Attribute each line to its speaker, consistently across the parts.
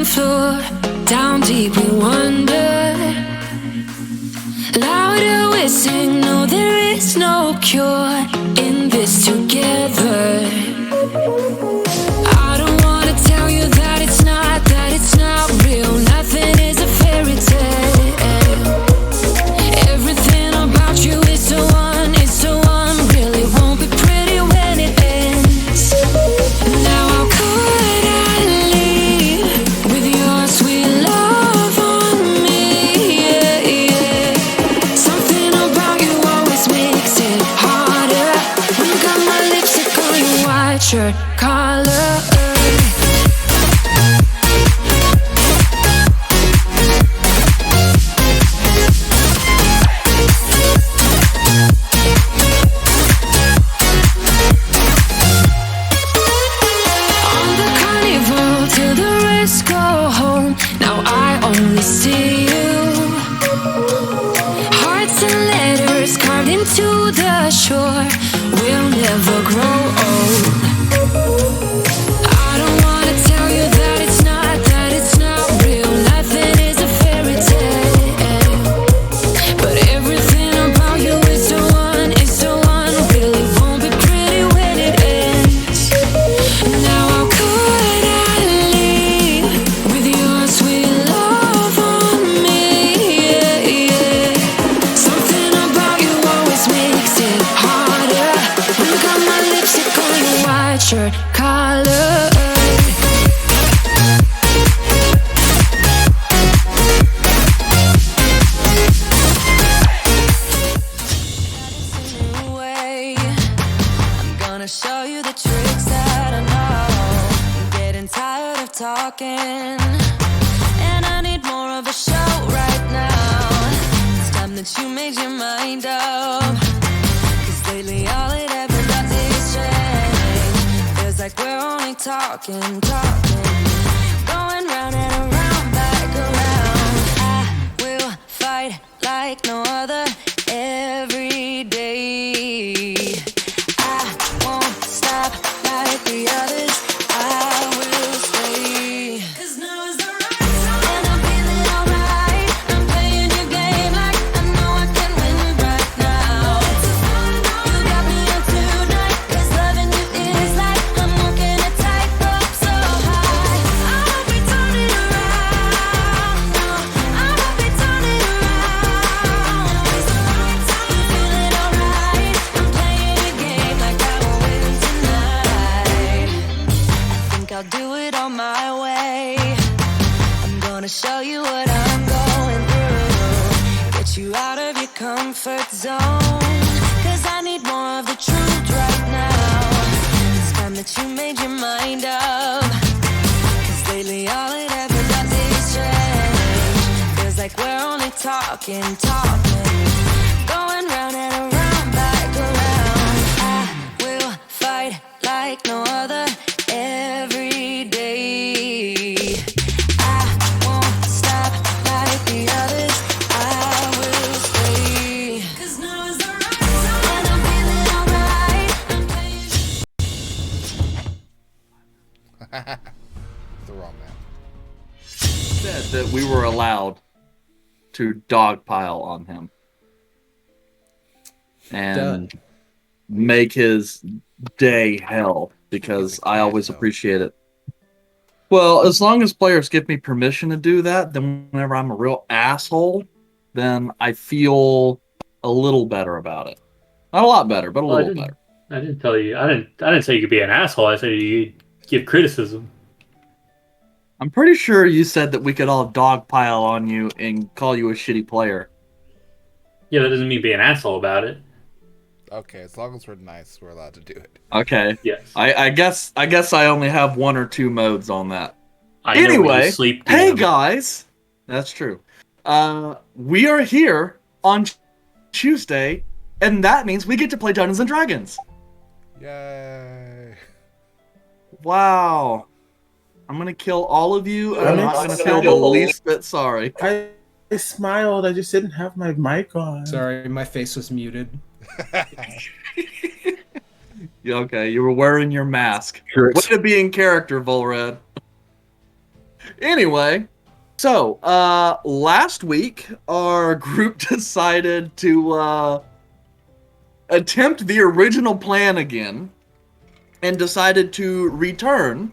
Speaker 1: ocean floor, down deep we wander. Louder we sing, no there is no cure in this together. I don't wanna tell you that it's not real. Nothing is a fairy tale. Everything about you is so unreal. It won't be pretty when it ends. Now how could I leave with your sweet love on me? Yeah, yeah. Something about you always makes it harder. When you got my lipstick on your white shirt collar. See you. Hearts and letters carved into the shore. We'll never grow old. I don't wanna tell you that it's not real. Nothing is a fairy tale. But everything about you is so unreal. It won't be pretty when it ends. Now how could I leave with your sweet love? Shirt collar. I'm gonna show you the tricks that I know. I'm getting tired of talking, and I need more of a show right now. It's time that you made your mind up, 'cause lately all it ever does is change. Feels like we're only talking, going round and around, back around. I will fight like no other every day. I won't stop like the others. I will stay. 'Cause now is the right time, and I'm feeling alright. I'm playing your game like I know I can win right now. You got me on tonight, 'cause loving you is like I'm walking a tightrope so high. I hope we turn it around. No, I hope we turn it around. It's the right time, I'm feeling alright. I'm playing your game like I will win tonight. I think I'll do it on my way. I'm gonna show you what I'm going through. Get you out of your comfort zone, 'cause I need more of the truth right now. It's time that you made your mind up, 'cause lately all it ever does is change. Feels like we're only talking, going round and around, back around. I will fight like no other every day. I won't stop like the others. I will stay. 'Cause now is the right time, and I'm feeling alright. I'm playing.
Speaker 2: The wrong man.
Speaker 3: Said that we were allowed to dogpile on him and make his day hell, because I always appreciate it. Well, as long as players give me permission to do that, then whenever I'm a real asshole, then I feel a little better about it. Not a lot better, but a little better.
Speaker 4: I didn't tell you. I didn't say you could be an asshole. I said you give criticism.
Speaker 3: I'm pretty sure you said that we could all dogpile on you and call you a shitty player.
Speaker 4: Yeah, that doesn't mean be an asshole about it.
Speaker 2: Okay, as long as we're nice, we're allowed to do it.
Speaker 3: Okay.
Speaker 4: Yes.
Speaker 3: I guess I only have one or two modes on that.
Speaker 4: I know when
Speaker 3: Anyway,
Speaker 4: you sleep,
Speaker 3: hey
Speaker 4: DM.
Speaker 3: guys, that's true. We are here on Tuesday, and that means we get to play Dungeons and Dragons.
Speaker 2: Yay!
Speaker 3: Wow. I'm gonna kill all of you, and I'm not gonna feel the least bit sorry.
Speaker 5: I smiled. I just didn't have my mic on.
Speaker 6: Sorry, my face was muted.
Speaker 3: Yeah, okay, you were wearing your mask.
Speaker 5: Sure,
Speaker 3: Way to be in character, Volred. Anyway, so last week our group decided to attempt the original plan again and decided to return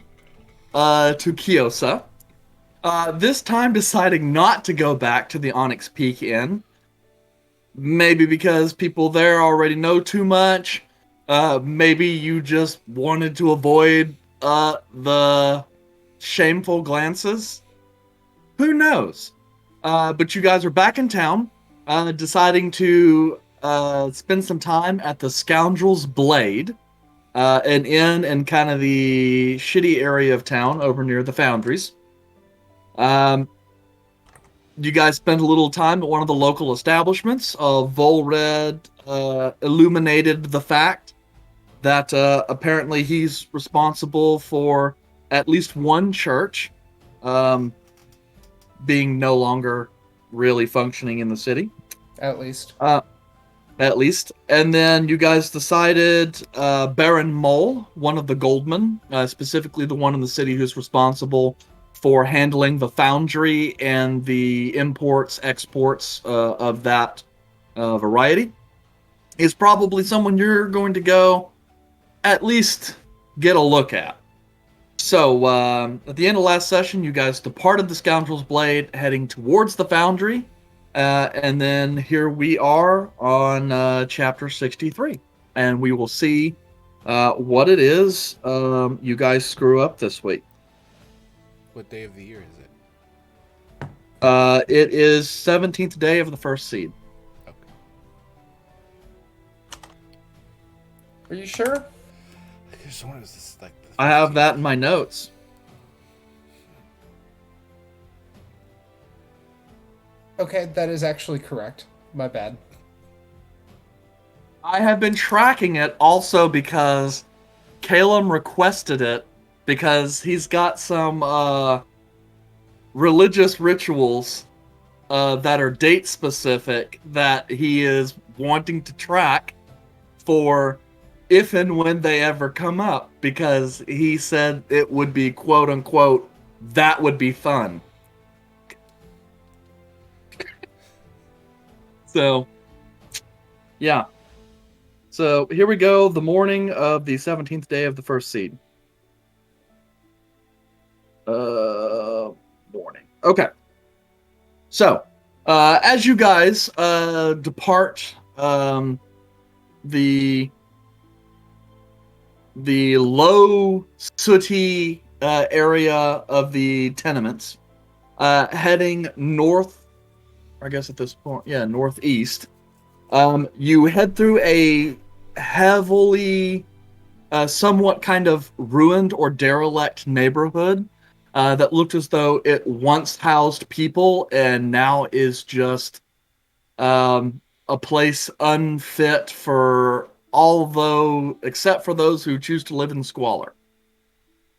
Speaker 3: to Kyosa. This time deciding not to go back to the Onyx Peak Inn. Maybe because people there already know too much. Maybe you just wanted to avoid the shameful glances. Who knows? But you guys are back in town, deciding to spend some time at the Scoundrel's Blade, an inn in kind of the shitty area of town over near the Foundries. You guys spent a little time at one of the local establishments. Volred illuminated the fact that apparently he's responsible for at least one church being no longer really functioning in the city.
Speaker 6: At least.
Speaker 3: At least. And then you guys decided Baron Mole, one of the Goldmen, specifically the one in the city who's responsible for handling the foundry and the imports, exports of that variety, is probably someone you're going to go at least get a look at. So, at the end of last session, you guys departed the Scoundrel's Blade, heading towards the foundry, and then here we are on chapter 63, and we will see what it is you guys screw up this week.
Speaker 2: What day of the year is it?
Speaker 3: It is 17th day of the first seed.
Speaker 2: Okay.
Speaker 6: Are you sure?
Speaker 2: I just wanted to just, like.
Speaker 3: I have that in my notes.
Speaker 6: Okay, that is actually correct. My bad.
Speaker 3: I have been tracking it also because Calum requested it because he's got some religious rituals that are date specific that he is wanting to track for if and when they ever come up, because he said it would be quote unquote that would be fun. So yeah. So here we go, the morning of the 17th day of the first seed. Morning. Okay. So, as you guys depart the low sooty area of the tenements, heading north, I guess at this point, yeah, northeast, you head through a heavily, somewhat kind of ruined or derelict neighborhood that looked as though it once housed people and now is just a place unfit for except for those who choose to live in squalor.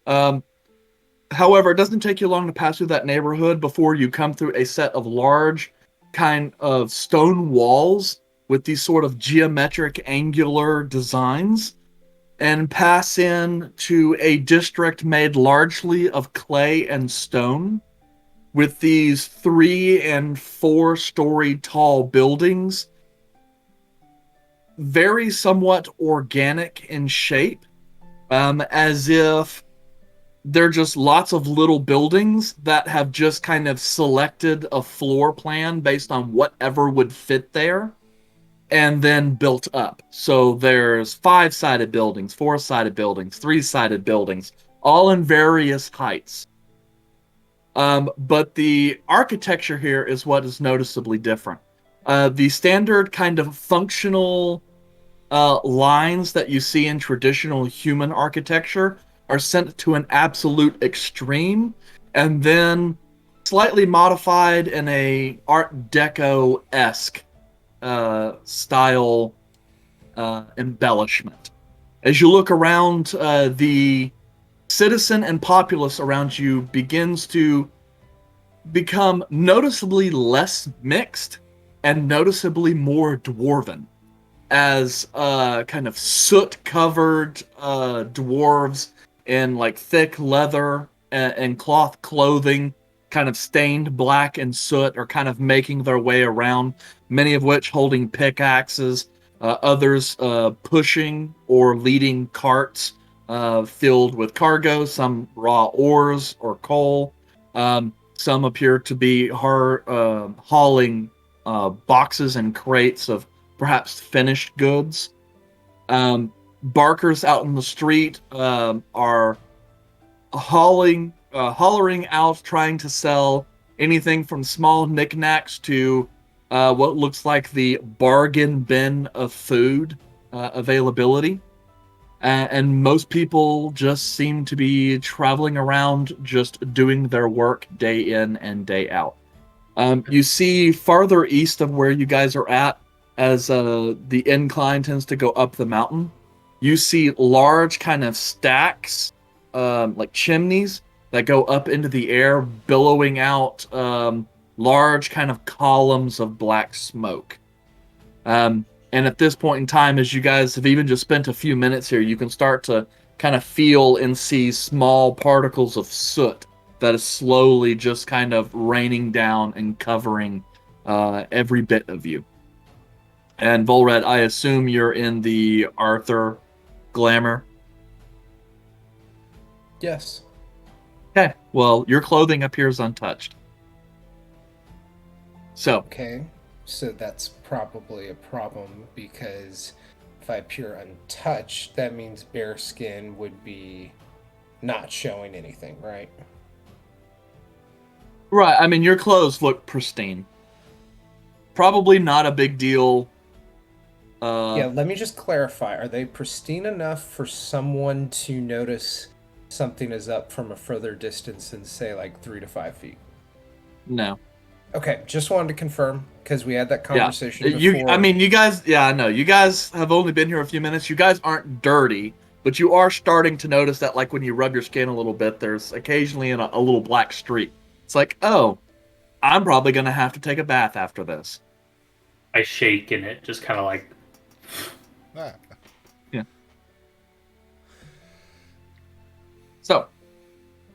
Speaker 3: However, it doesn't take you long to pass through that neighborhood before you come through a set of large kind of stone walls with these sort of geometric angular designs, and pass in to a district made largely of clay and stone, with these 3- and 4-story tall buildings, very somewhat organic in shape, as if they're just lots of little buildings that have just kind of selected a floor plan based on whatever would fit there, and then built up. So there's 5-sided buildings, 4-sided buildings, 3-sided buildings, all in various heights. But the architecture here is what is noticeably different. The standard kind of functional lines that you see in traditional human architecture are sent to an absolute extreme, and then slightly modified in a Art Deco-esque style embellishment. As you look around, the citizen and populace around you begins to become noticeably less mixed and noticeably more dwarven, as kind of soot-covered dwarves in like thick leather and cloth clothing, kind of stained black and soot, are kind of making their way around, many of which holding pickaxes, others pushing or leading carts filled with cargo, some raw ores or coal. Some appear to be hauling boxes and crates of perhaps finished goods. Barkers out in the street are hollering out, trying to sell anything from small knickknacks to what looks like the bargain bin of food availability. And most people just seem to be traveling around, just doing their work day in and day out. You see farther east of where you guys are at, as the incline tends to go up the mountain, you see large kind of stacks, like chimneys, that go up into the air, billowing out large kind of columns of black smoke. And at this point in time, as you guys have even just spent a few minutes here, you can start to kind of feel and see small particles of soot that is slowly just kind of raining down and covering every bit of you. And Volred, I assume you're in the Arthur glamour?
Speaker 6: Yes.
Speaker 3: Okay, well, your clothing appears untouched. So,
Speaker 6: Okay. So that's probably a problem because if I appear untouched, that means bare skin would be not showing anything, right?
Speaker 3: right, I mean, your clothes look pristine. Probably not a big deal.
Speaker 6: Yeah, let me just clarify. Are they pristine enough for someone to notice something is up from a further distance than, say, like 3 to 5 feet?
Speaker 3: No.
Speaker 6: Okay, just wanted to confirm because we had that conversation before.
Speaker 3: You guys, yeah, I know. You guys have only been here a few minutes. You guys aren't dirty, but you are starting to notice that, like, when you rub your skin a little bit, there's occasionally a little black streak. It's like, oh, I'm probably going to have to take a bath after this.
Speaker 4: I shake in it, just kind of like.
Speaker 2: Ah,
Speaker 3: So,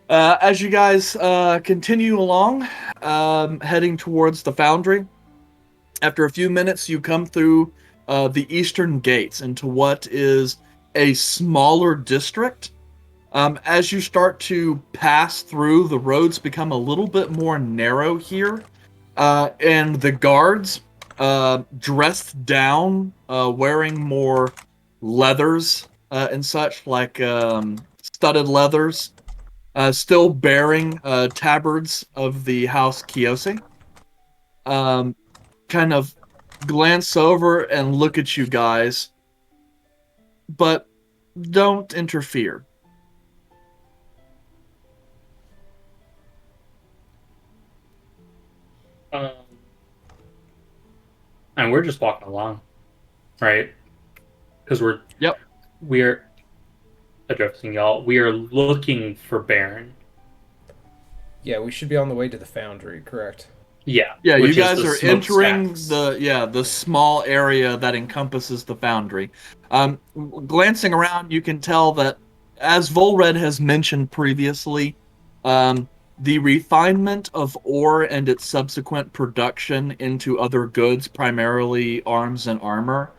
Speaker 3: as you guys continue along, heading towards the foundry, after a few minutes, you come through the eastern gates into what is a smaller district. As you start to pass through, the roads become a little bit more narrow here, and the guards, dressed down, wearing more leathers and such, like studded leathers, still bearing tabards of the House Kiyoshi, kind of glance over and look at you guys, but don't interfere.
Speaker 4: And we're just walking along, right? Because
Speaker 3: Yep.
Speaker 4: we're addressing y'all. We are looking for Baron.
Speaker 6: Yeah, we should be on the way to the foundry, correct?
Speaker 4: Yeah.
Speaker 3: Yeah, you
Speaker 4: which is
Speaker 3: guys
Speaker 4: the
Speaker 3: are entering the small area that encompasses the foundry. Glancing around, you can tell that, as Volred has mentioned previously, the refinement of ore and its subsequent production into other goods, primarily arms and armor,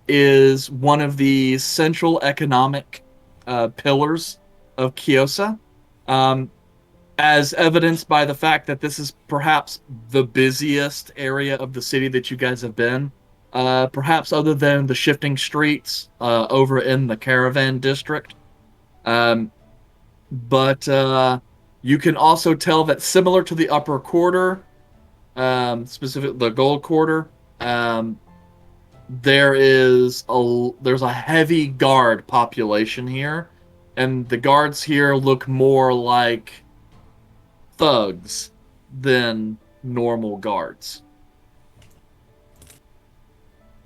Speaker 3: is one of the central economic pillars of Kyosa. As evidenced by the fact that this is perhaps the busiest area of the city that you guys have been, perhaps other than the shifting streets over in the caravan district. But you can also tell that, similar to the upper quarter, specifically the gold quarter, there's a heavy guard population here, and the guards here look more like thugs than normal guards.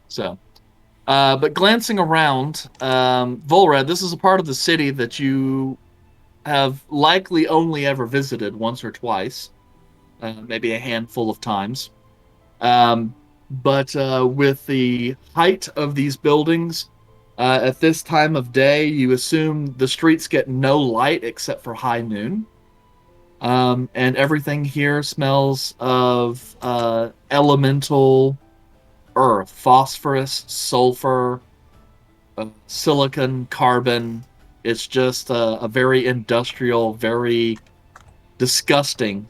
Speaker 3: So, but glancing around, Volred, this is a part of the city that you have likely only ever visited once or twice, maybe a handful of times. But with the height of these buildings, At this time of day, you assume the streets get no light except for high noon. And everything here smells of elemental earth, phosphorus, sulfur, silicon, carbon. It's just a very industrial, very disgusting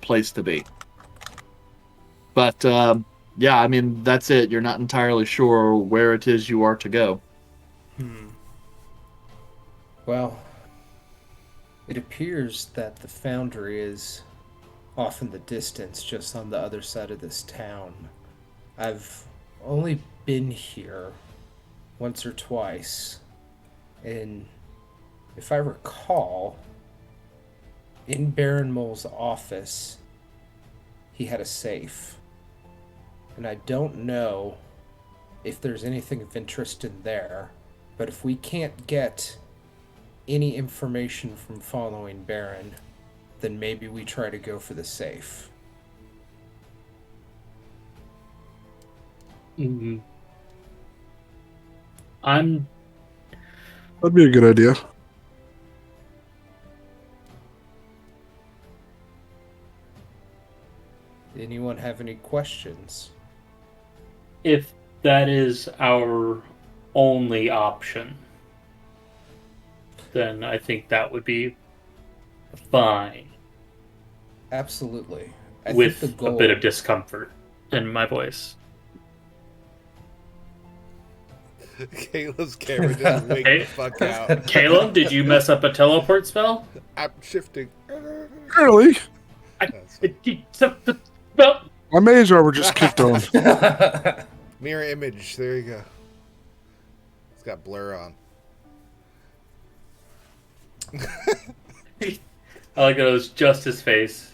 Speaker 3: place to be. But yeah, I mean, that's it. You're not entirely sure where it is you are to go.
Speaker 6: Well, it appears that the foundry is off in the distance, just on the other side of this town. I've only been here once or twice, and if I recall, in Baron Mole's office, he had a safe. And I don't know if there's anything of interest in there, but if we can't get any information from following Baron, then maybe we try to go for the safe.
Speaker 4: Mm-hmm. I'm
Speaker 7: That'd be a good idea.
Speaker 6: Anyone have any questions?
Speaker 4: if that is our only option, then I think that would be fine.
Speaker 6: Absolutely.
Speaker 4: With
Speaker 6: think the
Speaker 4: a
Speaker 6: goal...
Speaker 4: bit of discomfort in my voice.
Speaker 2: Caleb's camera just winked the fuck out.
Speaker 4: Caleb, did you mess up a teleport spell?
Speaker 2: I'm shifting.
Speaker 7: Really?
Speaker 4: Well,
Speaker 7: My mage armor just kicked on.
Speaker 2: Mirror image. There you go. It's got blur on.
Speaker 4: I like those just his face.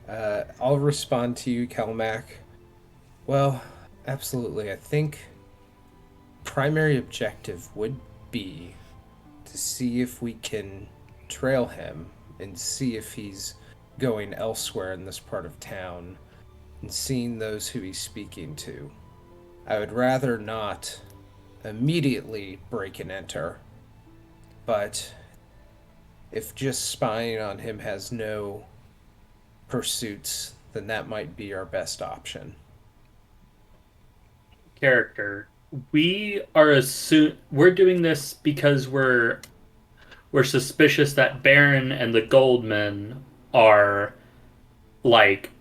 Speaker 6: I'll respond to you, Kelmac. Well, absolutely. I think primary objective would be to see if we can trail him and see if he's going elsewhere in this part of town and seeing those who he's speaking to. I would rather not immediately break and enter, but if just spying on him has no pursuits, then that might be our best option.
Speaker 4: Character. We're doing this because we're suspicious that Baron and the Goldmen are like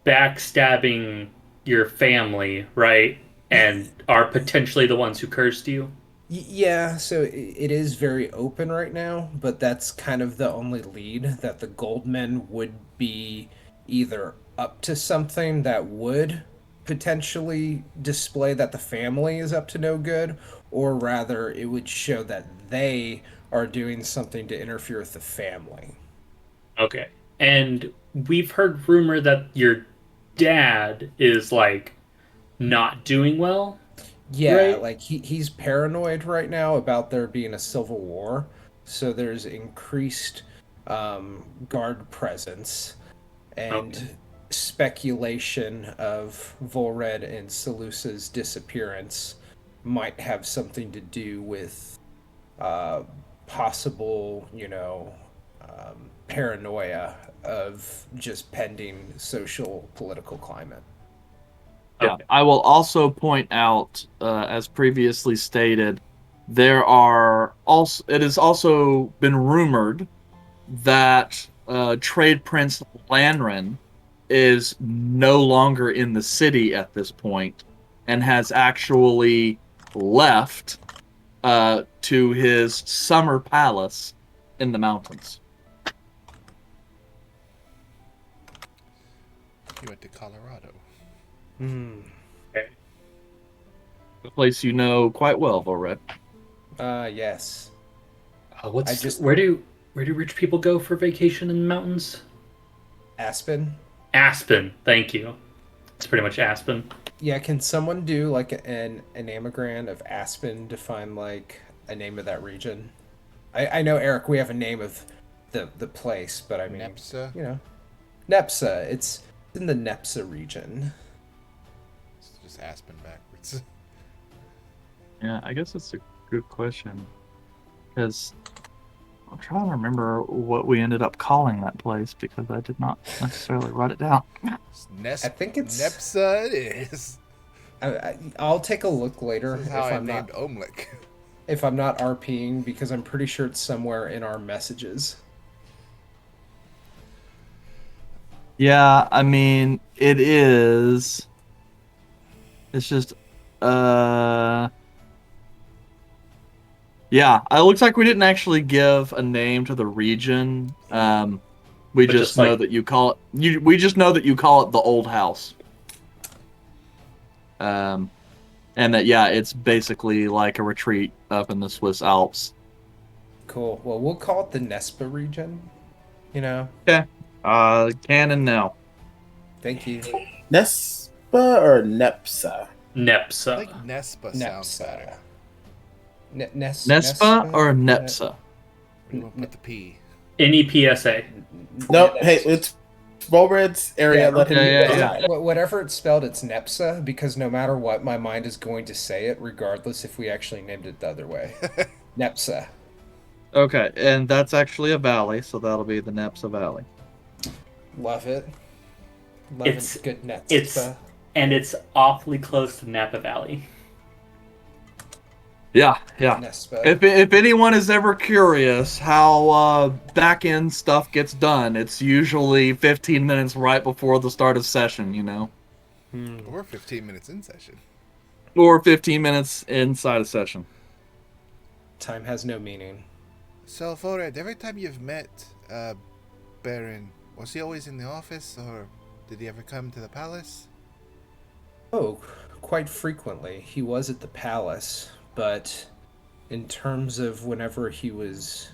Speaker 4: backstabbing your family, right? And are potentially the ones who cursed you.
Speaker 6: Yeah, so it is very open right now, but that's kind of the only lead that the Goldmen would be either up to something that would potentially display that the family is up to no good, or rather it would show that they are doing something to interfere with the family.
Speaker 4: Okay. And we've heard rumor that your dad is like not doing well.
Speaker 6: Yeah,
Speaker 4: Right.
Speaker 6: like he's paranoid right now about there being a civil war, so there's increased guard presence and
Speaker 4: Okay.
Speaker 6: speculation of Volred and Seleusa's disappearance might have something to do with possible, paranoia of just pending social political climate.
Speaker 3: Yeah,
Speaker 4: Okay.
Speaker 3: I will also point out, as previously stated, it has also been rumored that Trade Prince Lanren is no longer in the city at this point and has actually left to his summer palace in the mountains.
Speaker 2: He went to Colorado.
Speaker 4: Okay.
Speaker 3: A place you know quite well, Volred.
Speaker 6: Yes.
Speaker 4: Where do rich people go for vacation in the mountains?
Speaker 6: Aspen?
Speaker 4: Aspen, thank you. It's pretty much Aspen.
Speaker 6: Yeah, can someone do like an anagram of Aspen to find like a name of that region? I know, Eric, we have a name of the place, but I mean,
Speaker 2: Nepsa?
Speaker 6: Nepsa. It's in the Nepsa region.
Speaker 2: It's just Aspen backwards.
Speaker 3: Yeah, I guess it's a good question. Because I'm trying to remember what we ended up calling that place because I did not necessarily write it down.
Speaker 2: Nes-
Speaker 6: I think it's-
Speaker 2: Nepsa it is.
Speaker 6: I'll take a look later
Speaker 2: This is how
Speaker 6: if
Speaker 2: I
Speaker 6: I'm
Speaker 2: named
Speaker 6: not
Speaker 2: Omlik.
Speaker 6: if I'm not RPing because I'm pretty sure it's somewhere in our messages.
Speaker 3: Yeah, I mean, it is. It's just, yeah, it looks like we didn't actually give a name to the region. We
Speaker 4: But
Speaker 3: just
Speaker 4: just
Speaker 3: know
Speaker 4: like-
Speaker 3: that you call it. We just know that you call it the Old House. And that it's basically like a retreat up in the Swiss Alps.
Speaker 6: Cool. Well, we'll call it the Nespa region. You know.
Speaker 3: Okay. Canon now.
Speaker 6: Thank you.
Speaker 5: Nespa or Nepsa?
Speaker 2: I
Speaker 4: Nepsa.
Speaker 2: think Nespa sounds better.
Speaker 3: Nespa or Nepsa?
Speaker 2: We won't put the P.
Speaker 4: NEPSA.
Speaker 5: Nope. Hey, it's Bulred's area.
Speaker 6: Yeah,
Speaker 5: Let him
Speaker 3: okay,
Speaker 5: use
Speaker 3: yeah.
Speaker 5: his time.
Speaker 6: Whatever it's spelled, it's Nepsa because no matter what, my mind is going to say it, regardless if we actually named it the other way. Nepsa.
Speaker 3: Okay, and that's actually a valley, so that'll be the Nepsa Valley.
Speaker 6: Love it. Love
Speaker 4: It's-
Speaker 6: it. Good Nepsa.
Speaker 4: It's awfully close to Napa Valley.
Speaker 3: Yeah.
Speaker 6: Nespa.
Speaker 3: If anyone is ever curious how back end stuff gets done, it's usually 15 minutes right before the start of session,
Speaker 2: Or 15 minutes in session.
Speaker 3: or 15 minutes inside a session.
Speaker 6: Time has no meaning.
Speaker 2: So, Forrest, every time you've met Baron, was he always in the office, or did he ever come to the palace?
Speaker 6: Oh, quite frequently. He was at the palace, but in terms of whenever he was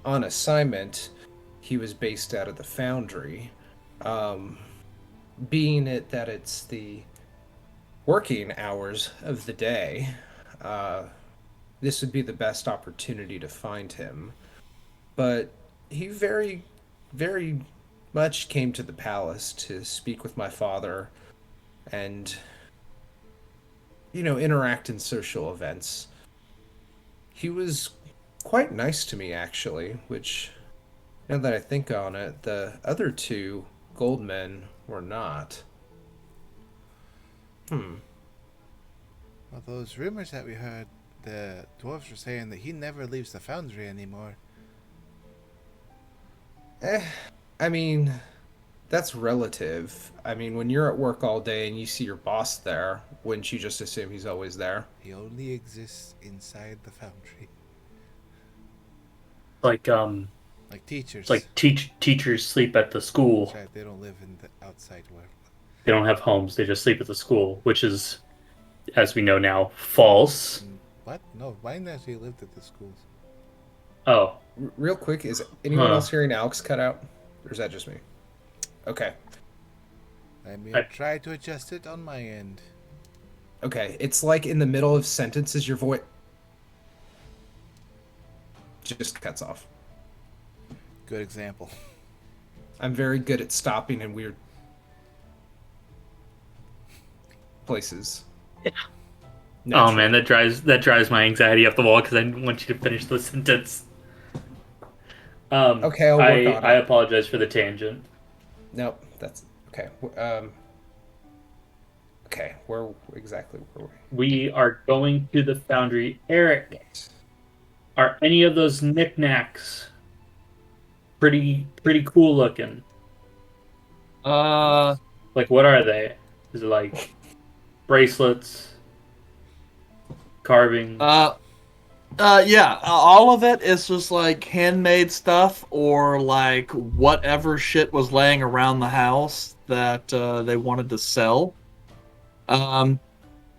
Speaker 6: on assignment, he was based out of the foundry. Being it that it's the working hours of the day, this would be the best opportunity to find him. But he very, very much came to the palace to speak with my father and, interact in social events. He was quite nice to me, actually, which, now that I think on it, the other two Goldmen were not.
Speaker 2: Well, those rumors that we heard, the dwarves were saying that he never leaves the foundry anymore.
Speaker 6: I mean, that's relative. I mean, when you're at work all day and you see your boss there, wouldn't you just assume he's always there?
Speaker 2: He only exists inside the foundry.
Speaker 4: Like
Speaker 2: Like teachers.
Speaker 4: it's like teachers sleep at the school.
Speaker 2: That's right, they don't live in the outside world.
Speaker 4: They don't have homes. They just sleep at the school, which is, as we know now, false.
Speaker 2: What? No, mine actually lived at the schools.
Speaker 4: Oh,
Speaker 6: Real quick, is anyone
Speaker 4: Huh.
Speaker 6: else hearing Alex cut out? Or is that just me? Okay.
Speaker 2: I mean,
Speaker 4: I-
Speaker 2: try to adjust it on my end.
Speaker 6: Okay, it's like in the middle of sentences, your voice just cuts off.
Speaker 2: Good example.
Speaker 6: I'm very good at stopping in weird places.
Speaker 4: oh
Speaker 6: Naturally.
Speaker 4: man, that drives my anxiety up the wall because I want you to finish the sentence.
Speaker 6: Okay, I'll work on
Speaker 4: I
Speaker 6: it.
Speaker 4: apologize for the tangent.
Speaker 6: Nope, that's okay. Okay, where exactly were we?
Speaker 4: We are going to the foundry. Eric, are any of those knickknacks pretty cool looking? Like, what are they? Is it like bracelets, carving?
Speaker 3: Yeah, all of it is just like handmade stuff or like whatever shit was laying around the house that they wanted to sell.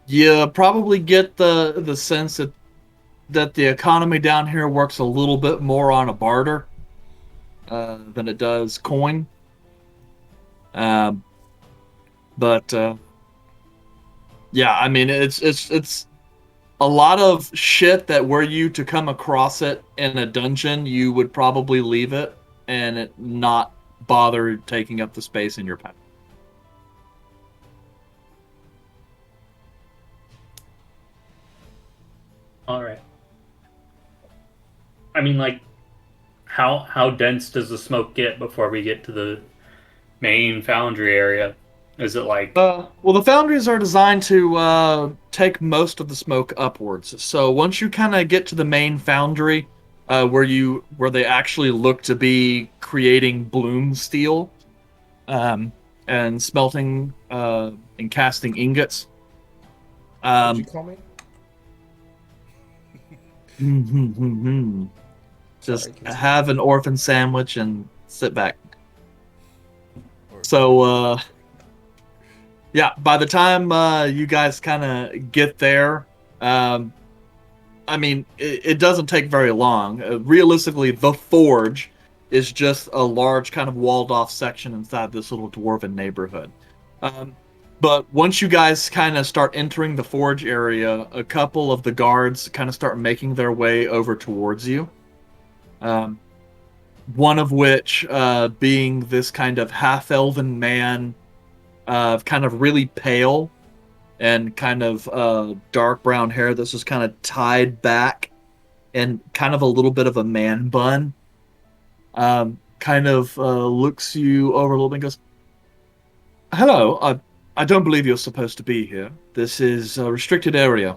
Speaker 3: You probably get the sense that the economy down here works a little bit more on a barter than it does coin. But yeah, I mean it's a lot of shit that were you to come across it in a dungeon, you would probably leave it and it not bother taking up the space in your pack.
Speaker 4: All right. I mean, like, how dense does the smoke get before we get to the main foundry area? Is it like
Speaker 3: Well, the foundries are designed to take most of the smoke upwards. So once you kind of get to the main foundry, where they actually look to be creating bloom steel, and smelting and casting ingots.
Speaker 6: What'd you call me?
Speaker 3: Just
Speaker 6: Sorry, continue.
Speaker 3: have an orphan sandwich and sit back. So, yeah, by the time you guys kind of get there, I mean, it doesn't take very long. Realistically, the forge is just a large kind of walled off section inside this little dwarven neighborhood. But once you guys kind of start entering the forge area, a couple of the guards kind of start making their way over towards you. One of which being this kind of half-elven man, kind of really pale and kind of dark brown hair that's just kind of tied back and kind of a little bit of a man bun. Kind of looks you over a little bit and goes, "Hello, I don't believe you're supposed to be here. This is a restricted area."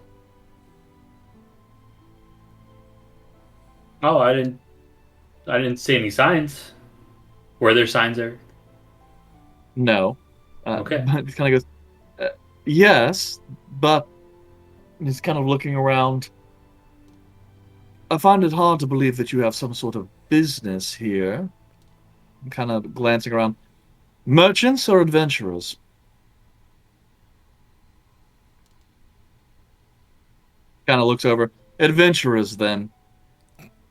Speaker 4: Oh, I didn't see any signs. Were there signs there?
Speaker 3: No.
Speaker 4: Okay.
Speaker 3: But he kind of goes, "Yes, but..." He's kind of looking around. "I find it hard to believe that you have some sort of business here." Kind of glancing around. "Merchants or adventurers?" Kind of looks over. "Adventurers, then.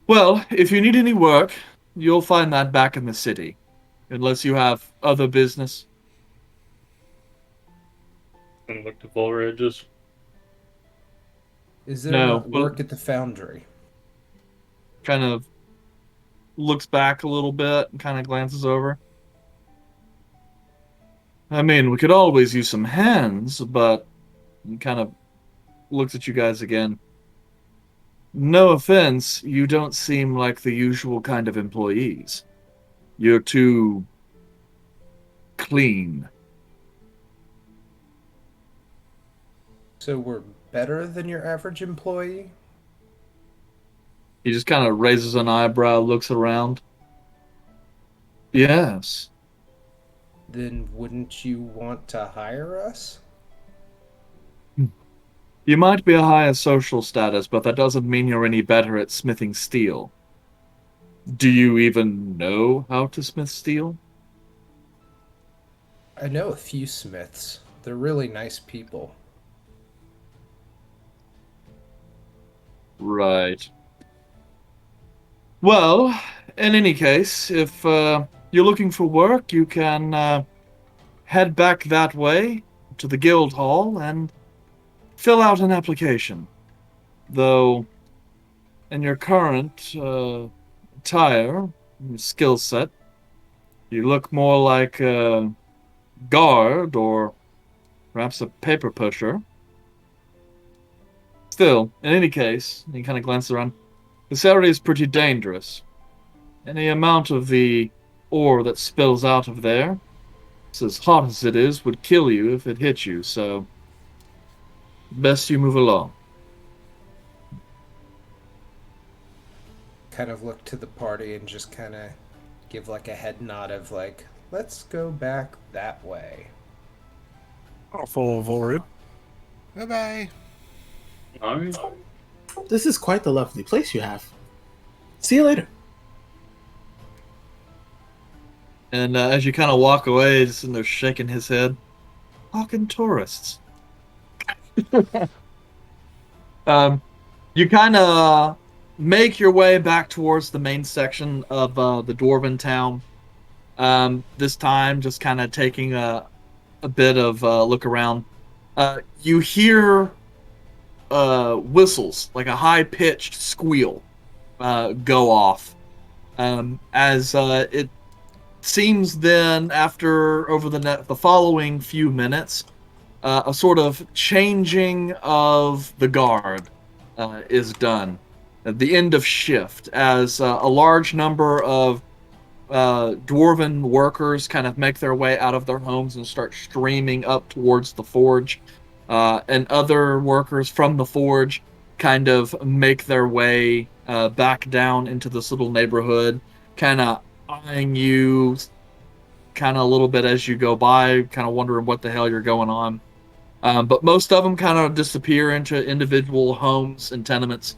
Speaker 3: Well, if you need any work, you'll find that back in the city. Unless you have other business."
Speaker 4: And look to Volrages.
Speaker 6: Is there
Speaker 3: No,
Speaker 6: not work at the foundry?
Speaker 3: Kind of looks back a little bit and kind of glances over. "I mean, we could always use some hands, but..." And kind of looks at you guys again. "No offense, you don't seem like the usual kind of employees. You're too clean."
Speaker 6: So we're better than your average employee?
Speaker 3: He just kind of raises an eyebrow, looks around. "Yes."
Speaker 6: Then wouldn't you want to hire us?
Speaker 3: "You might be a higher social status, but that doesn't mean you're any better at smithing steel. Do you even know how to smith steel?"
Speaker 6: I know a few smiths. They're really nice people.
Speaker 3: Right. Well, in any case, if you're looking for work, you can head back that way to the guild hall and fill out an application. Though, in your current attire, skill set, you look more like a guard or perhaps a paper pusher. Still, in any case, he kind of glances around. This area is pretty dangerous. Any amount of the ore that spills out of there, it's as hot as it is, would kill you if it hit you, so best you move along.
Speaker 6: Kind of look to the party and just kind of give like a head nod of like, let's go back that way.
Speaker 7: I'll follow Volrid.
Speaker 2: Bye-bye.
Speaker 4: All right.
Speaker 5: This is quite the lovely place you have. See you later.
Speaker 3: And as you kind of walk away, just sitting there shaking his head. Fucking tourists. You kind of make your way back towards the main section of the Dwarven town. This time, just kind of taking a bit of look around. You hear whistles, like a high-pitched squeal, go off. As it seems then, after over the following few minutes, a sort of changing of the guard is done. At the end of shift, as a large number of dwarven workers kind of make their way out of their homes and start streaming up towards the forge, and other workers from the forge kind of make their way back down into this little neighborhood, kind of eyeing you kind of a little bit as you go by, kind of wondering what the hell you're going on. But most of them kind of disappear into individual homes and tenements.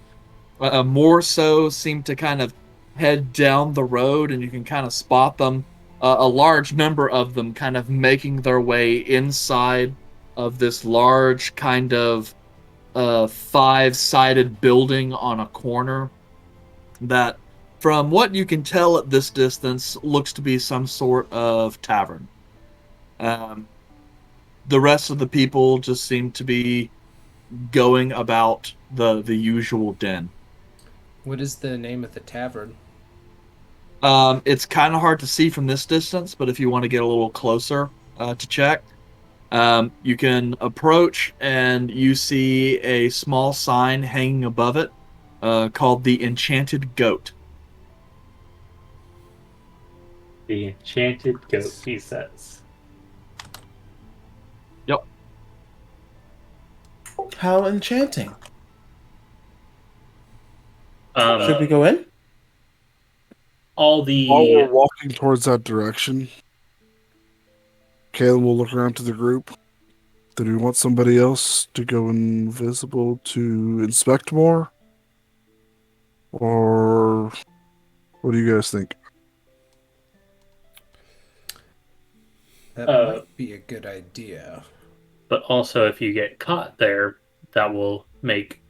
Speaker 3: More so seem to kind of head down the road, and you can kind of spot them. A large number of them kind of making their way inside of this large kind of five-sided building on a corner that, from what you can tell at this distance, looks to be some sort of tavern. The rest of the people just seem to be going about the usual den.
Speaker 6: What is the name of the tavern?
Speaker 3: It's kind of hard to see from this distance, but if you want to get a little closer to check, you can approach and you see a small sign hanging above it called the Enchanted Goat.
Speaker 4: The Enchanted Goat, he says.
Speaker 3: Yep.
Speaker 5: How enchanting.
Speaker 4: Um,
Speaker 5: Should we go in?
Speaker 4: all
Speaker 7: While we're
Speaker 4: the
Speaker 7: walking towards that direction, Caleb will look around to the group. Do we want somebody else to go invisible to inspect more? Or what do you guys think?
Speaker 6: That
Speaker 4: Uh,
Speaker 6: might be a good idea.
Speaker 4: but also if you get caught there, that will make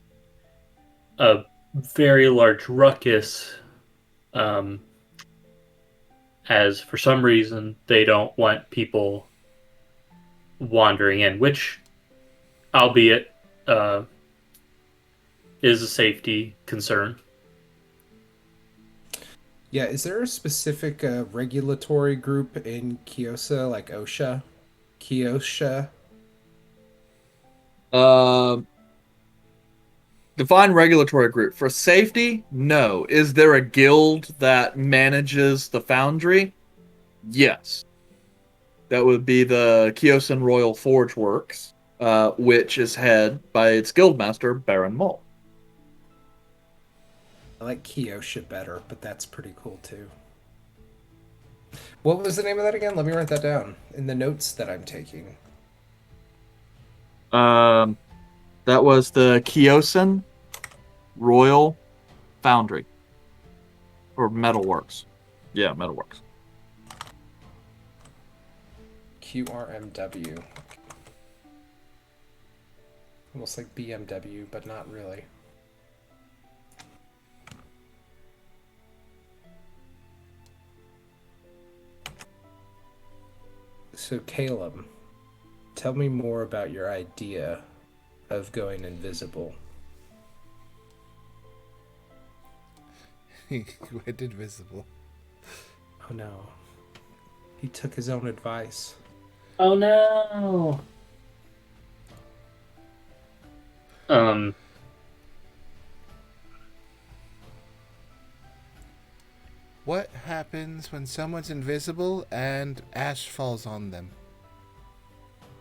Speaker 4: a very large ruckus. As for some reason they don't want people wandering in, which, albeit, is a safety concern.
Speaker 6: Yeah, is there a specific regulatory group in Kyosa, like OSHA? Kyosha?
Speaker 3: Define regulatory group. For safety, no. Is there a guild that manages the foundry? Yes. That would be the Kyosan Royal Forge Works, which is head by its guildmaster, Baron Mull.
Speaker 6: I like Kyosha better, but that's pretty cool too. What was the name of that again? Let me write that down in the notes that I'm taking.
Speaker 3: That was the Kyosan Royal Foundry. Or Metalworks. Yeah, Metalworks.
Speaker 6: QRMW. Almost like BMW, but not really. So Caleb, tell me more about your idea of going invisible.
Speaker 2: Went invisible.
Speaker 6: Oh no. He took his own advice.
Speaker 4: Oh no.
Speaker 2: What happens when someone's invisible and ash falls on them?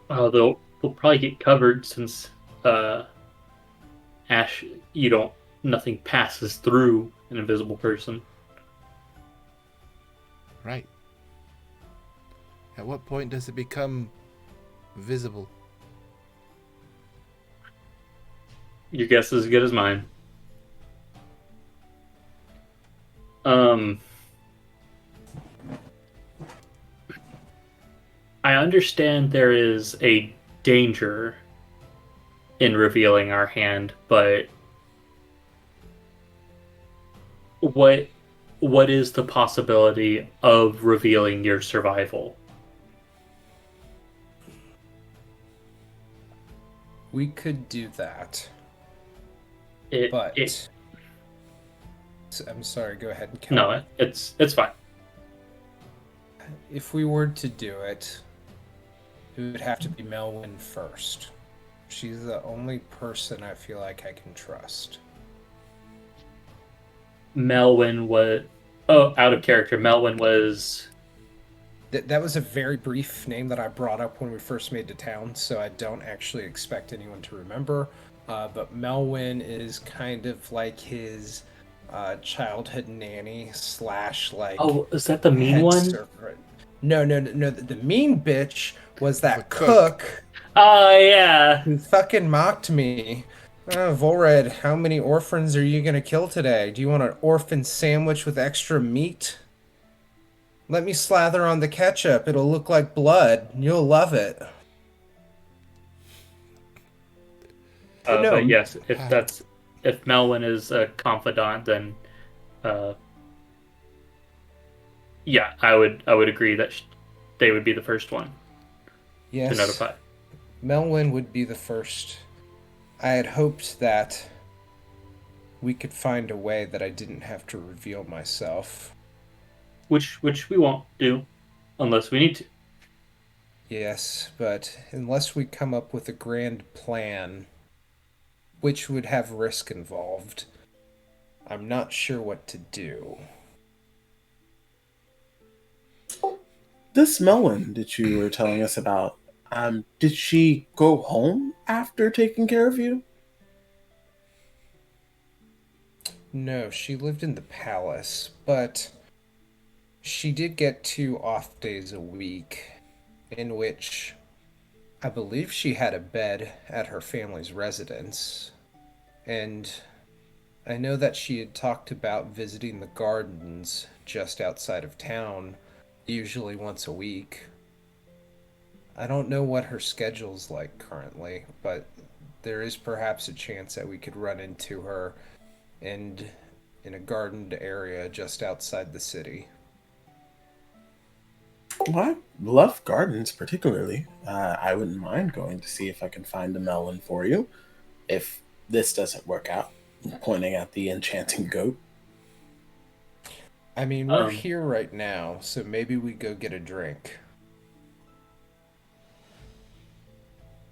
Speaker 4: They'll probably get covered since ash, nothing passes through an invisible person.
Speaker 2: Right. At what point does it become visible?
Speaker 4: Your guess is as good as mine. I understand there is a danger in revealing our hand, but what is the possibility of revealing your survival?
Speaker 6: We could do that,
Speaker 4: It,
Speaker 6: but
Speaker 4: it
Speaker 6: I'm sorry, go ahead and count.
Speaker 4: no, it's fine.
Speaker 6: If we were to do it, it would have to be Melwyn first. She's the only person I feel like I can trust.
Speaker 4: Melwin was. Oh, out of character. Melwin was.
Speaker 6: That was a very brief name that I brought up when we first made the town, so I don't actually expect anyone to remember. But Melwin is kind of like his childhood nanny slash like.
Speaker 4: Oh, is that the mean
Speaker 6: head
Speaker 4: one?
Speaker 6: servant. No. The mean bitch was that
Speaker 2: The cook.
Speaker 6: cook
Speaker 4: Oh, yeah.
Speaker 6: who fucking mocked me. Volred, how many orphans are you gonna kill today? Do you want an orphan sandwich with extra meat? Let me slather on the ketchup. It'll look like blood. You'll love it. No.
Speaker 4: But yes, if Melwin is a confidant, then yeah, I would agree that they would be the first one
Speaker 6: Yes.
Speaker 4: to notify.
Speaker 6: Melwin would be the first. I had hoped that we could find a way that I didn't have to reveal myself.
Speaker 4: Which we won't do unless we need to.
Speaker 6: Yes, but unless we come up with a grand plan, which would have risk involved, I'm not sure what to do.
Speaker 5: This Melwin that you were telling us about, did she go home after taking care of you?
Speaker 6: No, she lived in the palace, but she did get 2 off days a week, in which I believe she had a bed at her family's residence. And I know that she had talked about visiting the gardens just outside of town, usually once a week. I don't know what her schedule's like currently, but there is perhaps a chance that we could run into her and in a gardened area just outside the city.
Speaker 5: Well, I love gardens particularly. I wouldn't mind going to see if I can find a Melwin for you. If this doesn't work out, pointing at the enchanting goat.
Speaker 6: I mean, we're here right now, so maybe we go get a drink.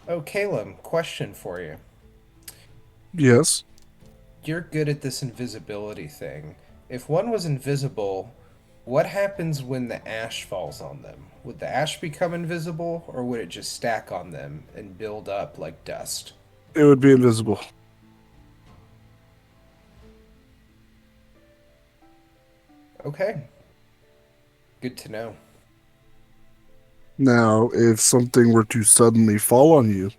Speaker 6: Oh, Caleb, question for you.
Speaker 7: Yes.
Speaker 6: You're good at this invisibility thing. If one was invisible, what happens when the ash falls on them? Would the ash become invisible, or would it just stack on them and build up like dust?
Speaker 7: It would be invisible.
Speaker 6: Okay. Good to know.
Speaker 7: Now, if something were to suddenly fall on you,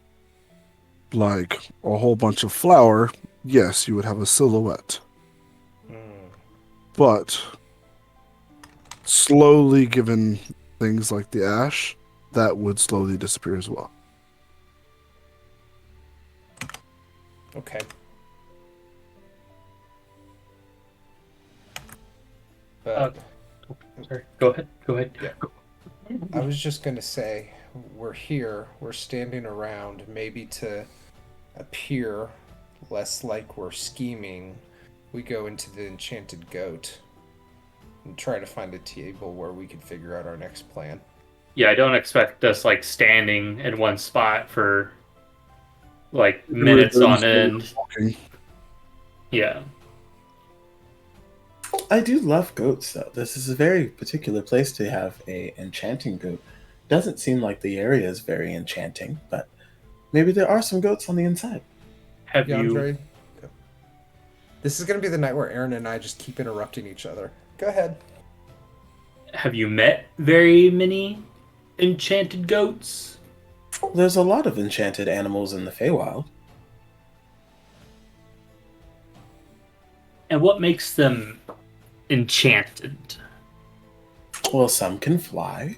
Speaker 7: like a whole bunch of flour, yes, you would have a silhouette. But slowly, given things like the ash, that would slowly disappear as well.
Speaker 6: Okay. But
Speaker 4: Sorry. Go ahead.
Speaker 6: Yeah. I was just gonna say, we're here, we're standing around, maybe to appear less like we're scheming, we go into the enchanted goat and try to find a table where we can figure out our next plan.
Speaker 4: Yeah, I don't expect us like standing in one spot for like minutes on end.
Speaker 7: Walking.
Speaker 4: Yeah.
Speaker 5: I do love goats, though. This is a very particular place to have a enchanting goat. Doesn't seem like the area is very enchanting, but maybe there are some goats on the inside.
Speaker 4: Have
Speaker 6: Yeah,
Speaker 4: you?
Speaker 6: Andre? This is gonna be the night where Aaron and I just keep interrupting each other. Go ahead.
Speaker 4: Have you met very many enchanted goats?
Speaker 5: There's a lot of enchanted animals in the Feywild.
Speaker 4: And what makes them enchanted?
Speaker 5: Well, some can fly,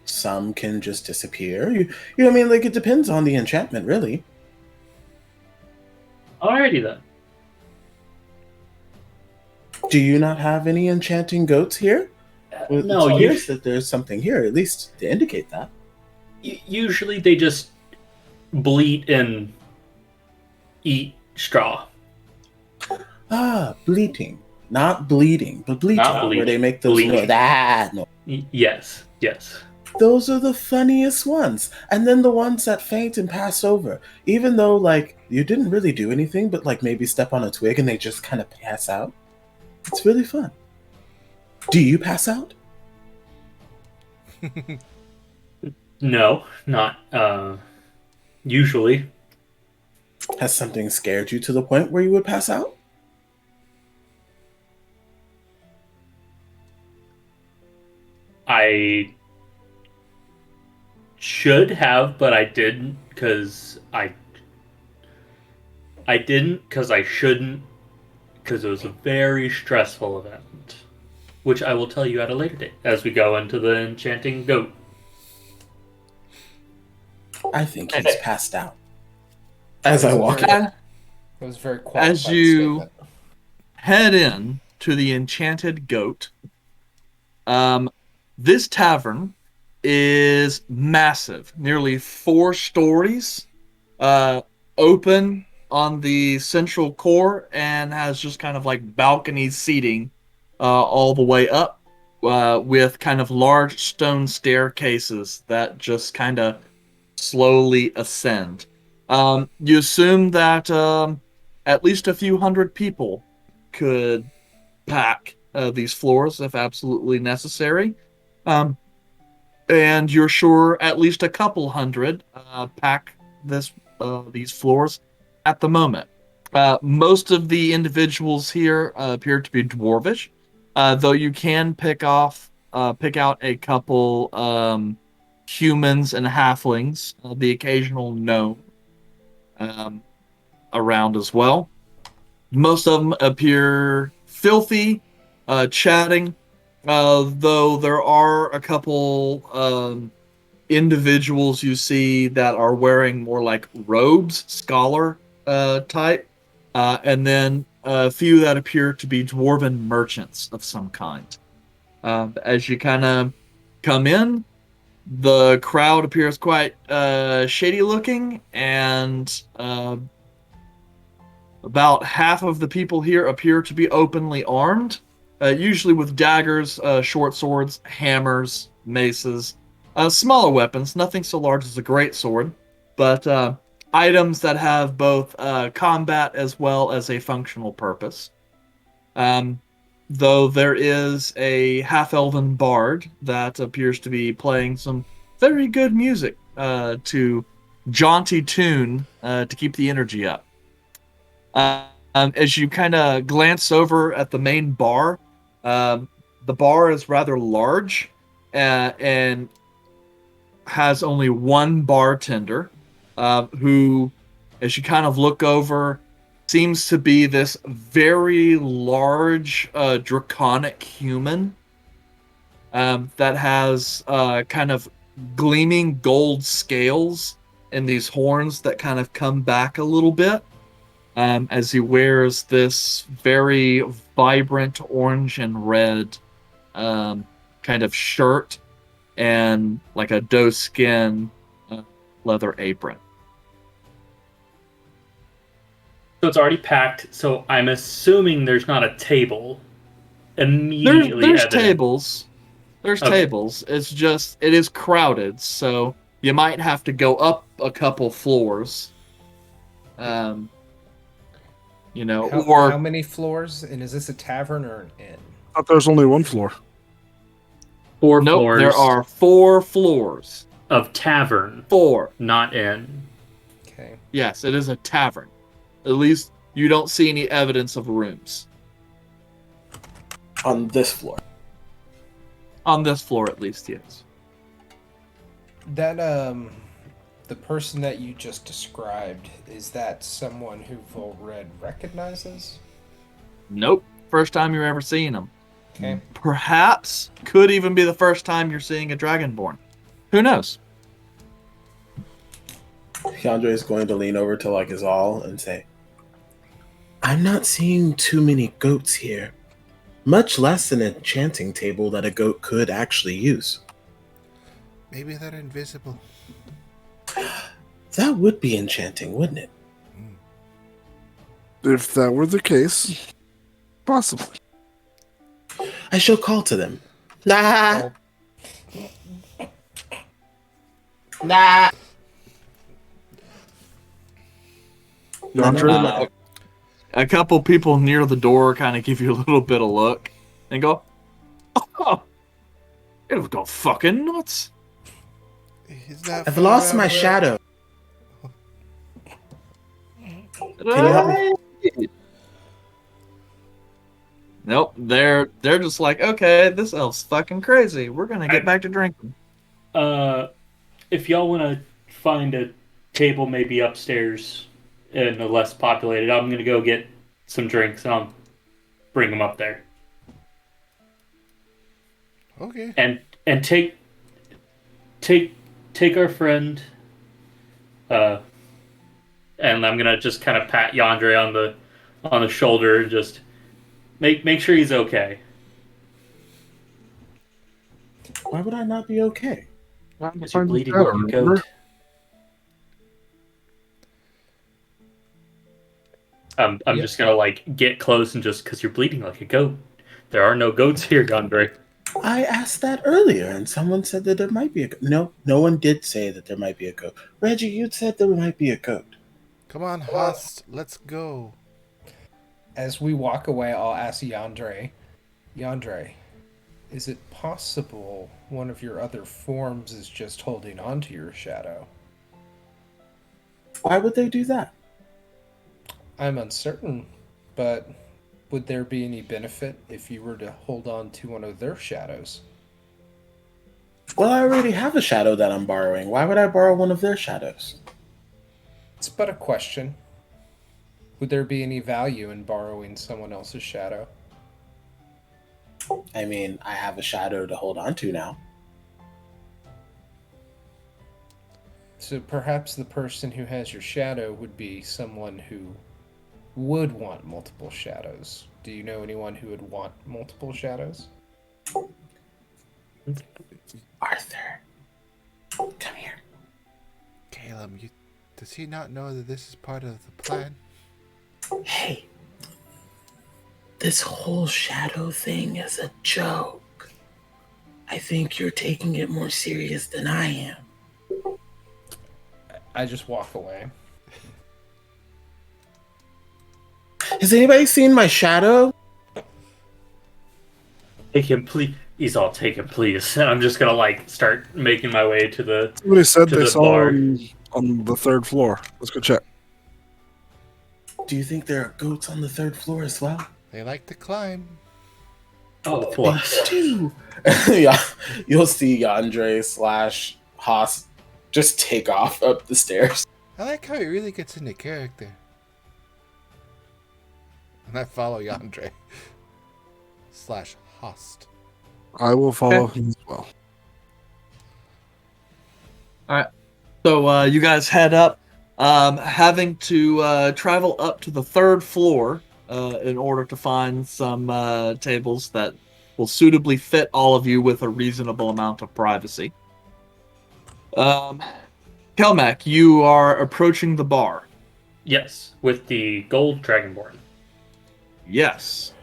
Speaker 5: some can just disappear. You know what I mean? Like, it depends on the enchantment, really.
Speaker 4: Alrighty then.
Speaker 5: Do you not have any enchanting goats here? Well,
Speaker 4: No,
Speaker 5: it
Speaker 4: you
Speaker 5: appears that there's something here, at least to indicate that.
Speaker 4: usually they just bleat and eat straw.
Speaker 5: Ah, bleating. Not bleeding, but bleating.
Speaker 4: Not bleating.
Speaker 5: Where they make those
Speaker 4: Bleating.
Speaker 5: no.
Speaker 4: Yes.
Speaker 5: Those are the funniest ones. And then the ones that faint and pass over. Even though, like, you didn't really do anything, but, like, maybe step on a twig and they just kind of pass out. It's really fun. Do you pass out?
Speaker 4: No, not usually.
Speaker 5: Has something scared you to the point where you would pass out?
Speaker 4: I should have, but I didn't because I didn't because I shouldn't because it was a very stressful event, which I will tell you at a later date as we go into the enchanting goat.
Speaker 5: I think he's passed out. As I walk in.
Speaker 6: It was a very qualified
Speaker 3: As you
Speaker 6: statement.
Speaker 3: head in to the Enchanted Goat, this tavern is massive, nearly 4 stories, open on the central core, and has just kind of like balcony seating all the way up, with kind of large stone staircases that just kind of slowly ascend. You assume that at least a few hundred people could pack these floors if absolutely necessary. And you're sure at least a couple hundred pack these floors at the moment. Most of the individuals here appear to be dwarvish, though you can pick out a couple humans and halflings, the occasional gnome around as well. Most of them appear filthy, chatting, though there are a couple individuals you see that are wearing more like robes, scholar type, and then a few that appear to be dwarven merchants of some kind. As you kind of come in, the crowd appears quite shady looking, and about half of the people here appear to be openly armed, usually with daggers, short swords, hammers, maces, smaller weapons, nothing so large as a greatsword, but items that have both combat as well as a functional purpose. Though there is a half-elven bard that appears to be playing some very good music to jaunty tune to keep the energy up. As you kind of glance over at the main bar, the bar is rather large and has only one bartender who, as you kind of look over, seems to be this very large draconic human that has kind of gleaming gold scales and these horns that kind of come back a little bit, as he wears this very vibrant orange and red kind of shirt and like a doe skin leather apron.
Speaker 4: So it's already packed. So I'm assuming there's not a table immediately.
Speaker 3: There's
Speaker 4: evident.
Speaker 3: tables. There's
Speaker 4: Okay.
Speaker 3: tables. It's just it is crowded, so you might have to go up a couple floors. You know,
Speaker 6: How many floors? And is this a tavern or an inn?
Speaker 7: I thought there's only one floor.
Speaker 4: 4
Speaker 3: nope,
Speaker 4: floors
Speaker 3: there are 4 floors.
Speaker 4: of tavern,
Speaker 3: 4.
Speaker 4: not inn.
Speaker 6: Okay.
Speaker 3: Yes, it is a tavern. At least you don't see any evidence of rooms.
Speaker 5: On this floor.
Speaker 3: On this floor, at least, yes.
Speaker 6: That the person that you just described, is that someone who Volred recognizes?
Speaker 3: Nope. First time you're ever seeing them.
Speaker 6: Okay.
Speaker 3: Perhaps could even be the first time you're seeing a Dragonborn. Who knows?
Speaker 5: Keandre is going to lean over to like Izal and say, I'm not seeing too many goats here. Much less an enchanting table that a goat could actually use.
Speaker 2: Maybe they're invisible.
Speaker 5: That would be enchanting, wouldn't it?
Speaker 7: If that were the case, possibly.
Speaker 5: I shall call to them. Nah. Nah.
Speaker 7: Yandere?
Speaker 3: A couple people near the door kind of give you a little bit of look and go, "Oh, it'll go fucking nuts."
Speaker 2: He's not
Speaker 5: I've
Speaker 2: far
Speaker 5: lost
Speaker 2: out
Speaker 5: my
Speaker 2: of it.
Speaker 5: shadow. Can you help me?
Speaker 3: Nope, they're just like, okay, this elf's fucking crazy. We're gonna get back to drinking.
Speaker 4: If y'all want to find a table maybe upstairs in the less populated, I'm gonna go get some drinks and I'll bring them up there.
Speaker 2: Okay.
Speaker 4: And take our friend. And I'm gonna just kind of pat Yandere on the shoulder and just make sure he's okay.
Speaker 5: Why would I not be okay?
Speaker 4: Because you're
Speaker 7: Find the
Speaker 4: bleeding
Speaker 7: shadow,
Speaker 4: like a
Speaker 7: remember?
Speaker 4: goat. I'm
Speaker 6: Yeah.
Speaker 4: just gonna like get close and just because you're bleeding like a goat. There are no goats here, Yandere.
Speaker 5: I asked that earlier, and someone said that there might be a goat. No, no one did say that there might be a goat. Reggie, you said there might be a goat.
Speaker 2: Come on, Host. Let's go.
Speaker 6: As we walk away, I'll ask Yandere, is it possible one of your other forms is just holding on to your shadow?
Speaker 5: Why would they do that?
Speaker 6: I'm uncertain, but would there be any benefit if you were to hold on to one of their shadows?
Speaker 5: Well, I already have a shadow that I'm borrowing. Why would I borrow one of their shadows?
Speaker 6: It's but a question. Would there be any value in borrowing someone else's shadow?
Speaker 5: I mean, I have a shadow to hold on to now.
Speaker 6: So perhaps the person who has your shadow would be someone who would want multiple shadows. Do you know anyone who would want multiple shadows?
Speaker 5: Arthur, come here.
Speaker 2: Caleb, does he not know that this is part of the plan?
Speaker 5: Hey, this whole shadow thing is a joke. I think you're taking it more serious than I am.
Speaker 6: I just walk away.
Speaker 5: Has anybody seen my shadow?
Speaker 4: Take him, please. He's all take him, please. And I'm just gonna like start making my way to the.
Speaker 7: Somebody said
Speaker 4: To
Speaker 7: they
Speaker 4: the
Speaker 7: saw
Speaker 4: bar.
Speaker 7: him on the third floor. Let's go check.
Speaker 5: Do you think there are goats on the third floor as well?
Speaker 2: They like to climb.
Speaker 4: Oh boy.
Speaker 5: These two. Yeah, you'll see Yandere / Haas just take off up the stairs.
Speaker 2: I like how he really gets into character. And I follow Yandere / Host.
Speaker 7: I will follow him as well.
Speaker 3: So you guys head up, having to travel up to the third floor in order to find some tables that will suitably fit all of you with a reasonable amount of privacy. Kelmac, you are approaching the bar.
Speaker 4: Yes, with the gold dragonborn.
Speaker 3: Yes.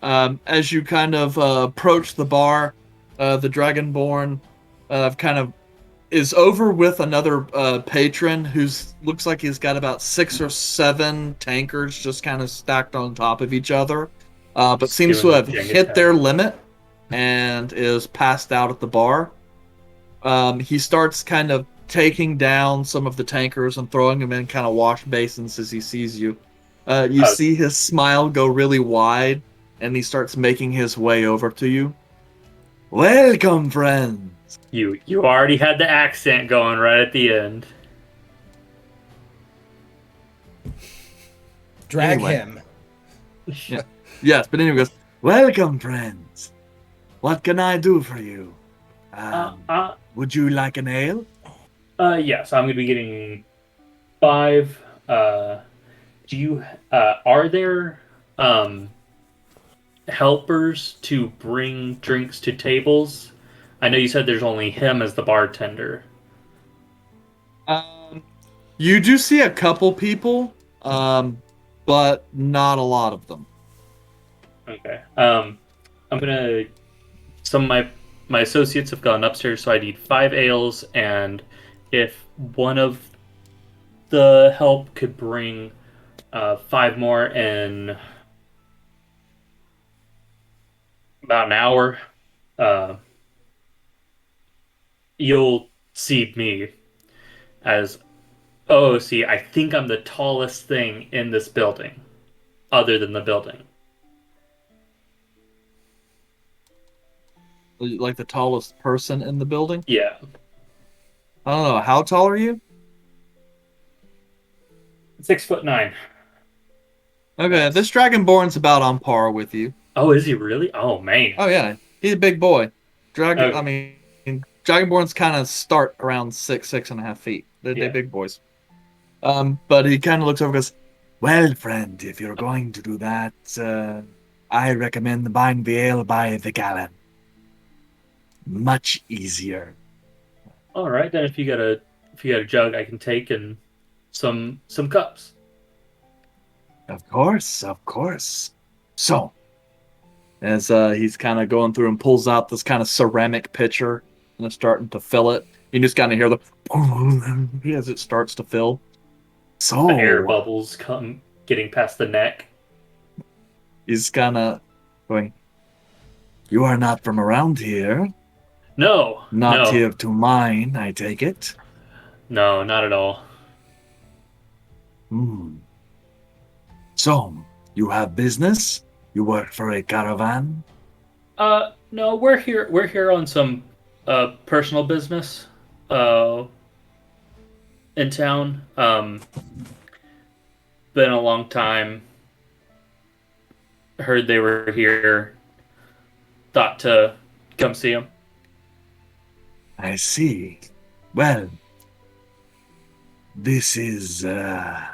Speaker 3: As you kind of approach the bar, the Dragonborn kind of is over with another patron who's looks like he's got about 6 or 7 tankards just kind of stacked on top of each other, but seems to
Speaker 4: doing
Speaker 3: have
Speaker 4: the Jenga
Speaker 3: hit
Speaker 4: tag.
Speaker 3: their limit and is passed out at the bar. He starts kind of taking down some of the tankers and throwing them in kind of wash basins as he sees you. You see his smile go really wide, and he starts making his way over to you. Welcome, friend.
Speaker 4: You already had the accent going right at the end.
Speaker 6: Drag
Speaker 3: Anyway.
Speaker 6: him.
Speaker 3: Yes, but anyway, he goes, welcome, friends. What can I do for you? Would you like an ale?
Speaker 4: Yes, I'm gonna be getting 5. Do you are there helpers to bring drinks to tables? I know you said there's only him as the bartender.
Speaker 3: You do see a couple people, but not a lot of them.
Speaker 4: Okay. I'm gonna. Some of my associates have gone upstairs, so I need 5 ales and if one of the help could bring 5 more in about an hour, uh, you'll see me as, oh, see, I think I'm the tallest thing in this building, other than the building.
Speaker 3: Like the tallest person in the building?
Speaker 4: Yeah,
Speaker 3: I don't know. How tall are you?
Speaker 4: 6'9".
Speaker 3: Okay,
Speaker 6: Nice.
Speaker 3: this Dragonborn's about on par with you.
Speaker 4: Oh, is he really? Oh man.
Speaker 3: Oh yeah, he's a big boy. I
Speaker 4: Okay.
Speaker 3: mean, Dragonborns kind of start around 6.5 feet. They're
Speaker 4: Yeah.
Speaker 3: big boys. But he kind of looks over and goes, "Well, friend, if you're going to do that, I recommend buying the ale by the gallon. Much easier."
Speaker 4: All right, then if you got a jug, I can take and some cups.
Speaker 3: Of course, of course. So, as he's kind of going through and pulls out this kind of ceramic pitcher and is starting to fill it, you just kind of hear the as it starts to fill.
Speaker 4: Air
Speaker 3: So,
Speaker 4: bubbles come getting past the neck.
Speaker 3: he's kind of going, "You are not from around here.
Speaker 4: No,
Speaker 3: Not
Speaker 4: no,
Speaker 3: here to mine, I take it."
Speaker 4: no, not at all.
Speaker 3: Hmm. So, you have business? You work for a caravan?
Speaker 4: No, we're here. We're here on some personal business. In town. Been a long time. Heard they were here. Thought to come see them.
Speaker 3: I see. Well, this is a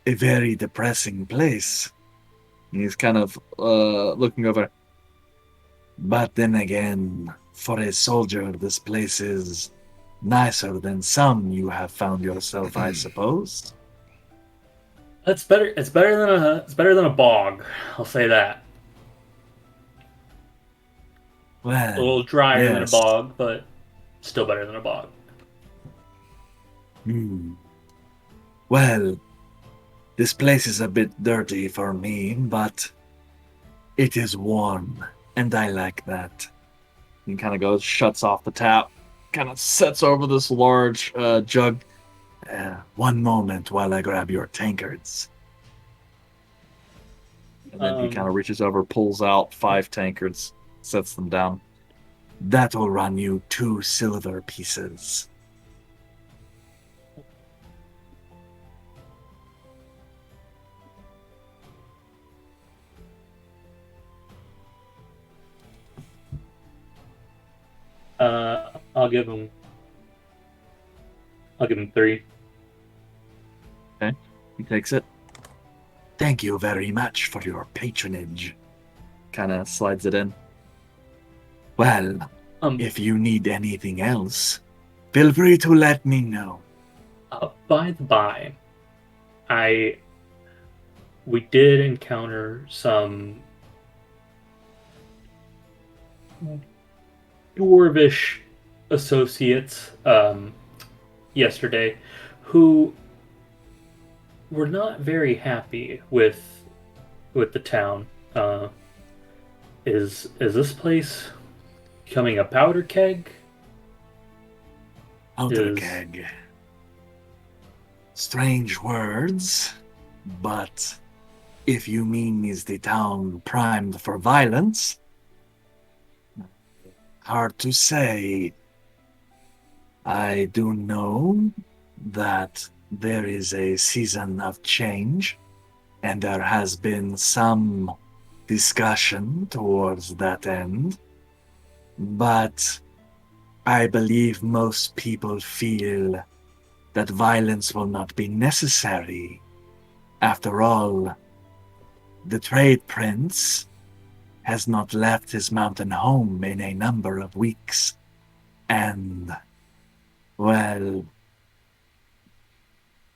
Speaker 3: very depressing place. He's kind of looking over. But then again, for a soldier, this place is nicer than some you have found yourself, I suppose.
Speaker 4: That's better. It's better than a bog. I'll say that. A
Speaker 3: Well,
Speaker 4: little drier than a
Speaker 3: yes.
Speaker 4: bog, but still better than a bog.
Speaker 3: Hmm. Well, this place is a bit dirty for me, but it is warm, and I like that. He kind of goes, shuts off the tap, kind of sets over this large jug. One moment while I grab your tankards. And then he kind of reaches over, pulls out 5 tankards, sets them down. That'll run you 2 silver pieces.
Speaker 4: I'll give him. I'll give him 3.
Speaker 3: Okay, he takes it. Thank you very much for your patronage. Kind of slides it in. Well, if you need anything else, feel free to let me know.
Speaker 4: By the by, we did encounter some dwarvish associates yesterday who were not very happy with the town. Is this place becoming a powder keg?
Speaker 3: Powder keg. Strange words, but if you mean is the town primed for violence, hard to say. I do know that there is a season of change, and there has been some discussion towards that end. But I believe most people feel that violence will not be necessary. After all, the trade prince has not left his mountain home in a number of weeks. And, well,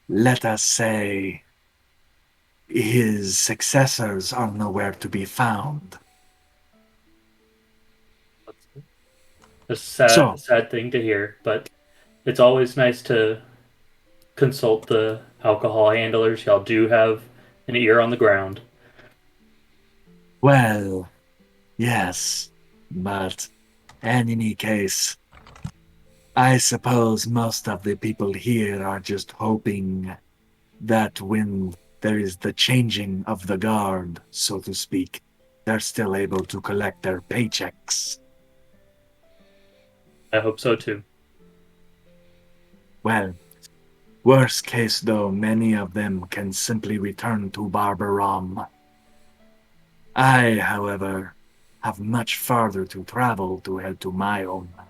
Speaker 3: let us say his successors are nowhere to be found.
Speaker 4: a
Speaker 3: So,
Speaker 4: sad thing to hear, but it's always nice to consult the alcohol handlers. Y'all do have an ear on the ground.
Speaker 3: well, yes, but in any case, I suppose most of the people here are just hoping that when there is the changing of the guard, so to speak, they're still able to collect their paychecks.
Speaker 4: I hope so too.
Speaker 3: Well, worst case though, many of them can simply return to Barbaram. I, however, have much farther to travel to head to my own land.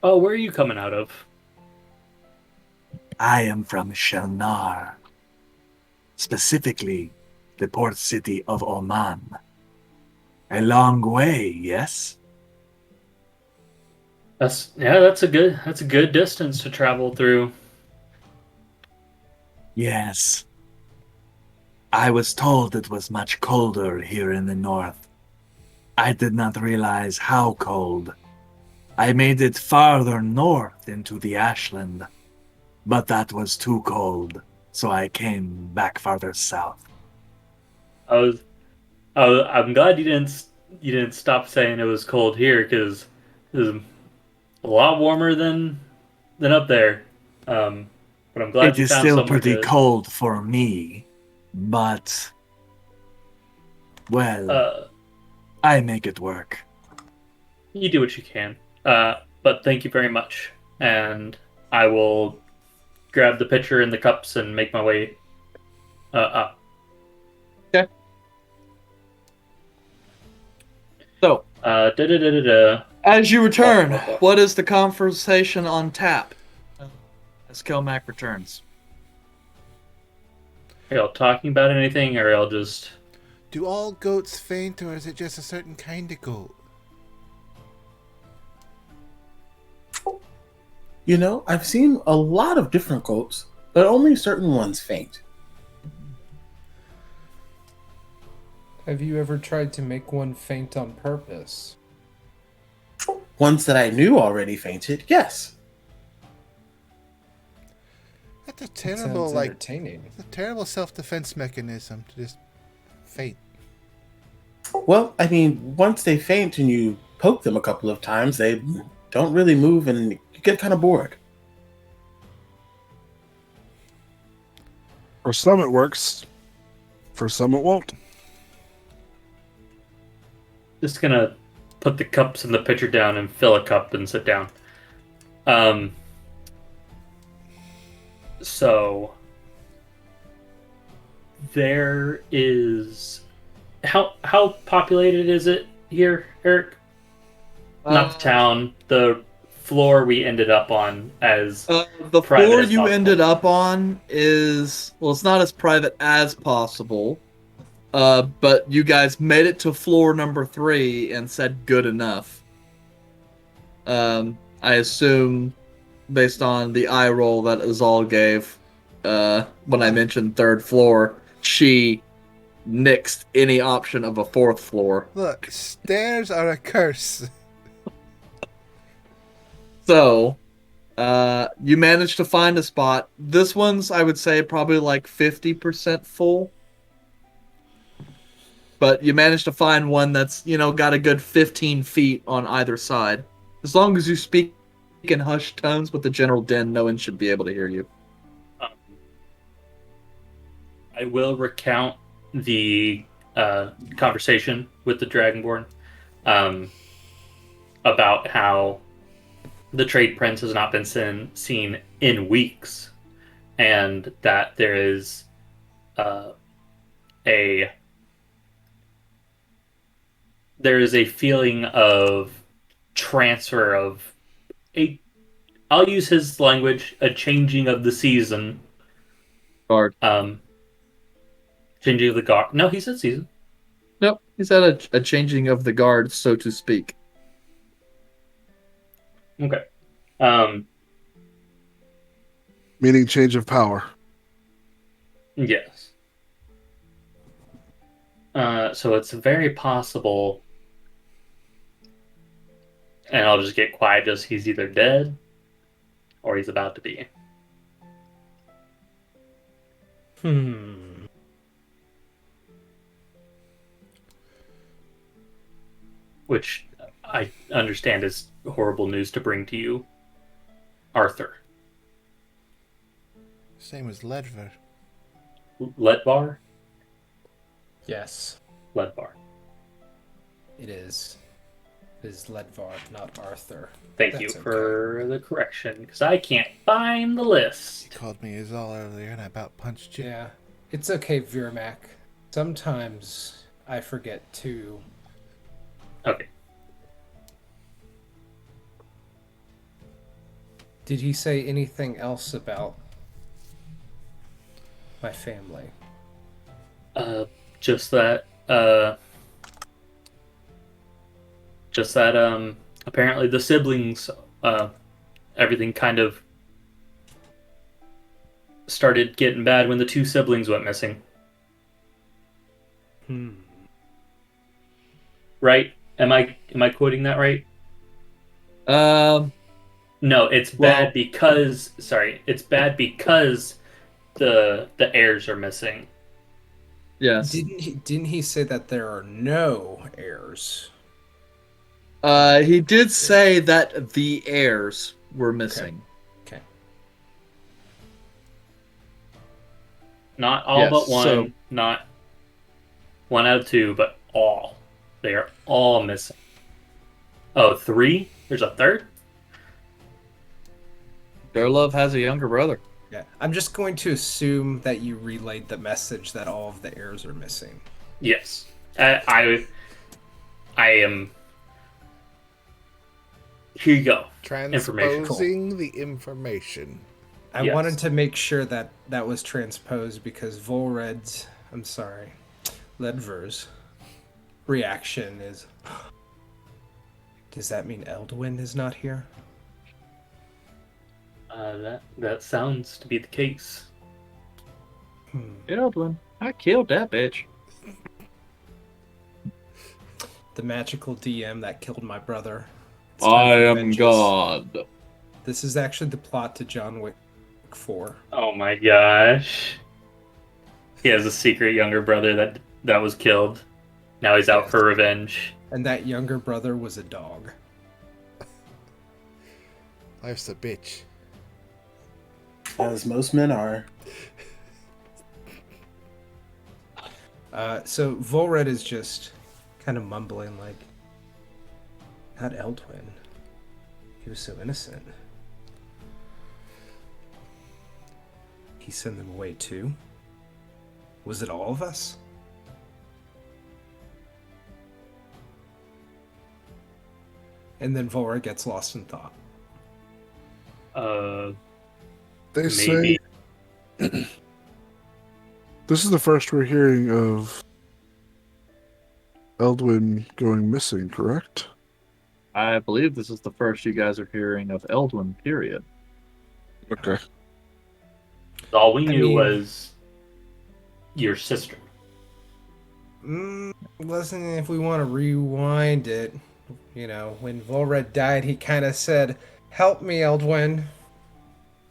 Speaker 4: Oh, where are you coming out of?
Speaker 3: I am from Shelnar, specifically the port city of Oman. A long way, yes?
Speaker 4: That's a good distance to travel through.
Speaker 3: Yes. I was told it was much colder here in the north. I did not realize how cold. I made it farther north into the Ashland, but that was too cold, so I came back farther south.
Speaker 4: I was, I'm glad you didn't stop saying it was cold here because it was a lot warmer than up there. Um, but I'm glad
Speaker 3: It
Speaker 4: you
Speaker 3: is
Speaker 4: found
Speaker 3: still
Speaker 4: somewhere
Speaker 3: pretty
Speaker 4: to.
Speaker 3: cold for me, but, well,
Speaker 4: Uh,
Speaker 3: I make it work.
Speaker 4: you do what you can. But thank you very much, and I will grab the pitcher and the cups and make my way up.
Speaker 3: Okay. So,
Speaker 4: Da da da da da.
Speaker 3: as you return, what is the conversation on tap? As Kelmac returns.
Speaker 4: Are y'all talking about anything, or y'all just?
Speaker 2: Do all goats faint, or is it just a certain kind of goat?
Speaker 5: You know, I've seen a lot of different goats, but only certain ones faint.
Speaker 6: Have you ever tried to make one faint on purpose?
Speaker 5: Ones that I knew already fainted, yes.
Speaker 2: That's a
Speaker 6: It
Speaker 2: terrible,
Speaker 6: sounds entertaining.
Speaker 2: a terrible self-defense mechanism to just faint.
Speaker 5: Well, I mean, once they faint and you poke them a couple of times, they don't really move and you get kind of bored.
Speaker 7: For some it works, for some it won't.
Speaker 4: Just gonna put the cups in the pitcher down and fill a cup and sit down. So there is how populated is it here, Eric? Not the town, the floor we ended up on as
Speaker 3: The
Speaker 4: private
Speaker 3: floor
Speaker 4: as
Speaker 3: you
Speaker 4: possible.
Speaker 3: ended up on is, well, it's not as private as possible. But you guys made it to floor number 3 and said good enough. I assume, based on the eye roll that Azal gave, when I mentioned 3rd floor, she nixed any option of a 4th floor.
Speaker 2: Look, stairs are a curse.
Speaker 3: So, you managed to find a spot. This one's, I would say, probably like 50% full. But you managed to find one that's, got a good 15 feet on either side. As long as you speak in hushed tones with the general din, no one should be able to hear you.
Speaker 4: I will recount the conversation with the Dragonborn about how the trade prince has not been seen in weeks, and that there is a feeling of transfer of I'll use his language, a changing of the season.
Speaker 3: Guard.
Speaker 4: Changing of the guard. No, he said season.
Speaker 3: Nope, he's at a changing of the guard, so to speak.
Speaker 4: Okay.
Speaker 7: Meaning change of power.
Speaker 4: Yes. So it's very possible And I'll just get quiet, just he's either dead or he's about to be. Which I understand is horrible news to bring to you, Arthur.
Speaker 2: Same as Ledver.
Speaker 4: Ledbar?
Speaker 6: Yes,
Speaker 4: Ledbar.
Speaker 6: it is. It is Ledvar, not Arthur.
Speaker 4: Thank you
Speaker 6: That's
Speaker 4: for the correction, because I can't find the
Speaker 2: He
Speaker 4: list.
Speaker 2: called me Izal earlier and I about punched you.
Speaker 6: Yeah, it's okay, Virmac. Sometimes I forget too.
Speaker 4: Okay.
Speaker 6: Did he say anything else about my family?
Speaker 4: Just that, apparently the siblings, everything kind of started getting bad when the two siblings went missing. Right? Am I quoting that right? No, it's bad because it's bad because the heirs are missing.
Speaker 3: Yes.
Speaker 6: Didn't he say that there are no heirs?
Speaker 3: He did say that the heirs were missing.
Speaker 6: Okay.
Speaker 4: Not all
Speaker 3: Yes,
Speaker 4: but one,
Speaker 3: so-
Speaker 4: not one out of two, but all. They are all missing. Oh, three? There's a third?
Speaker 3: Love has a younger brother.
Speaker 6: Yeah. I'm just going to assume that you relayed the message that all of the heirs are missing.
Speaker 4: Yes. I am. Here you go.
Speaker 2: Transposing the information.
Speaker 6: I
Speaker 4: Yes.
Speaker 6: wanted to make sure that that was transposed because Ledver's reaction is, does that mean Eldwin is not here?
Speaker 4: That sounds to be the case.
Speaker 3: Edwin, I killed that bitch.
Speaker 6: The magical DM that killed my brother. It's
Speaker 3: I
Speaker 6: time for
Speaker 3: am
Speaker 6: vengeance.
Speaker 3: God.
Speaker 6: This is actually the plot to John Wick 4.
Speaker 4: Oh my gosh. He has a secret younger brother that was killed. Now he's out
Speaker 6: Yes.
Speaker 4: for revenge.
Speaker 6: And that younger brother was a dog.
Speaker 2: Life's a bitch.
Speaker 5: As most men are.
Speaker 6: So Volred is just kind of mumbling like, not Eldwin. He was so innocent. He sent them away too? Was it all of us? And then Volred gets lost in thought.
Speaker 7: They
Speaker 4: Maybe.
Speaker 7: say this is the first we're hearing of Eldwin going missing, correct?
Speaker 3: I believe this is the first you guys are hearing of Eldwin, period.
Speaker 7: Okay.
Speaker 4: All we knew
Speaker 6: mean-
Speaker 4: was your sister.
Speaker 6: Listen, if we want to rewind it, when Volred died, he kind of said, "Help me, Eldwin."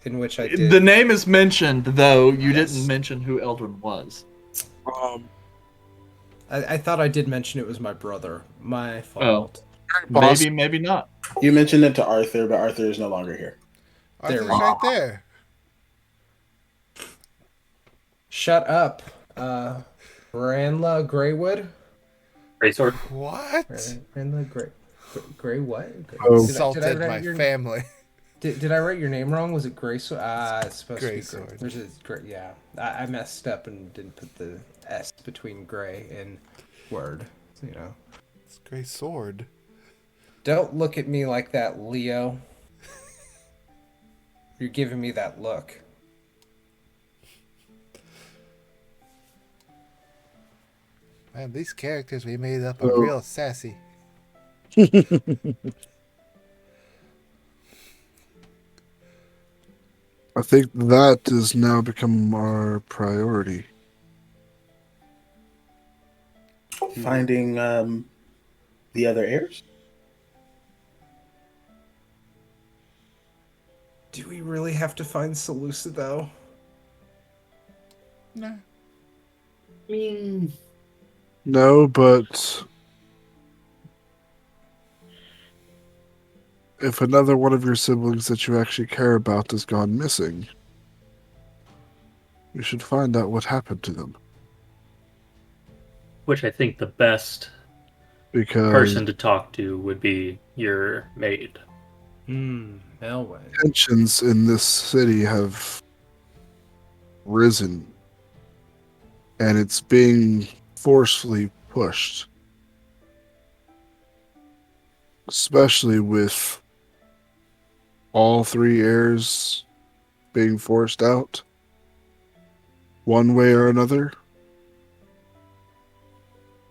Speaker 6: In which I did.
Speaker 3: The name is mentioned, though you
Speaker 6: Yes.
Speaker 3: didn't mention who Eldwin was.
Speaker 6: I thought I did mention it was my brother. My fault.
Speaker 3: Maybe, maybe not.
Speaker 5: You mentioned it to Arthur, but Arthur is no longer here.
Speaker 6: There
Speaker 2: Arthur's
Speaker 6: we go.
Speaker 2: right there.
Speaker 6: Shut up, Ranla Greywood.
Speaker 4: Greatsword.
Speaker 2: What?
Speaker 6: Ranla Grey what? Grey-
Speaker 7: Oh.
Speaker 6: Did I
Speaker 2: Insulted
Speaker 6: write
Speaker 2: my
Speaker 6: your-
Speaker 2: family.
Speaker 6: Did I write your name wrong? Was it Graysword? It's supposed to be
Speaker 2: Greysword.
Speaker 6: Grey. There's a great. Yeah, I messed up and didn't put the S between gray and word.
Speaker 2: It's a great sword.
Speaker 6: Don't look at me like that, Leo. You're giving me that look.
Speaker 2: Man, these characters we made up are
Speaker 7: Oh.
Speaker 2: real sassy.
Speaker 7: I think that has now become our priority.
Speaker 5: Finding the other heirs?
Speaker 6: Do we really have to find Seleucia, though?
Speaker 2: No.
Speaker 3: I mean,
Speaker 7: No, but if another one of your siblings that you actually care about has gone missing, you should find out what happened to them.
Speaker 4: Which I think the best
Speaker 7: Because
Speaker 4: person to talk to would be your maid.
Speaker 6: Melwin.
Speaker 7: tensions in this city have risen, and it's being forcefully pushed. Especially with all three heirs being forced out, one way or another.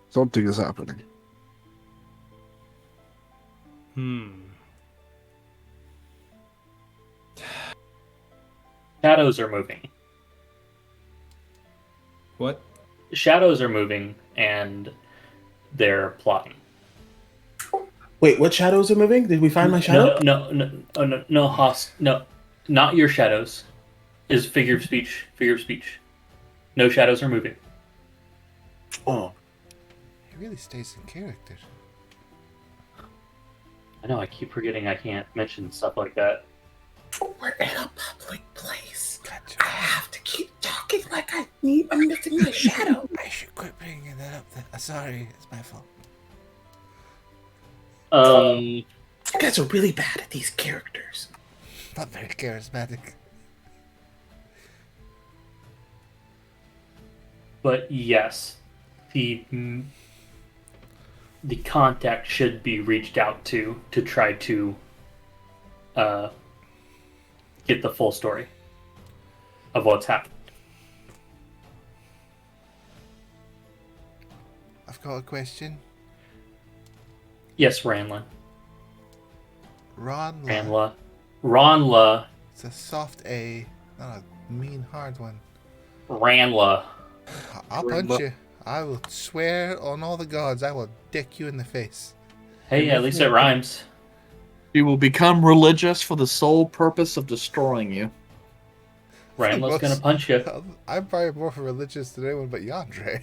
Speaker 7: Something is happening.
Speaker 4: Shadows are moving.
Speaker 6: What?
Speaker 4: Shadows are moving, and they're plotting.
Speaker 5: Wait, what shadows are moving? Did we find my shadow?
Speaker 4: No, not your shadows. Is figure of speech. Figure of speech. No shadows are moving.
Speaker 5: Oh.
Speaker 2: He really stays in character.
Speaker 4: I know. I keep forgetting I can't mention stuff like that.
Speaker 5: We're in a public place.
Speaker 2: Gotcha.
Speaker 5: I have to keep talking like I'm missing my shadow.
Speaker 2: I should quit bringing that up. Sorry, it's my fault.
Speaker 5: You guys are really bad at these characters.
Speaker 2: Not very charismatic.
Speaker 4: But yes, the contact should be reached out to try to get the full story of what's happened.
Speaker 2: I've got a question.
Speaker 4: Yes, Ranla. Ranla.
Speaker 2: It's a soft A, not a mean hard one.
Speaker 4: Ranla.
Speaker 2: I'll punch you. I will swear on all the gods I will dick you in the face.
Speaker 4: Hey, at least it rhymes.
Speaker 3: you will become religious for the sole purpose of destroying you.
Speaker 4: Ranla's gonna punch you.
Speaker 2: I'm probably more religious than anyone but Yandre.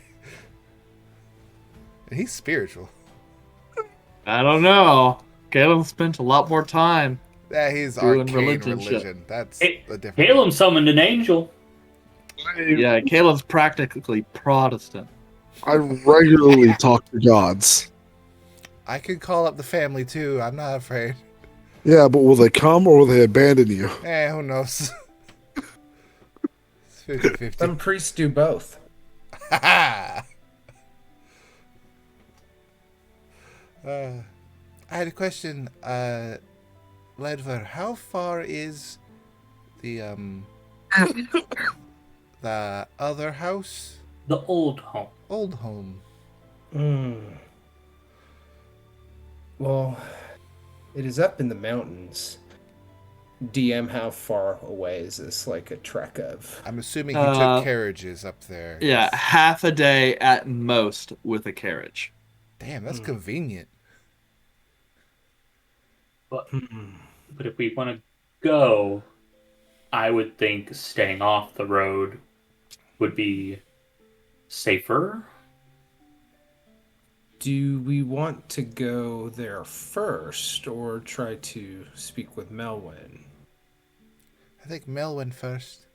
Speaker 2: And he's spiritual.
Speaker 3: I don't know. Caleb spent a lot more time.
Speaker 2: Yeah, he's
Speaker 3: Doing
Speaker 2: arcane
Speaker 3: religion
Speaker 2: religion.
Speaker 3: shit.
Speaker 2: That's
Speaker 4: Hey,
Speaker 2: the difference.
Speaker 4: Caleb summoned an angel.
Speaker 3: Yeah, Caleb's practically Protestant.
Speaker 7: I regularly talk to gods.
Speaker 2: I could call up the family too. I'm not afraid.
Speaker 7: Yeah, but will they come or will they abandon you?
Speaker 2: Who knows? It's 50-50.
Speaker 6: Some priests do both.
Speaker 2: I had a question. Ledver, how far is the the other house?
Speaker 4: The old home.
Speaker 2: Old home.
Speaker 6: Well, it is up in the mountains. DM, how far away is this? Like a trek of?
Speaker 2: I'm assuming he took carriages up there.
Speaker 3: Yeah, half a day at most with a carriage.
Speaker 2: Damn, that's convenient.
Speaker 4: But if we want to go, I would think staying off the road would be safer.
Speaker 6: Do we want to go there first or try to speak with Melwin?
Speaker 2: I think Melwin first.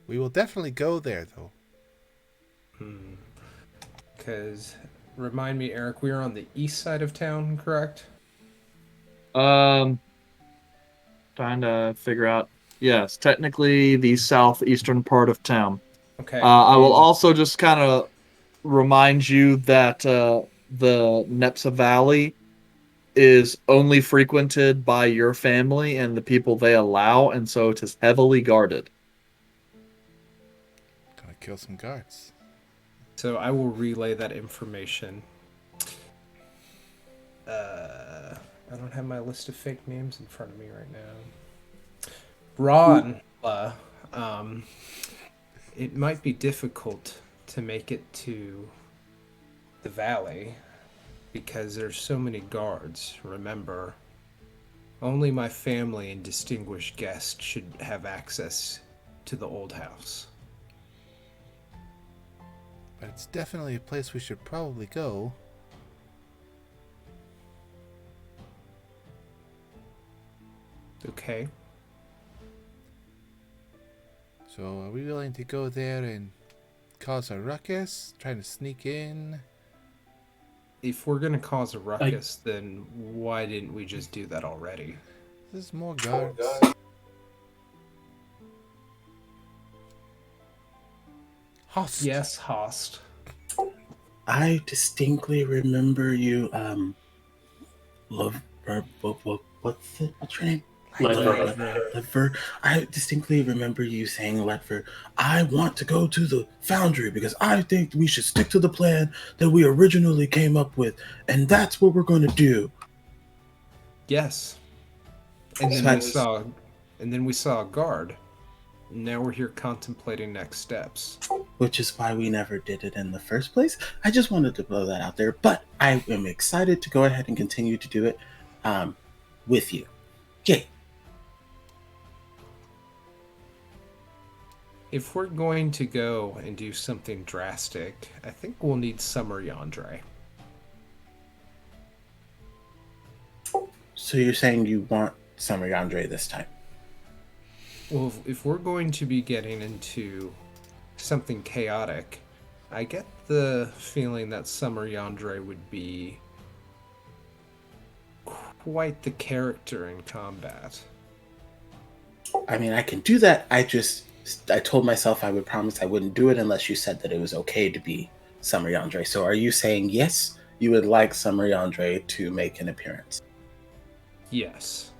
Speaker 2: We will definitely go there, though.
Speaker 6: Because, remind me, Eric, we are on the east side of town, correct?
Speaker 3: Trying to figure out. Yes, technically the southeastern part of town.
Speaker 6: Okay.
Speaker 3: I will also just kind of remind you that the Nepsa Valley is only frequented by your family and the people they allow, and so it is heavily guarded.
Speaker 2: Gonna kill some guards.
Speaker 6: So I will relay that information. I don't have my list of fake names in front of me right now. Ron, it might be difficult to make it to the valley because there's so many guards. Remember, Only my family and distinguished guests should have access to the old house.
Speaker 2: But it's definitely a place we should probably go.
Speaker 6: Okay.
Speaker 2: So, are we willing to go there and cause a ruckus? Trying to sneak in?
Speaker 6: If we're gonna cause a ruckus, then why didn't we just do that already?
Speaker 2: There's more guards. Host.
Speaker 6: Yes, Host.
Speaker 5: I distinctly remember you, love, what's your name? Ledford. I distinctly remember you saying, Ledford, I want to go to the foundry because I think we should stick to the plan that we originally came up with, and that's what we're going to do.
Speaker 6: Yes. And then we saw a guard. Now we're here contemplating next steps.
Speaker 5: Which is why we never did it in the first place. I just wanted to blow that out there, but I am excited to go ahead and continue to do it with you. Yay.
Speaker 6: If we're going to go and do something drastic, I think we'll need Summer Yandere.
Speaker 5: So you're saying you want Summer Yandere this time?
Speaker 6: Well, if we're going to be getting into something chaotic, I get the feeling that Summer Yandere would be quite the character in combat.
Speaker 5: I mean, I can do that. I told myself I would promise I wouldn't do it unless you said that it was okay to be Summer Yandere. So are you saying yes, you would like Summer Yandere to make an appearance?
Speaker 6: Yes.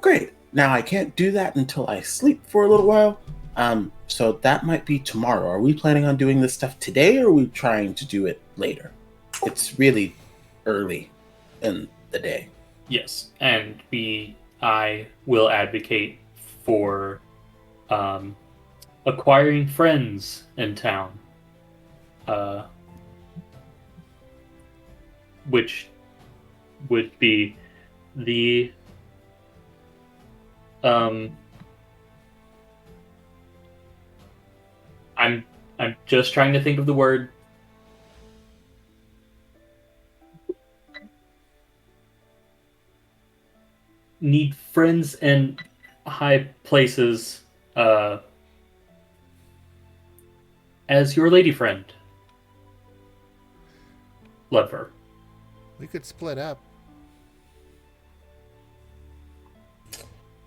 Speaker 5: Great. Now I can't do that until I sleep for a little while. So that might be tomorrow. Are we planning on doing this stuff today, or are we trying to do it later? It's really early in the day.
Speaker 4: Yes, and I will advocate for acquiring friends in town, which would be the I'm just trying to think of the word. Need friends in high places as your lady friend. Lover.
Speaker 2: We could split up.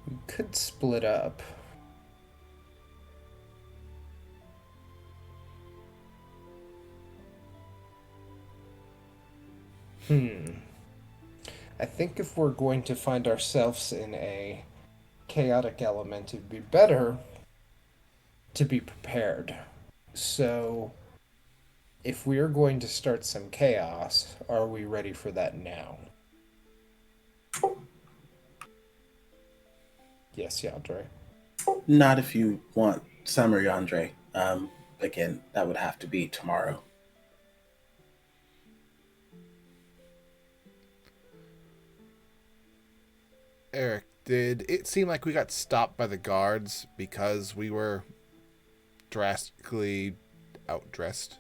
Speaker 6: We could split up. I think if we're going to find ourselves in a chaotic element, it'd be better to be prepared. So, if we are going to start some chaos, are we ready for that now? Yes, Yandere.
Speaker 5: Not if you want Summer Yandere. Again, that would have to be tomorrow.
Speaker 2: Eric, did it seem like we got stopped by the guards because we were drastically outdressed?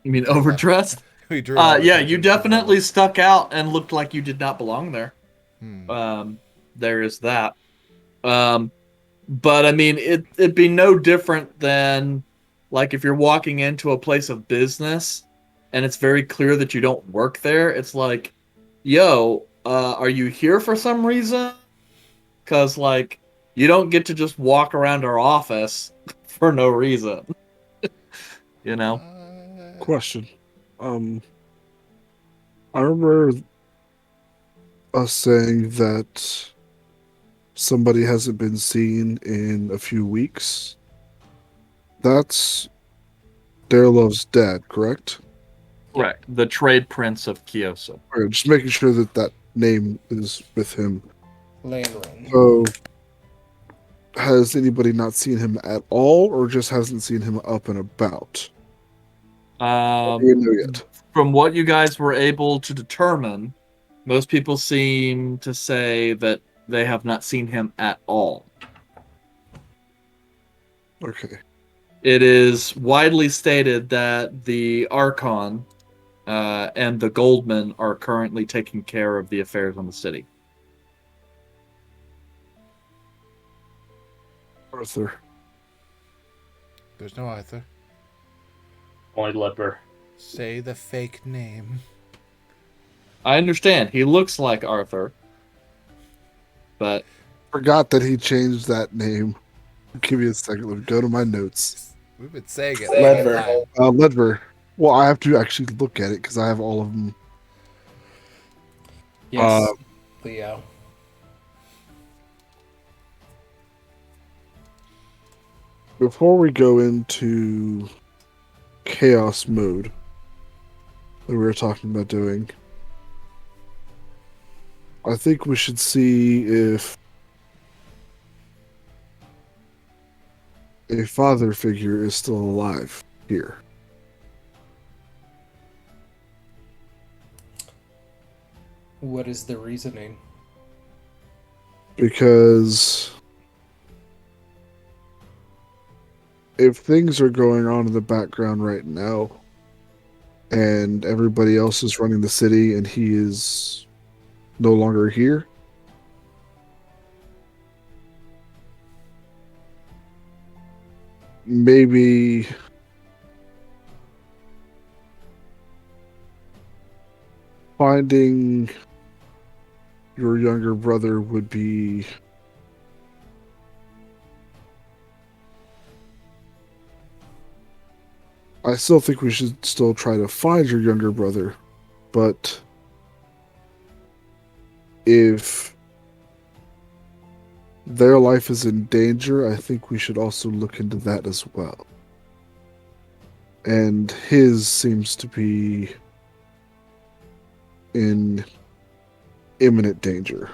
Speaker 3: You mean overdressed?
Speaker 2: We drew
Speaker 3: Yeah, you definitely stuck out and looked like you did not belong there. There is that. But I mean, it'd be no different than like if you're walking into a place of business and it's very clear that you don't work there. It's like, yo, are you here for some reason? Because like you don't get to just walk around our office for no reason. You know?
Speaker 7: Question. I remember us saying that somebody hasn't been seen in a few weeks. That's Darlov's dad, correct?
Speaker 3: Correct. The trade prince of Kyoso.
Speaker 7: Alright, just making sure that that name is with him.
Speaker 6: Lanrin.
Speaker 7: So, has anybody not seen him at all, or just hasn't seen him up and about? Do you know yet?
Speaker 3: From what you guys were able to determine, Most people seem to say that they have not seen him at all.
Speaker 7: Okay.
Speaker 3: It is widely stated that the Archon and the Goldman are currently taking care of the affairs on the city.
Speaker 7: Arthur.
Speaker 2: There's no Arthur.
Speaker 4: Only Leper.
Speaker 2: Say the fake name.
Speaker 3: I understand he looks like Arthur, but
Speaker 7: Forgot that he changed that name. Give me a second. Let me go to my notes.
Speaker 2: We've been saying it the whole
Speaker 5: Ledver.
Speaker 2: time.
Speaker 7: Ledver. Well, I have to actually look at it because I have all of them.
Speaker 6: Yes, Leo.
Speaker 7: Before we go into chaos mode that we were talking about doing, I think we should see if a father figure is still alive here.
Speaker 6: What is the reasoning?
Speaker 7: Because if things are going on in the background right now and everybody else is running the city and he is no longer here, maybe finding your younger brother would be I still think we should still try to find your younger brother, but if their life is in danger, I think we should also look into that as well. And his seems to be in imminent danger.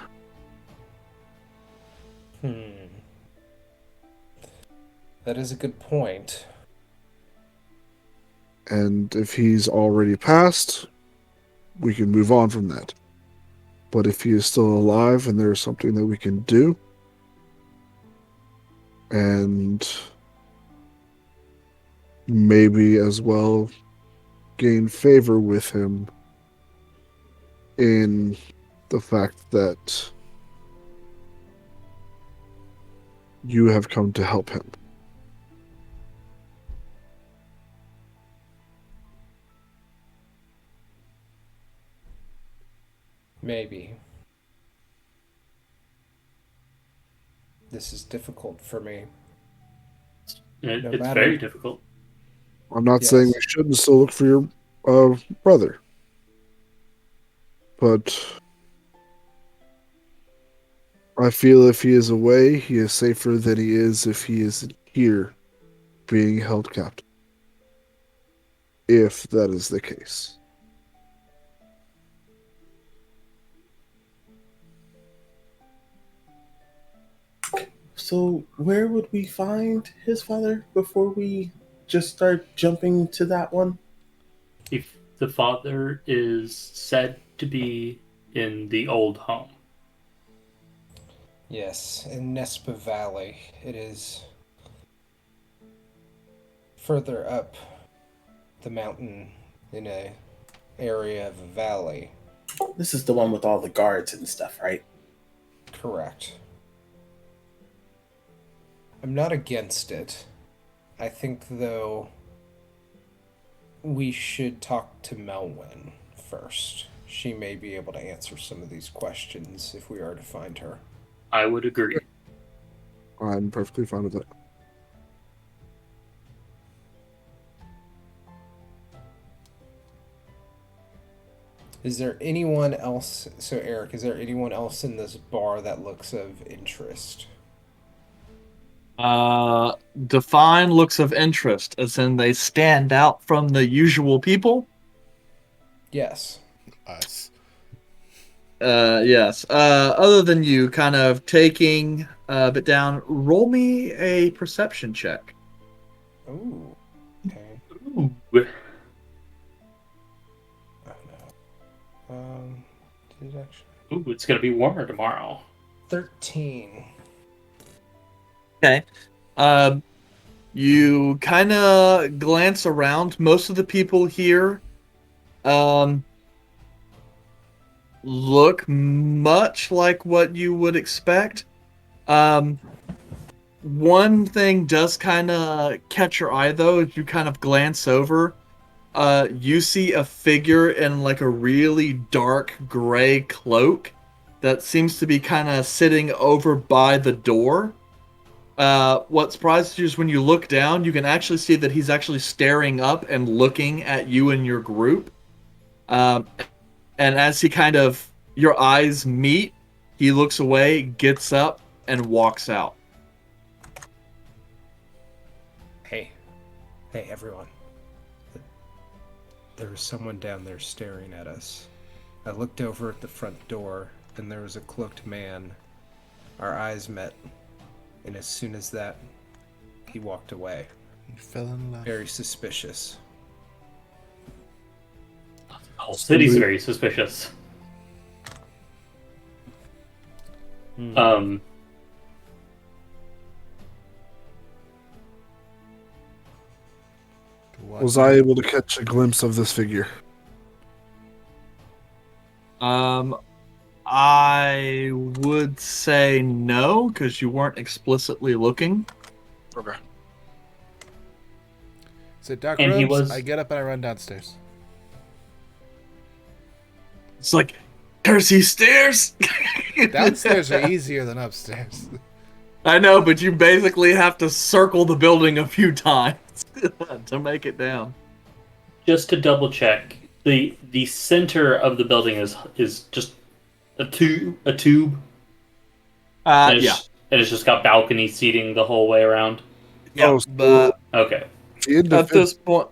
Speaker 6: That is a good point.
Speaker 7: And if he's already passed, we can move on from that. But if he is still alive and there's something that we can do, and maybe as well gain favor with him in the fact that you have come to help him.
Speaker 6: Maybe. This is difficult for me.
Speaker 4: It's
Speaker 6: matter-
Speaker 4: very difficult.
Speaker 7: I'm not
Speaker 6: Yes.
Speaker 7: saying we shouldn't still look for your brother, but I feel if he is away, he is safer than he is if he is here being held captive. If that is the case.
Speaker 5: So, where would we find his father before we just start jumping to that one?
Speaker 4: If the father is said to be in the old home.
Speaker 6: Yes, in Nespa Valley. It is further up the mountain in a area of a valley.
Speaker 5: This is the one with all the guards and stuff, right?
Speaker 6: Correct. I'm not against it. I think, though, we should talk to Melwyn first. She may be able to answer some of these questions if we are to find her.
Speaker 4: I would agree.
Speaker 7: I'm perfectly fine with that.
Speaker 6: Is there anyone else? So, Eric, is there anyone else in this bar that looks of interest?
Speaker 3: define looks of interest, as in they stand out from the usual people.
Speaker 6: Yes.
Speaker 2: Us.
Speaker 3: Yes. Other than you, kind of taking a bit down. Roll me a perception check.
Speaker 6: Ooh. Okay.
Speaker 4: Ooh.
Speaker 6: Oh no. deduction.
Speaker 4: Ooh, it's gonna be warmer tomorrow.
Speaker 6: 13.
Speaker 3: Okay. You kind of glance around. Most of the people here look much like what you would expect. One thing does kind of catch your eye, though, as you kind of glance over. You see a figure in like a really dark gray cloak that seems to be kind of sitting over by the door. What surprises you is when you look down, you can actually see that he's actually staring up and looking at you and your group. Um, and as he kind of, your eyes meet, he looks away, gets up, and walks out.
Speaker 6: Hey, everyone. There was someone down there staring at us. I looked over at the front door, and there was a cloaked man. Our eyes met, and as soon as that, he walked away.
Speaker 2: You fell in love.
Speaker 6: Very suspicious.
Speaker 4: The whole city's very suspicious.
Speaker 7: Was I able to catch a glimpse of this figure?
Speaker 3: I would say no, because you weren't explicitly looking.
Speaker 7: Okay.
Speaker 2: So dark
Speaker 4: And he
Speaker 2: rooms,
Speaker 4: was-
Speaker 2: I get up and I run downstairs.
Speaker 3: It's like, curse these stairs!
Speaker 2: Downstairs are easier than upstairs.
Speaker 3: I know, but you basically have to circle the building a few times to make it down.
Speaker 4: Just to double check, the center of the building is just a tube, and
Speaker 3: Yeah.
Speaker 4: and it's just got balcony seating the whole way around.
Speaker 3: Yeah,
Speaker 7: Oh, so
Speaker 3: but
Speaker 4: Okay,
Speaker 7: the
Speaker 3: at
Speaker 7: individual
Speaker 3: this point,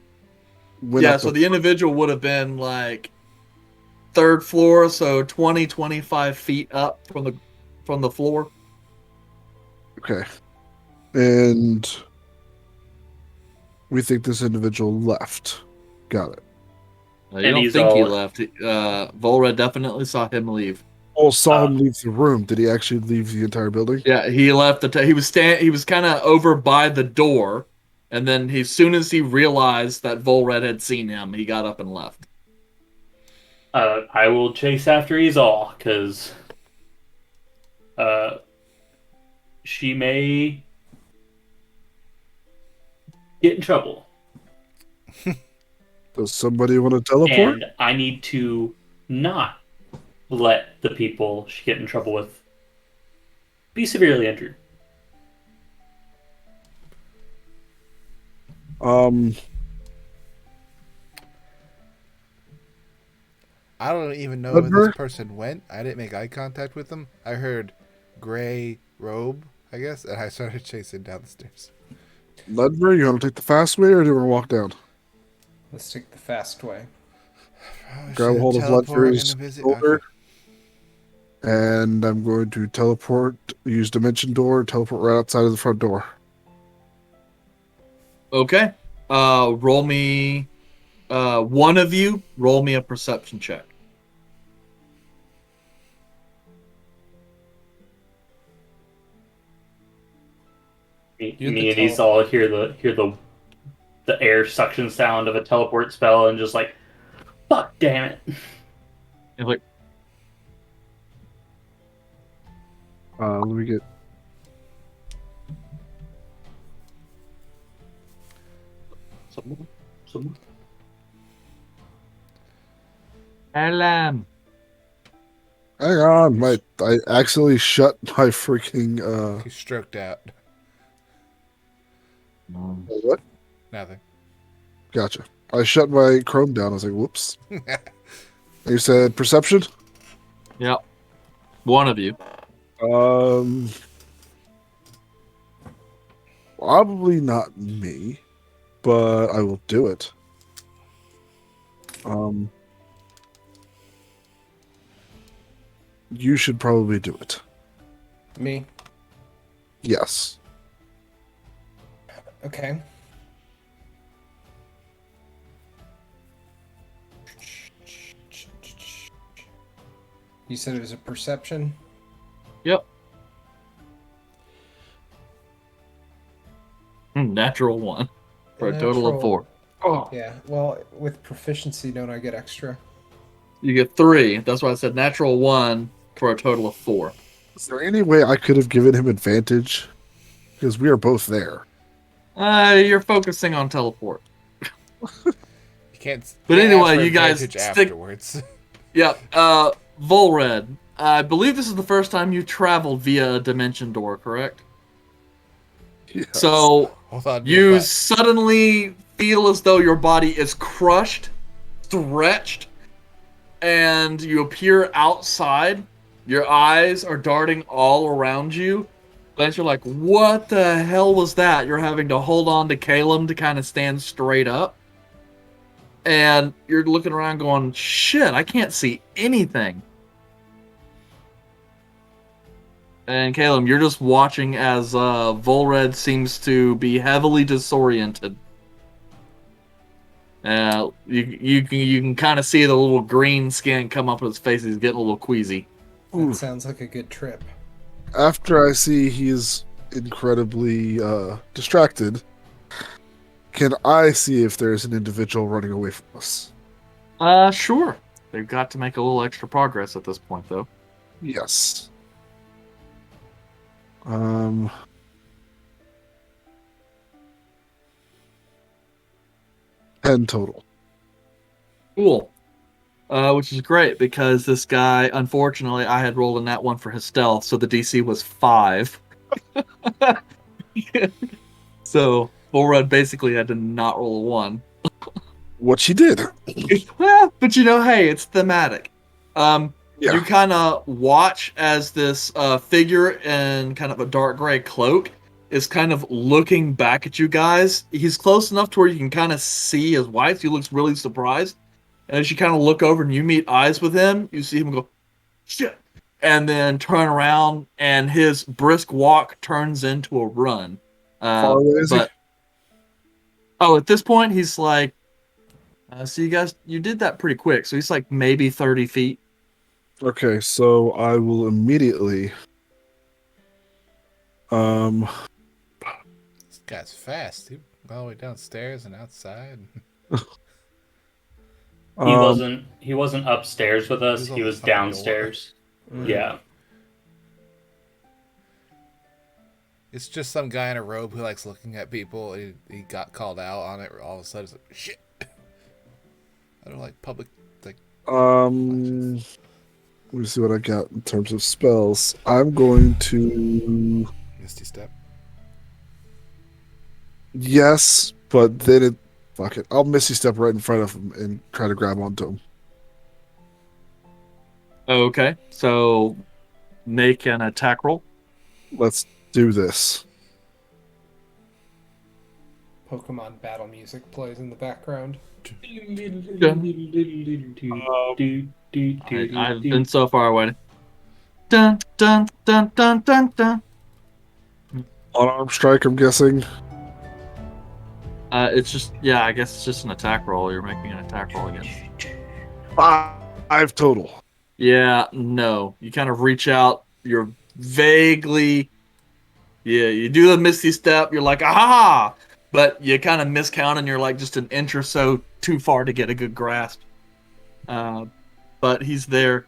Speaker 7: went
Speaker 3: yeah,
Speaker 7: up
Speaker 3: so the individual would have been like third floor, so 20, 25 feet up from the floor.
Speaker 7: Okay. And we think this individual left. Got it.
Speaker 3: You
Speaker 4: And
Speaker 3: don't
Speaker 4: he's
Speaker 3: think he
Speaker 4: all-
Speaker 3: left. Volred definitely saw him leave.
Speaker 7: Oh, saw him leave the room. Did he actually leave the entire building?
Speaker 3: Yeah, he left he was he was kind of over by the door, and then as soon as he realized that Volred had seen him, he got up and left.
Speaker 4: I will chase after Izal because she may get in trouble,
Speaker 7: Does somebody want to teleport?
Speaker 4: and I need to not let the people she get in trouble with be severely injured.
Speaker 2: I don't even know where
Speaker 7: Remember?
Speaker 2: this person went. I didn't make eye contact with them. I heard gray robe, I guess, and I started chasing down the stairs.
Speaker 7: Ludmer, you want to take the fast way or do you want to walk down?
Speaker 6: Let's take the fast way.
Speaker 2: Probably
Speaker 7: Grab
Speaker 2: should
Speaker 7: hold of
Speaker 2: teleport
Speaker 7: Ludger's
Speaker 2: and visit-
Speaker 7: shoulder.
Speaker 2: okay.
Speaker 7: And I'm going to teleport, use Dimension Door, teleport right outside of the front door.
Speaker 3: Okay. Roll me. One of you, roll me a perception check.
Speaker 4: Me
Speaker 6: You're
Speaker 4: and
Speaker 6: the
Speaker 4: Izal hear the air suction sound of a teleport spell and just like, fuck, damn it.
Speaker 3: You're like,
Speaker 7: Let me get.
Speaker 3: someone. Alarm.
Speaker 7: Hang on, I accidentally shut my freaking.
Speaker 2: He stroked out.
Speaker 7: What?
Speaker 2: Nothing.
Speaker 7: Gotcha. I shut my Chrome down. I was like, whoops. You said perception?
Speaker 3: Yep. One of you.
Speaker 7: Probably not me, but I will do it. You should probably do it.
Speaker 6: Me?
Speaker 7: Yes.
Speaker 6: Okay. You said it was a perception?
Speaker 3: Yep. Natural 1 for a total of 4. Oh.
Speaker 6: Yeah, well, with proficiency, don't I get extra?
Speaker 3: You get 3. That's why I said natural 1 for a total of 4.
Speaker 7: Is there any way I could have given him advantage? Because we are both there.
Speaker 3: You're focusing on teleport.
Speaker 2: You can't.
Speaker 3: But
Speaker 2: can't
Speaker 3: anyway,
Speaker 2: ask for
Speaker 3: you guys
Speaker 2: advantage
Speaker 3: stick-
Speaker 2: afterwards.
Speaker 3: Yep. Volred, I believe this is the first time you traveled via a dimension door, correct?
Speaker 7: Yes.
Speaker 3: So
Speaker 2: Hold on.
Speaker 3: you
Speaker 2: but-
Speaker 3: suddenly feel as though your body is crushed, stretched, and you appear outside. Your eyes are darting all around you. Lance, you're like, what the hell was that? You're having to hold on to Caleb to kind of stand straight up. And you're looking around going, shit, I can't see anything. And Caleb, you're just watching as Volred seems to be heavily disoriented. You can kind of see the little green skin come up his face. He's getting a little queasy.
Speaker 6: That sounds like a good trip.
Speaker 7: After I see he's incredibly distracted, can I see if there's an individual running away from us?
Speaker 3: Sure. They've got to make a little extra progress at this point, though.
Speaker 7: Yes. 10 total.
Speaker 3: Cool. Which is great because this guy, unfortunately, I had rolled in that one for his stealth, so the DC was 5. So Volred basically had to not roll a 1.
Speaker 7: What she did.
Speaker 3: Well, but hey, it's thematic.
Speaker 7: Yeah.
Speaker 3: You kind of watch as this figure in kind of a dark gray cloak is kind of looking back at you guys. He's close enough to where you can kind of see his whites. He looks really surprised. And as you kind of look over and you meet eyes with him, you see him go, shit, and then turn around, and his brisk walk turns into a run.
Speaker 7: Far away is he?
Speaker 3: At this point, he's like, so you guys, you did that pretty quick. So he's like maybe 30 feet.
Speaker 7: Okay, so I will immediately.
Speaker 2: This guy's fast. He went all the way downstairs and outside.
Speaker 4: He wasn't upstairs with us.
Speaker 2: He was
Speaker 4: He
Speaker 2: on
Speaker 4: was
Speaker 2: the front door.
Speaker 4: downstairs.
Speaker 6: Mm.
Speaker 4: Yeah.
Speaker 2: It's just some guy in a robe who likes looking at people. He got called out on it. All of a sudden, it's like, shit. I don't like public. Like,
Speaker 7: Let me see what I got in terms of spells. I'm going to.
Speaker 2: Misty Step.
Speaker 7: Yes, but then it. Fuck it. I'll Misty Step right in front of him and try to grab onto him.
Speaker 3: Okay, so make an attack roll.
Speaker 7: Let's do this.
Speaker 6: Pokemon battle music plays in the background.
Speaker 3: I've been so far away. Dun dun dun dun dun dun.
Speaker 7: Unarmed strike, I'm guessing.
Speaker 3: It's just I guess it's just an attack roll. You're making an attack roll against.
Speaker 7: 5 total.
Speaker 3: Yeah, no. You kind of reach out. You're vaguely. Yeah, you do the Misty Step. You're like, aha! But you kind of miscount and you're like just an inch or so too far to get a good grasp. But he's there.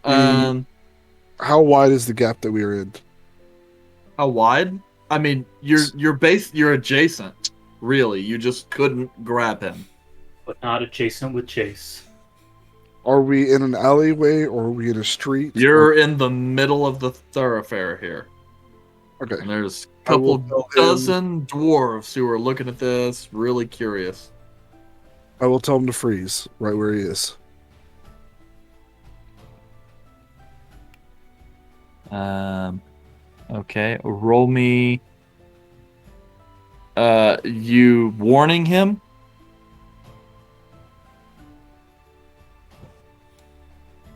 Speaker 7: How wide is the gap that we are in?
Speaker 3: How wide? I mean, you're adjacent. Really, you just couldn't grab him.
Speaker 4: But not adjacent with Jace.
Speaker 7: Are we in an alleyway or are we in a street?
Speaker 3: You're in the middle of the thoroughfare here.
Speaker 7: Okay.
Speaker 3: And there's a
Speaker 7: I will
Speaker 3: couple
Speaker 7: tell him-
Speaker 3: dozen dwarves who are looking at this, really curious.
Speaker 7: I will tell him to freeze right where he is.
Speaker 3: Okay, roll me. You warning him?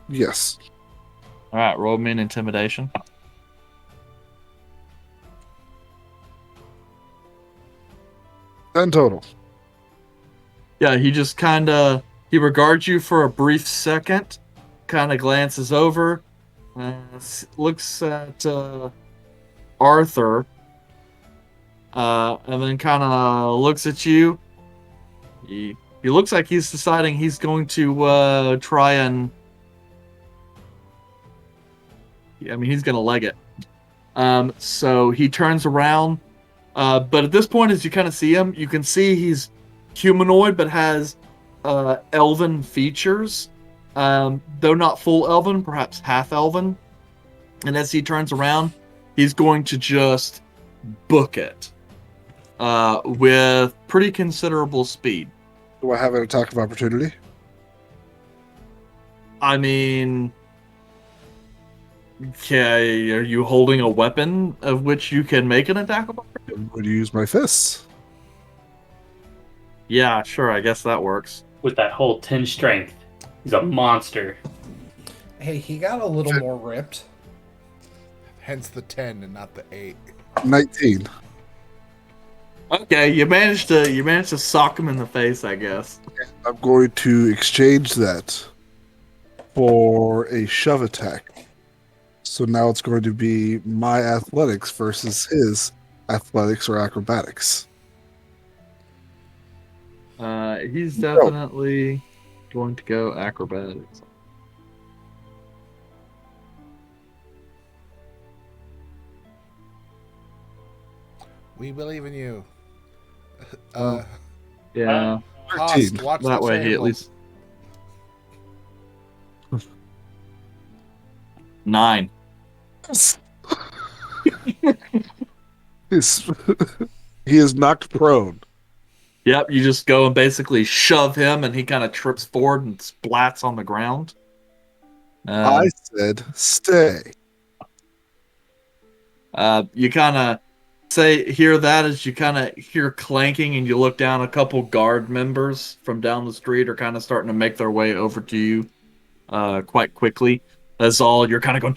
Speaker 7: Yes.
Speaker 3: All right, roll me an intimidation.
Speaker 7: Ten total.
Speaker 3: Yeah, he regards you for a brief second, kind of glances over, looks at Arthur, and then kind of looks at you. He looks like he's deciding he's going to try and. I mean, he's gonna leg it. So he turns around, but at this point, as you kind of see him, you can see he's humanoid, but has elven features. Though not full elven, perhaps half elven. And as he turns around, he's going to just book it with pretty considerable speed.
Speaker 7: Do I have an attack of opportunity?
Speaker 3: I mean, okay, are you holding a weapon of which you can make an attack of opportunity?
Speaker 7: I'm going to use my fists.
Speaker 3: Yeah, sure, I guess that works.
Speaker 4: With that whole 10 strength, he's a monster.
Speaker 6: Hey, he got a little more ripped.
Speaker 2: Hence the 10 and not the 8.
Speaker 7: 19.
Speaker 3: Okay, you managed to sock him in the face, I guess.
Speaker 7: I'm going to exchange that for a shove attack. So now it's going to be my athletics versus his athletics or acrobatics.
Speaker 3: He's definitely going to go acrobatics.
Speaker 2: We believe in you.
Speaker 3: Yeah,
Speaker 2: Host, watch
Speaker 3: that
Speaker 2: the
Speaker 3: way he at
Speaker 2: table.
Speaker 3: least 9.
Speaker 7: His, he is knocked prone.
Speaker 3: Yep, you just go and basically shove him, and he kind of trips forward and splats on the ground.
Speaker 7: I said, stay.
Speaker 3: You kind of hear that as you kind of hear clanking, and you look down. A couple guard members from down the street are kind of starting to make their way over to you quite quickly. That's all. You're kind of going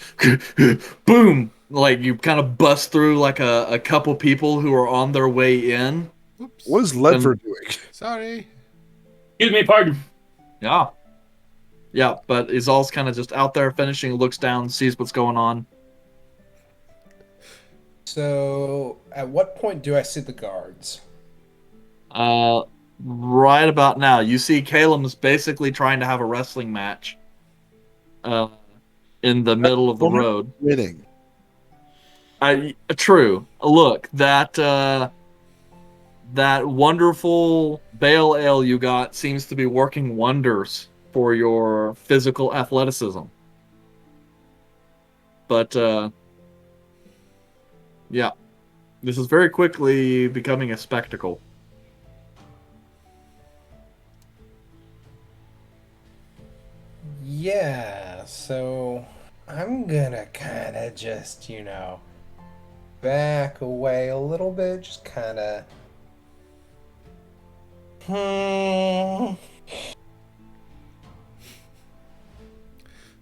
Speaker 3: boom, like you kind of bust through like a couple people who are on their way in.
Speaker 2: Oops.
Speaker 7: What is Ledford doing?
Speaker 2: Sorry.
Speaker 4: Excuse me, pardon.
Speaker 3: Yeah, but Izal's kind of just out there finishing, looks down, sees what's going on.
Speaker 6: So, at what point do I see the guards?
Speaker 3: Right about now, you see Caleb's basically trying to have a wrestling match in the middle of the road.
Speaker 7: Winning.
Speaker 3: True. Look, that wonderful bale ale you got seems to be working wonders for your physical athleticism. But, yeah. This is very quickly becoming a spectacle.
Speaker 6: Yeah, so I'm gonna kind of just, back away a little bit, just kind of.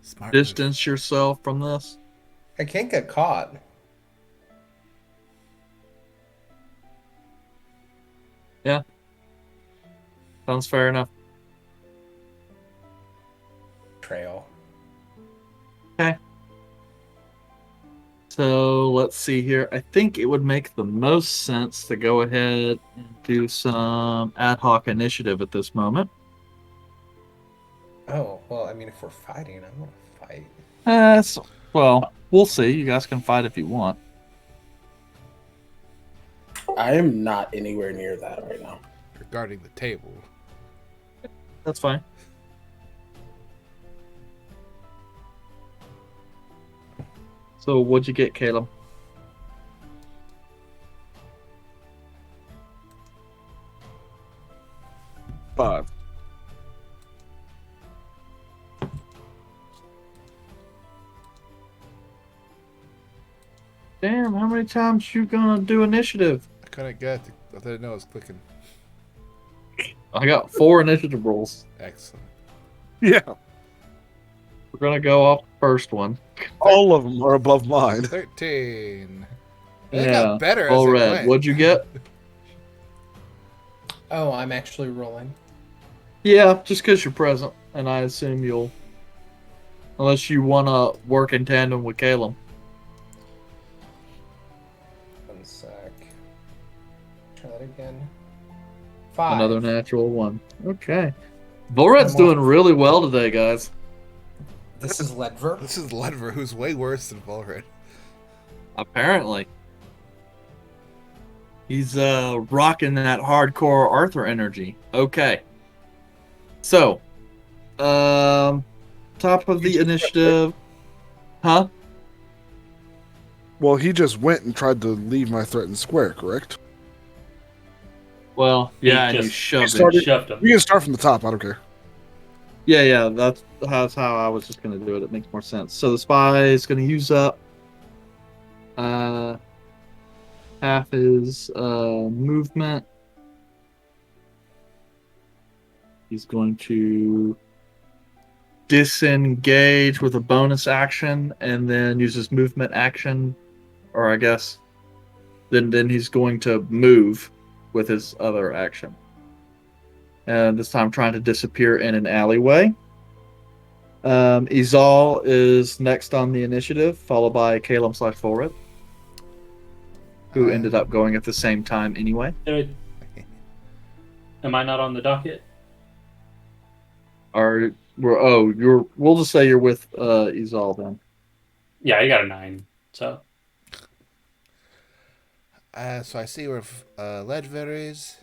Speaker 2: Smart move.
Speaker 3: Distance yourself from this.
Speaker 6: I can't get caught.
Speaker 3: Yeah. Sounds fair enough.
Speaker 6: Trail.
Speaker 3: Okay. So let's see here. I think it would make the most sense to go ahead and do some ad hoc initiative at this moment.
Speaker 6: Oh, well, I mean, if we're fighting, I'm gonna fight.
Speaker 3: Well, we'll see. You guys can fight if you want.
Speaker 5: I am not anywhere near that right now.
Speaker 2: Regarding the table.
Speaker 3: That's fine. So what'd you get, Caleb?
Speaker 7: Five.
Speaker 3: Damn, how many times you gonna do initiative?
Speaker 2: I couldn't get it. I didn't know it was clicking.
Speaker 3: I got 4 initiative rolls.
Speaker 2: Excellent.
Speaker 7: Yeah.
Speaker 3: We're gonna go off the first one.
Speaker 7: All of them are above mine.
Speaker 2: 13. They got better as
Speaker 3: all
Speaker 2: it
Speaker 3: red.
Speaker 2: went.
Speaker 3: What'd you get?
Speaker 6: Oh, I'm actually rolling.
Speaker 3: Yeah, just because you're present, and I assume you'll Unless you want to work in tandem with Caleb.
Speaker 6: 1 sec. Try that again. 5.
Speaker 3: Another natural 1. Okay. Volred's
Speaker 6: I'm off.
Speaker 3: doing really well today, guys.
Speaker 6: This is Ledver.
Speaker 2: This is Ledver, who's way worse than Volred.
Speaker 3: Apparently. He's rocking that hardcore Arthur energy. Okay. So, top of the initiative. Huh?
Speaker 7: Well, he just went and tried to leave my threatened square, correct?
Speaker 3: Well, yeah, and you
Speaker 4: just
Speaker 3: shoved
Speaker 7: started-
Speaker 3: it.
Speaker 4: Shoved him.
Speaker 7: We can start from the top. I don't care.
Speaker 3: Yeah, that's how I was just going to do it. It makes more sense. So the spy is going to use up half his movement. He's going to disengage with a bonus action and then use his movement action, or I guess then he's going to move with his other action. And this time trying to disappear in an alleyway. Izal is next on the initiative, followed by Caleb/Volred, who ended up going at the same time anyway.
Speaker 4: Am I not on the docket?
Speaker 3: We'll just say you're with Izal then.
Speaker 4: Yeah, I got a 9. So
Speaker 2: So I see where Ledver is.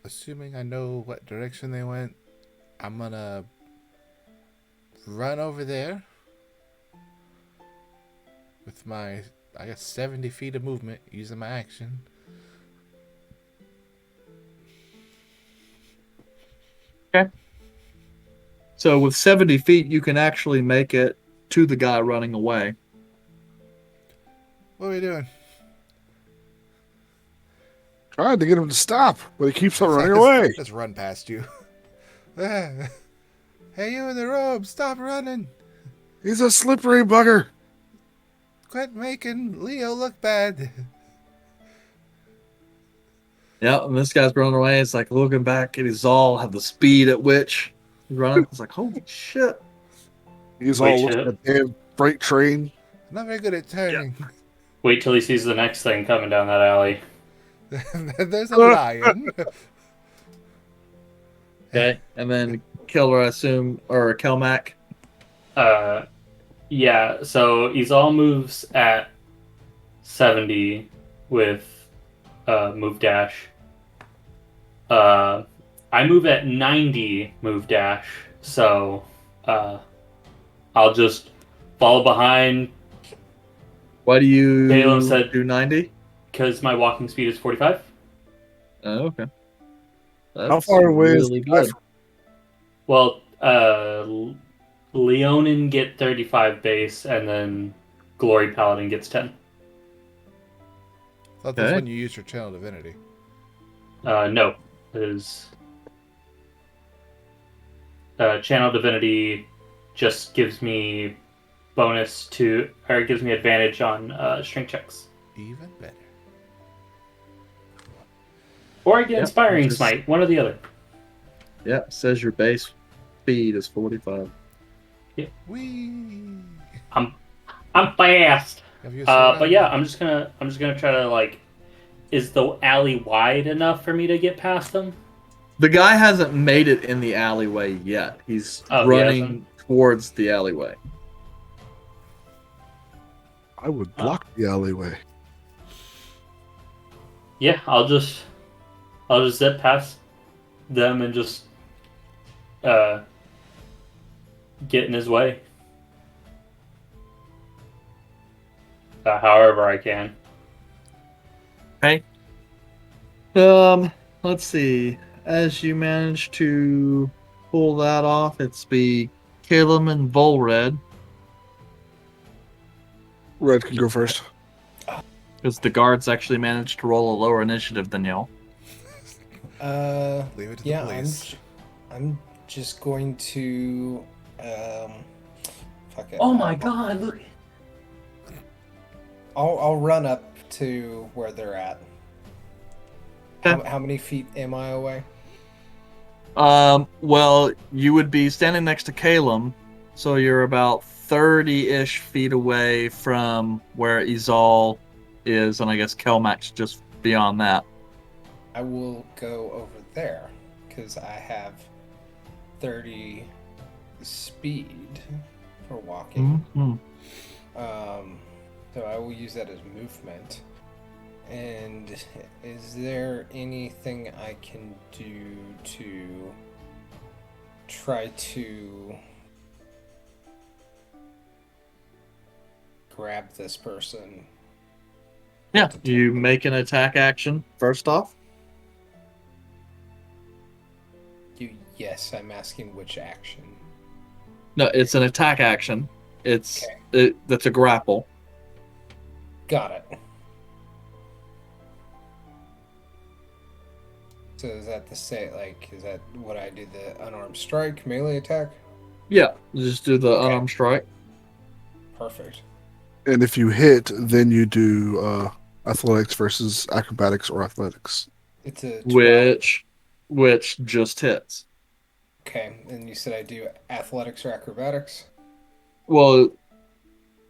Speaker 2: Assuming I know what direction they went, I'm gonna run over there with my, 70 feet of movement using my action.
Speaker 3: Okay. So with 70 feet, you can actually make it to the guy running away.
Speaker 2: What are we doing?
Speaker 7: Trying to get him to stop, but he keeps on running away.
Speaker 2: Let's run past you. Hey, you in the robe, stop running.
Speaker 7: He's a slippery bugger.
Speaker 2: Quit making Leo look bad.
Speaker 3: Yeah, and this guy's running away. It's like looking back at Izal, have the speed at which he's running. It's like, holy shit.
Speaker 7: He's
Speaker 4: Wait,
Speaker 7: all looking
Speaker 4: shit.
Speaker 7: at the damn freight train.
Speaker 2: Not very good at turning.
Speaker 4: wait till he sees the next thing coming down that alley.
Speaker 2: There's a lion.
Speaker 3: Okay. And then Killer, I assume, or Kelmac.
Speaker 4: Yeah, so Izal moves at 70 with move dash. I move at 90 move dash, so I'll just follow behind
Speaker 3: Why do you
Speaker 4: Caleb said-
Speaker 3: do 90?
Speaker 4: because my walking speed is 45.
Speaker 3: Oh, okay. That's
Speaker 7: How far away is
Speaker 3: really
Speaker 7: the guy
Speaker 3: good.
Speaker 7: from?
Speaker 4: Well, Leonin get 35 base, and then Glory Paladin gets 10.
Speaker 2: Thought that's
Speaker 3: Okay.
Speaker 2: when you use your channel divinity.
Speaker 4: No, it is Channel Divinity just gives me bonus to, or it gives me advantage on strength checks.
Speaker 2: Even better.
Speaker 4: Or I get
Speaker 3: Yep,
Speaker 4: Inspiring
Speaker 3: just-
Speaker 4: Smite, one or the other.
Speaker 3: Yeah, it says your base speed is 45.
Speaker 2: Whee!
Speaker 4: I'm fast.
Speaker 2: Have you
Speaker 4: But yeah, I'm just gonna try to like. Is the alley wide enough for me to get past them?
Speaker 3: The guy hasn't made it in the alleyway yet. He's
Speaker 4: Oh, he
Speaker 3: running
Speaker 4: hasn't?
Speaker 3: towards the alleyway.
Speaker 7: I would block the alleyway.
Speaker 4: Yeah, I'll just zip past them and just get in his way. However I can.
Speaker 3: Okay. Let's see. As you manage to pull that off, it's be Caleb and Volred,
Speaker 7: Red can go first.
Speaker 3: because the guards actually managed to roll a lower initiative than y'all.
Speaker 2: Leave it to the
Speaker 6: Yeah,
Speaker 2: police.
Speaker 6: I'm just going to fuck it.
Speaker 4: Oh my god, look.
Speaker 6: I'll run up to where they're at.
Speaker 3: Okay.
Speaker 6: How many feet am I away?
Speaker 3: Well, you would be standing next to Caleb, So you're about 30-ish feet away from where Izal is, and I guess Kelmac's just beyond that.
Speaker 6: I will go over there because I have 30 speed for walking.
Speaker 3: Mhm.
Speaker 6: So I will use that as movement. And is there anything I can do to try to grab this person?
Speaker 3: Yeah, you make an attack action first off.
Speaker 6: Yes, I'm asking which action.
Speaker 3: No, it's an attack action. That's a grapple.
Speaker 6: Got it. So is that is that what I do, the unarmed strike, melee attack?
Speaker 3: Yeah, just do the unarmed strike.
Speaker 6: Perfect.
Speaker 7: And if you hit, then you do athletics versus acrobatics or athletics.
Speaker 6: It's a 12.
Speaker 3: Which just hits.
Speaker 6: Okay, and you said I do athletics or acrobatics?
Speaker 3: Well,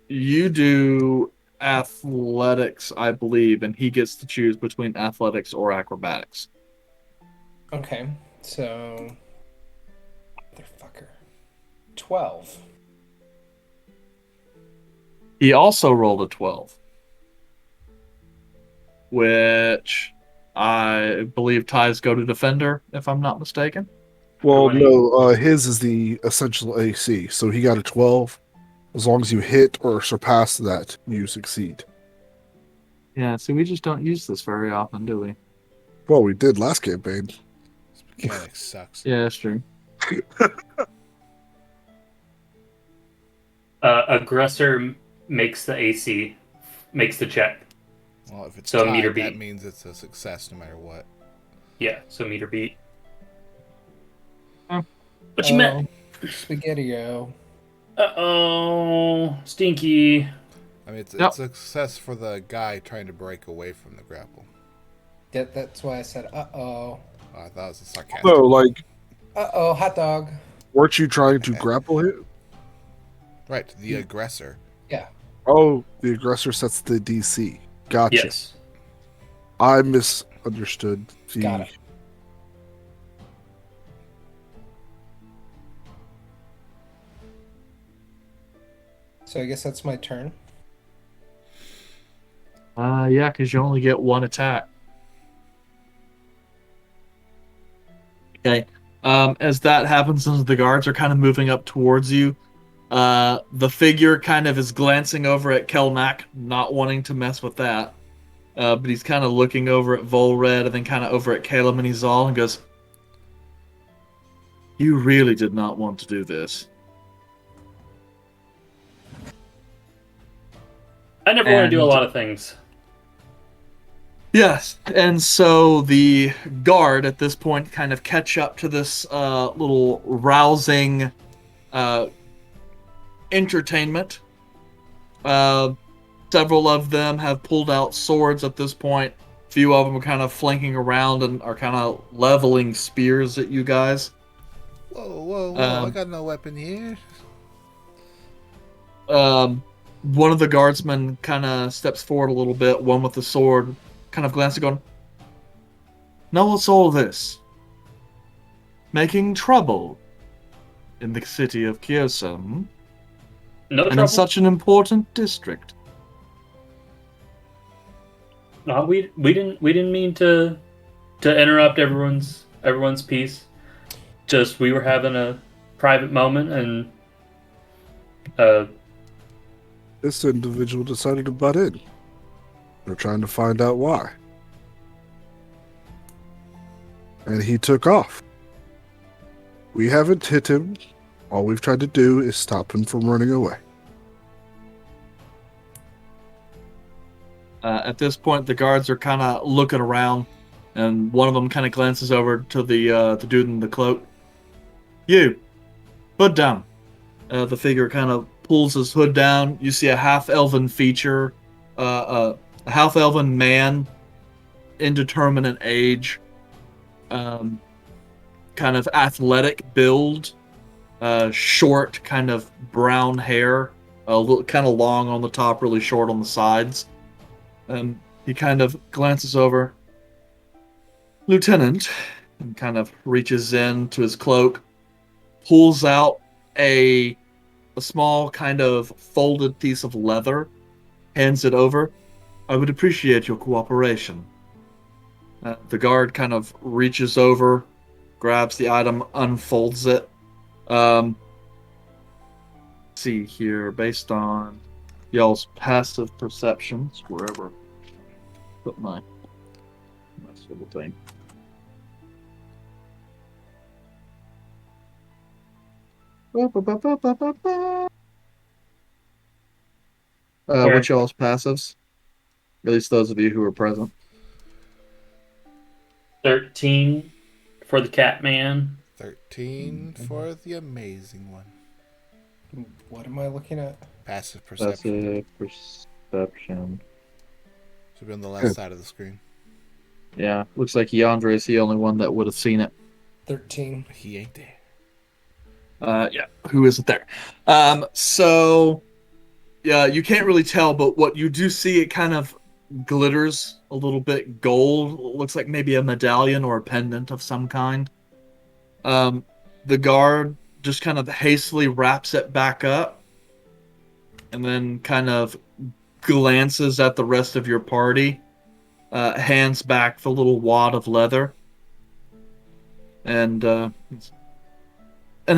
Speaker 3: you do athletics, I believe, and he gets to choose between athletics or acrobatics.
Speaker 6: Okay, so... Motherfucker. 12.
Speaker 3: He also rolled a 12, which I believe ties go to defender, if I'm not mistaken.
Speaker 7: Well,
Speaker 4: When
Speaker 7: no, his is the essential AC, so he got a 12. As long as you hit or surpass that, you succeed.
Speaker 3: Yeah, see, we just don't use this very often, do we?
Speaker 7: Well, we did last campaign.
Speaker 2: This mechanic sucks.
Speaker 3: Yeah, that's true.
Speaker 4: aggressor makes the AC, makes the check.
Speaker 2: Well, if it's
Speaker 4: So
Speaker 2: tied,
Speaker 4: meter
Speaker 2: that
Speaker 4: beat.
Speaker 2: means it's a success no matter what.
Speaker 4: Yeah, so meter beat.
Speaker 3: Oh.
Speaker 4: What you meant?
Speaker 6: Spaghetti-o.
Speaker 4: Uh-oh. Stinky.
Speaker 2: I mean, it's
Speaker 3: Yep.
Speaker 2: a success for the guy trying to break away from the grapple.
Speaker 6: That's why I said, uh-oh.
Speaker 2: Oh, I thought it was a sarcastic.
Speaker 7: So, like,
Speaker 6: Uh-oh, hot dog.
Speaker 7: weren't you trying to grapple him?
Speaker 2: Right, the aggressor.
Speaker 6: Yeah.
Speaker 7: Oh, the aggressor sets the DC. Gotcha.
Speaker 4: Yes.
Speaker 7: I misunderstood the.
Speaker 6: Got it. So I guess that's my turn.
Speaker 3: Yeah, because you only get one attack. Okay. As that happens, as the guards are kind of moving up towards you, the figure kind of is glancing over at Kelmac, not wanting to mess with that. But he's kind of looking over at Volred and then kind of over at Caleb and Izal and goes, "You really did not want to do this."
Speaker 4: I never want to do a
Speaker 3: And-
Speaker 4: lot of things.
Speaker 3: Yes, and so the guard at this point kind of catch up to this little rousing entertainment. Several of them have pulled out swords at this point. A few of them are kind of flanking around and are kind of leveling spears at you guys.
Speaker 2: Whoa, I got no weapon here.
Speaker 3: One of the guardsmen kind of steps forward a little bit, one with the sword, kind of glancing, going, "Now what's all this? Making trouble in the city of Kyosa, hmm?
Speaker 4: No
Speaker 3: And in
Speaker 4: trouble.
Speaker 3: such an important district."
Speaker 4: No, we didn't mean to interrupt everyone's peace. Just we were having a private moment and
Speaker 7: This individual decided to butt in. They're trying to find out why. And he took off. We haven't hit him. All we've tried to do is stop him from running away.
Speaker 3: At this point, the guards are kind of looking around, and one of them kind of glances over to the dude in the cloak. "You, hood down." The figure kind of pulls his hood down. You see a half-elven feature, a half-elven man, indeterminate age, kind of athletic build, short, kind of brown hair, a little kind of long on the top, really short on the sides. And he kind of glances over. Lieutenant, and kind of reaches into his cloak, pulls out a small kind of folded piece of leather, hands it over. I would appreciate your cooperation. The guard kind of reaches over, grabs the item, unfolds it. Let's see here, based on y'all's passive perceptions, wherever put my little thing. What's y'all's passives? At least those of you who are present.
Speaker 4: 13 for the Catman.
Speaker 2: 13 for the amazing one.
Speaker 6: What am I looking at?
Speaker 2: Passive perception.
Speaker 3: Passive perception.
Speaker 2: Should be on the left side of the screen.
Speaker 3: Yeah, looks like Yandre is the only one that would have seen it.
Speaker 6: 13.
Speaker 2: He ain't there.
Speaker 3: Yeah, who isn't there? So, yeah, you can't really tell, but what you do see, it kind of glitters a little bit gold. Looks like maybe a medallion or a pendant of some kind. The guard just kind of hastily wraps it back up and then kind of glances at the rest of your party, hands back the little wad of leather, and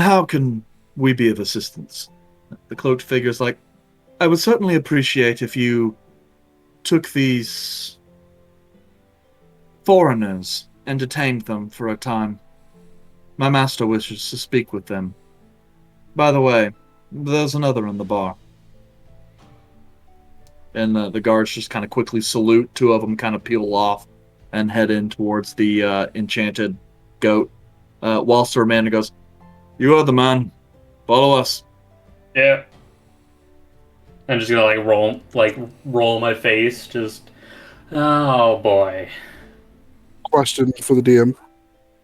Speaker 3: how can we be of assistance? The cloaked figure's like, I would certainly appreciate if you took these foreigners and detained them for a time. My master wishes to speak with them. By the way, there's another in the bar. And the guards just kind of quickly salute. Two of them kind of peel off and head in towards the enchanted goat. Whilst the remainder goes, you are the man. Follow us.
Speaker 4: Yeah. I'm just gonna roll my face. Just, oh boy.
Speaker 7: Question for the DM.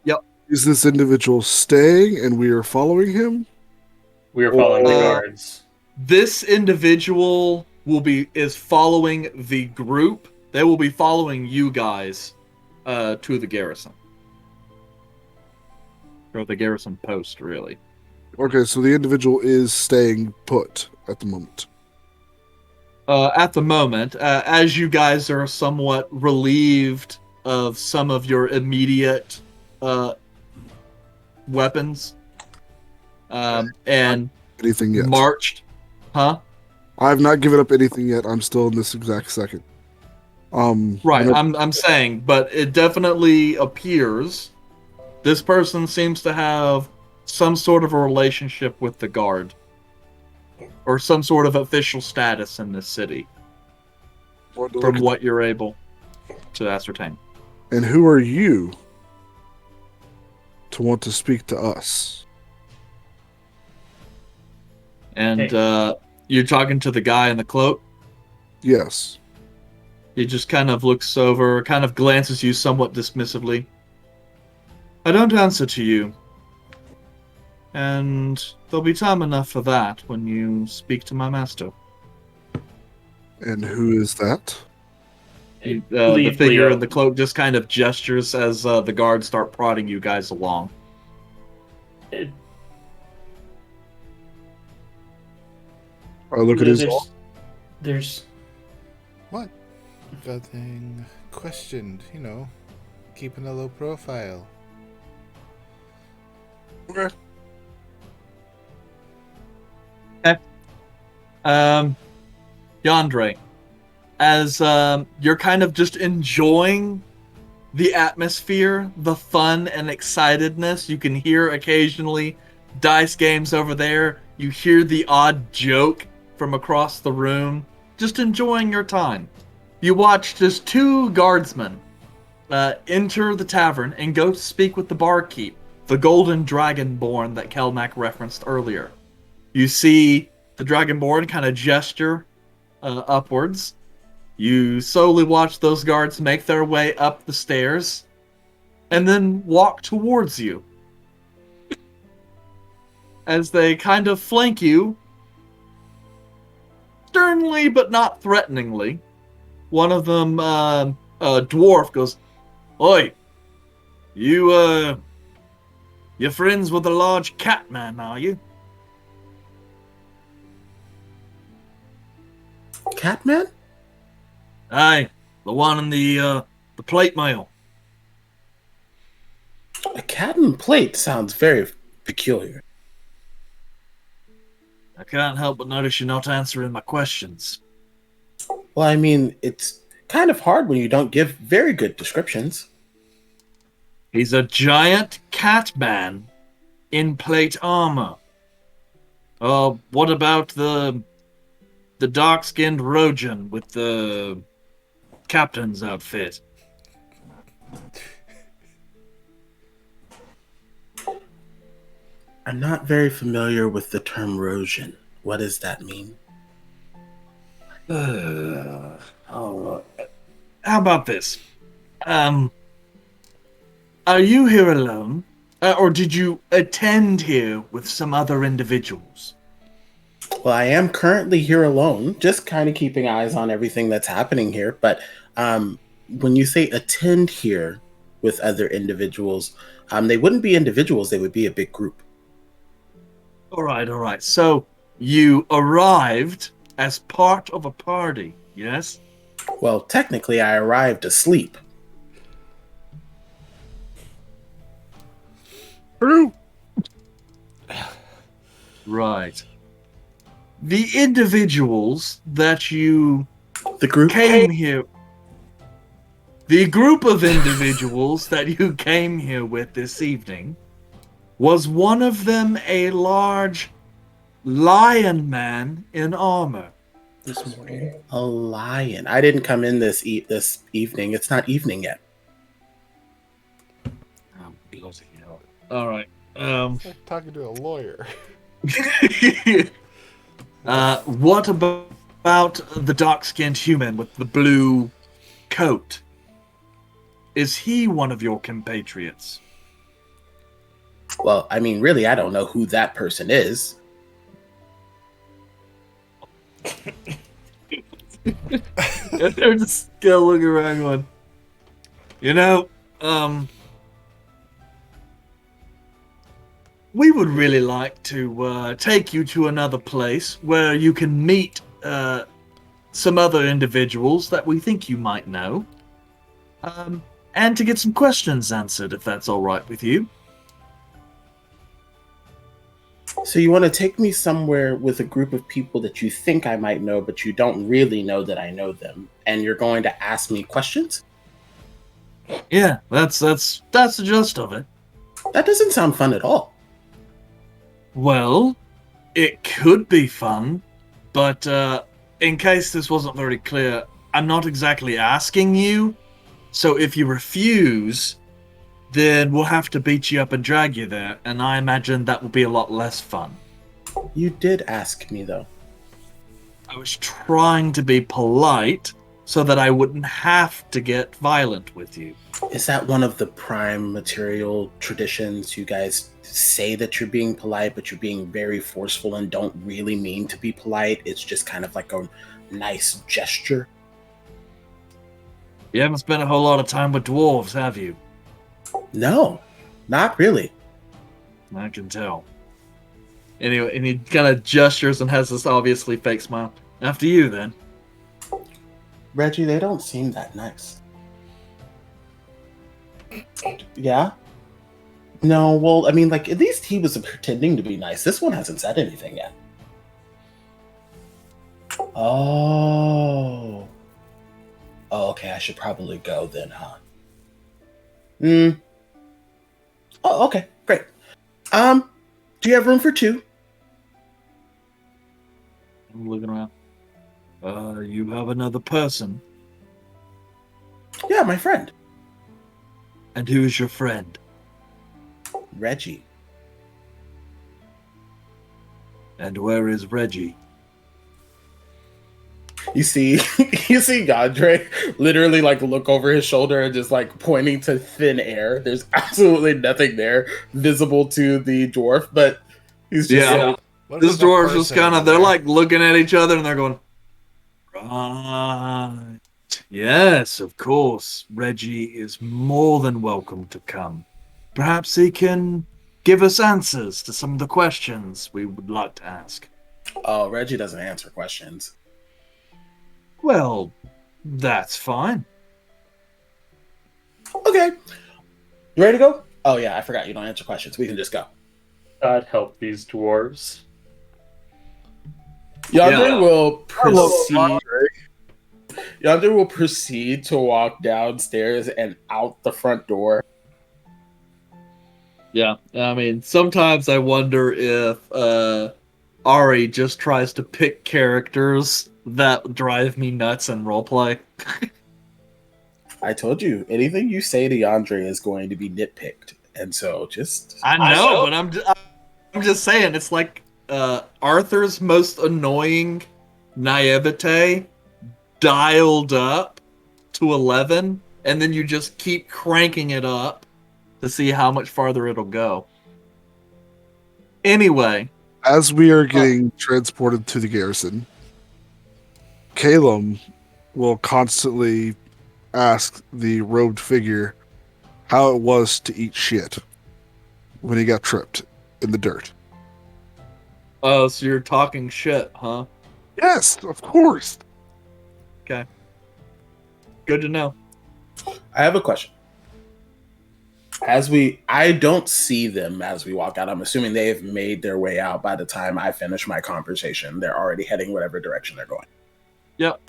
Speaker 3: Yep.
Speaker 7: Is this individual staying and we are following him?
Speaker 4: We are following the guards.
Speaker 3: This individual is following the group. They will be following you guys to the garrison. Or the garrison post, really.
Speaker 7: Okay, so the individual is staying put at the moment.
Speaker 3: At the moment, as you guys are somewhat relieved of some of your immediate weapons, and
Speaker 7: Anything yet?
Speaker 3: marched, huh?
Speaker 7: I've not given up anything yet. I'm still in this exact second.
Speaker 3: Right, I'm saying, but it definitely appears this person seems to have some sort of a relationship with the guard, or some sort of official status in this city, from what you're able to ascertain.
Speaker 7: And who are you to want to speak to us?
Speaker 3: And you're talking to the guy in the cloak?
Speaker 7: Yes.
Speaker 3: He just kind of looks over, kind of glances you somewhat dismissively. I don't answer to you. And there'll be time enough for that when you speak to my master.
Speaker 7: And who is that?
Speaker 3: The
Speaker 4: Leave
Speaker 3: figure
Speaker 4: Leo.
Speaker 3: in the cloak just kind of gestures as the guards start prodding you guys along.
Speaker 4: It,
Speaker 7: I look at his.
Speaker 4: there's
Speaker 2: What? Nothing questioned, keeping a low profile.
Speaker 7: Okay.
Speaker 3: Yandre, as you're kind of just enjoying the atmosphere, the fun and excitedness, you can hear occasionally dice games over there. You hear the odd joke from across the room. Just enjoying your time. You watch just two guardsmen enter the tavern and go to speak with the barkeep, the golden dragonborn that Kelmac referenced earlier. You see the dragonborn kind of gesture upwards. You slowly watch those guards make their way up the stairs and then walk towards you. as they kind of flank you, sternly but not threateningly. One of them, a dwarf, goes, "Oi, you're friends with the large cat man, are you?"
Speaker 5: Catman?
Speaker 3: Aye, the one in the plate mail.
Speaker 5: A cat and plate sounds very peculiar.
Speaker 3: I can't help but notice you're not answering my questions.
Speaker 5: Well, I mean, it's kind of hard when you don't give very good descriptions.
Speaker 3: He's a giant cat man in plate armor. What about the dark-skinned Rojan with the captain's outfit?
Speaker 5: I'm not very familiar with the term Rosian. What does that mean?
Speaker 3: How about this? Are you here alone? Or did you attend here with some other individuals?
Speaker 5: Well, I am currently here alone, just kind of keeping eyes on everything that's happening here. But when you say attend here with other individuals, they wouldn't be individuals, they would be a big group.
Speaker 3: All right. So you arrived as part of a party, yes?
Speaker 5: Well, technically, I arrived asleep.
Speaker 7: True.
Speaker 3: Right. The individuals that you
Speaker 5: The group
Speaker 3: came here... The group of individuals that you came here with this evening, was one of them a large lion man in armor?
Speaker 5: this morning. A lion. I didn't come in this evening. It's not evening yet.
Speaker 3: Oh, bloody hell. All right.
Speaker 2: It's like talking to a lawyer.
Speaker 3: What about the dark-skinned human with the blue coat? Is he one of your compatriots?
Speaker 5: Well, I mean, really, I don't know who that person is.
Speaker 3: They're just still looking around going, we would really like to take you to another place where you can meet some other individuals that we think you might know, and to get some questions answered, if that's all right with you.
Speaker 5: So you want to take me somewhere with a group of people that you think I might know, but you don't really know that I know them, and you're going to ask me questions?
Speaker 3: Yeah, that's the gist of it.
Speaker 5: That doesn't sound fun at all.
Speaker 3: Well, it could be fun, but in case this wasn't very clear, I'm not exactly asking you, so if you refuse, then we'll have to beat you up and drag you there, and I imagine that will be a lot less fun.
Speaker 5: You did ask me, though.
Speaker 3: I was trying to be polite so that I wouldn't have to get violent with you.
Speaker 5: Is that one of the prime material traditions? You guys say that you're being polite, but you're being very forceful and don't really mean to be polite. It's just kind of like a nice gesture.
Speaker 3: You haven't spent a whole lot of time with dwarves, have you?
Speaker 5: No, not really.
Speaker 3: I can tell. Anyway, and he kind of gestures and has this obviously fake smile. After you, then.
Speaker 5: Reggie, they don't seem that nice. Yeah? No, well, I mean, like, at least he was pretending to be nice. This one hasn't said anything yet. Oh. Oh, okay, I should probably go then, huh? Oh, okay, great. Do you have room for two?
Speaker 3: I'm looking around. You have another person?
Speaker 5: Yeah, my friend.
Speaker 3: And who's your friend?
Speaker 5: Reggie.
Speaker 3: And where is Reggie?
Speaker 5: You see Gondre literally like look over his shoulder and just like pointing to thin air. There's absolutely nothing there visible to the dwarf, but He's just
Speaker 3: Yeah.
Speaker 2: What if
Speaker 3: This
Speaker 2: there's a
Speaker 3: dwarf's just
Speaker 2: person
Speaker 3: kind of,
Speaker 2: under
Speaker 3: they're
Speaker 2: there?
Speaker 3: like looking at each other and they're going, right. Yes, of course. Reggie is more than welcome to come. Perhaps he can give us answers to some of the questions we would like to ask.
Speaker 5: Oh, Reggie doesn't answer questions.
Speaker 3: Well, that's fine.
Speaker 5: Okay. You ready to go? Oh yeah, I forgot you don't answer questions. We can just go.
Speaker 4: God help these dwarves.
Speaker 5: Yonder
Speaker 3: Yeah.
Speaker 5: will
Speaker 7: Hello,
Speaker 5: proceed.
Speaker 7: Andre.
Speaker 5: Yonder will proceed to walk downstairs and out the front door.
Speaker 3: Yeah, I mean, sometimes I wonder if Ari just tries to pick characters that drive me nuts in roleplay.
Speaker 5: I told you, anything you say to Yandere is going to be nitpicked, and so just
Speaker 3: I know, but I'm just saying, it's like Arthur's most annoying naivete dialed up to 11, and then you just keep cranking it up to see how much farther it'll go. Anyway,
Speaker 7: As we are getting transported to the garrison, Calum will constantly ask the robed figure how it was to eat shit when he got tripped in the dirt.
Speaker 3: oh, so you're talking shit, huh?
Speaker 7: Yes, of course.
Speaker 3: Okay. Good to know.
Speaker 5: I have a question. I don't see them as we walk out. I'm assuming they have made their way out by the time I finish my conversation. They're already heading whatever direction they're going.
Speaker 3: Yep.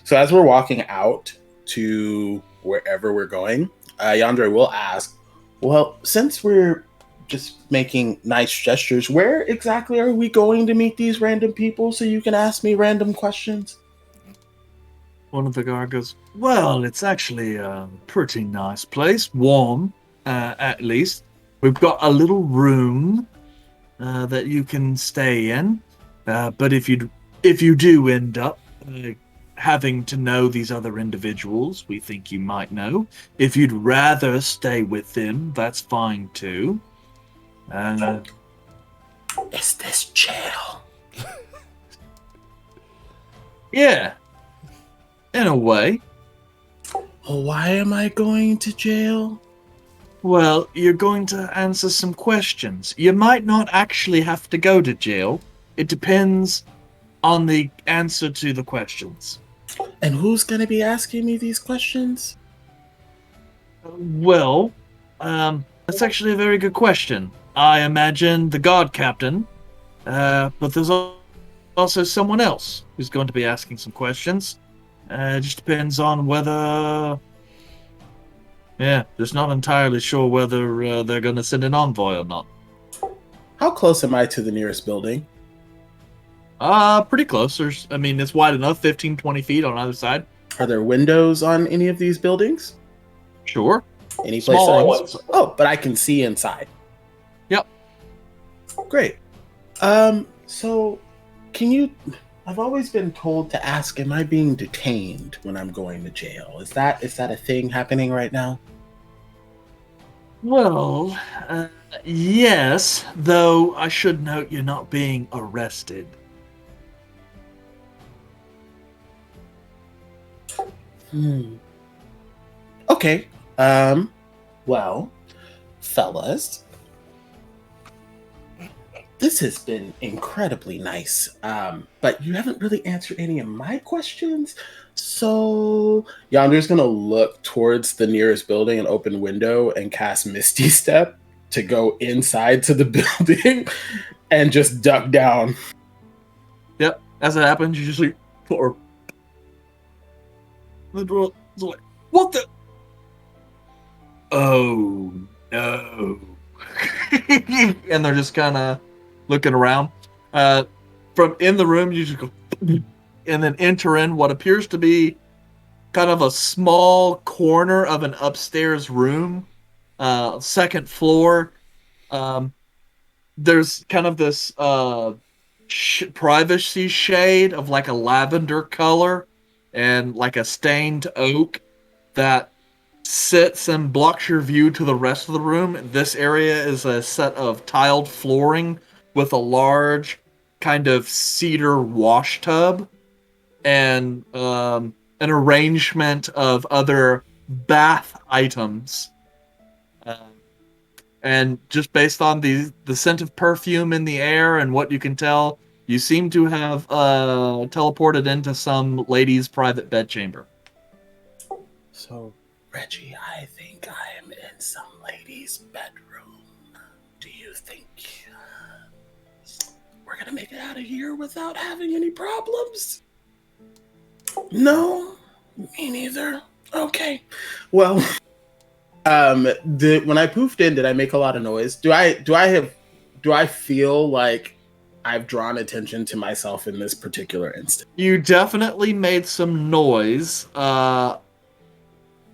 Speaker 5: So as we're walking out to wherever we're going, Yandere will ask, well, since we're just making nice gestures, where exactly are we going to meet these random people so you can ask me random questions?
Speaker 3: One of the guard goes, well, it's actually a pretty nice place. Warm, at least. We've got a little room that you can stay in. But if you do end up having to know these other individuals we think you might know, if you'd rather stay with them, that's fine too.
Speaker 5: Is this jail?
Speaker 3: Yeah. In a way.
Speaker 5: Well, why am I going to jail?
Speaker 3: Well, you're going to answer some questions. You might not actually have to go to jail. It depends on the answer to the questions.
Speaker 5: And who's going to be asking me these questions?
Speaker 3: Well, that's actually a very good question. I imagine the guard captain, but there's also someone else who's going to be asking some questions. It just depends on whether... Yeah, just not entirely sure whether they're going to send an envoy or not.
Speaker 5: How close am I to the nearest building?
Speaker 3: Pretty close. It's wide enough, 15, 20 feet on either side.
Speaker 5: Are there windows on any of these buildings?
Speaker 3: Sure.
Speaker 5: Any place
Speaker 3: Small
Speaker 5: that I
Speaker 3: ones.
Speaker 5: Oh, but I can see inside.
Speaker 3: Yep.
Speaker 5: Great. So can you... I've always been told to ask, am I being detained when I'm going to jail? Is that a thing happening right now?
Speaker 3: Well, yes, though I should note you're not being arrested.
Speaker 5: Okay. Well, fellas, this has been incredibly nice. But you haven't really answered any of my questions. So Yonder's gonna look towards the nearest building and open window and cast Misty Step to go inside to the building and just duck down.
Speaker 3: Yep. As it happens, you just like, or the door is like, what the? Oh no! And they're just kind of looking around. From in the room, you just go, and then enter in what appears to be kind of a small corner of an upstairs room, second floor. There's kind of this privacy shade of like a lavender color and like a stained oak that sits and blocks your view to the rest of the room. This area is a set of tiled flooring with a large kind of cedar wash tub and an arrangement of other bath items. Uh, and just based on the scent of perfume in the air and what you can tell, you seem to have teleported into some lady's private bedchamber.
Speaker 5: So, Reggie, I think I am in some lady's bedroom. Do you think we're gonna make it out of here without having any problems? No, me neither. Okay. Well, when I poofed in, did I make a lot of noise? Do I feel like I've drawn attention to myself in this particular instance?
Speaker 3: You definitely made some noise.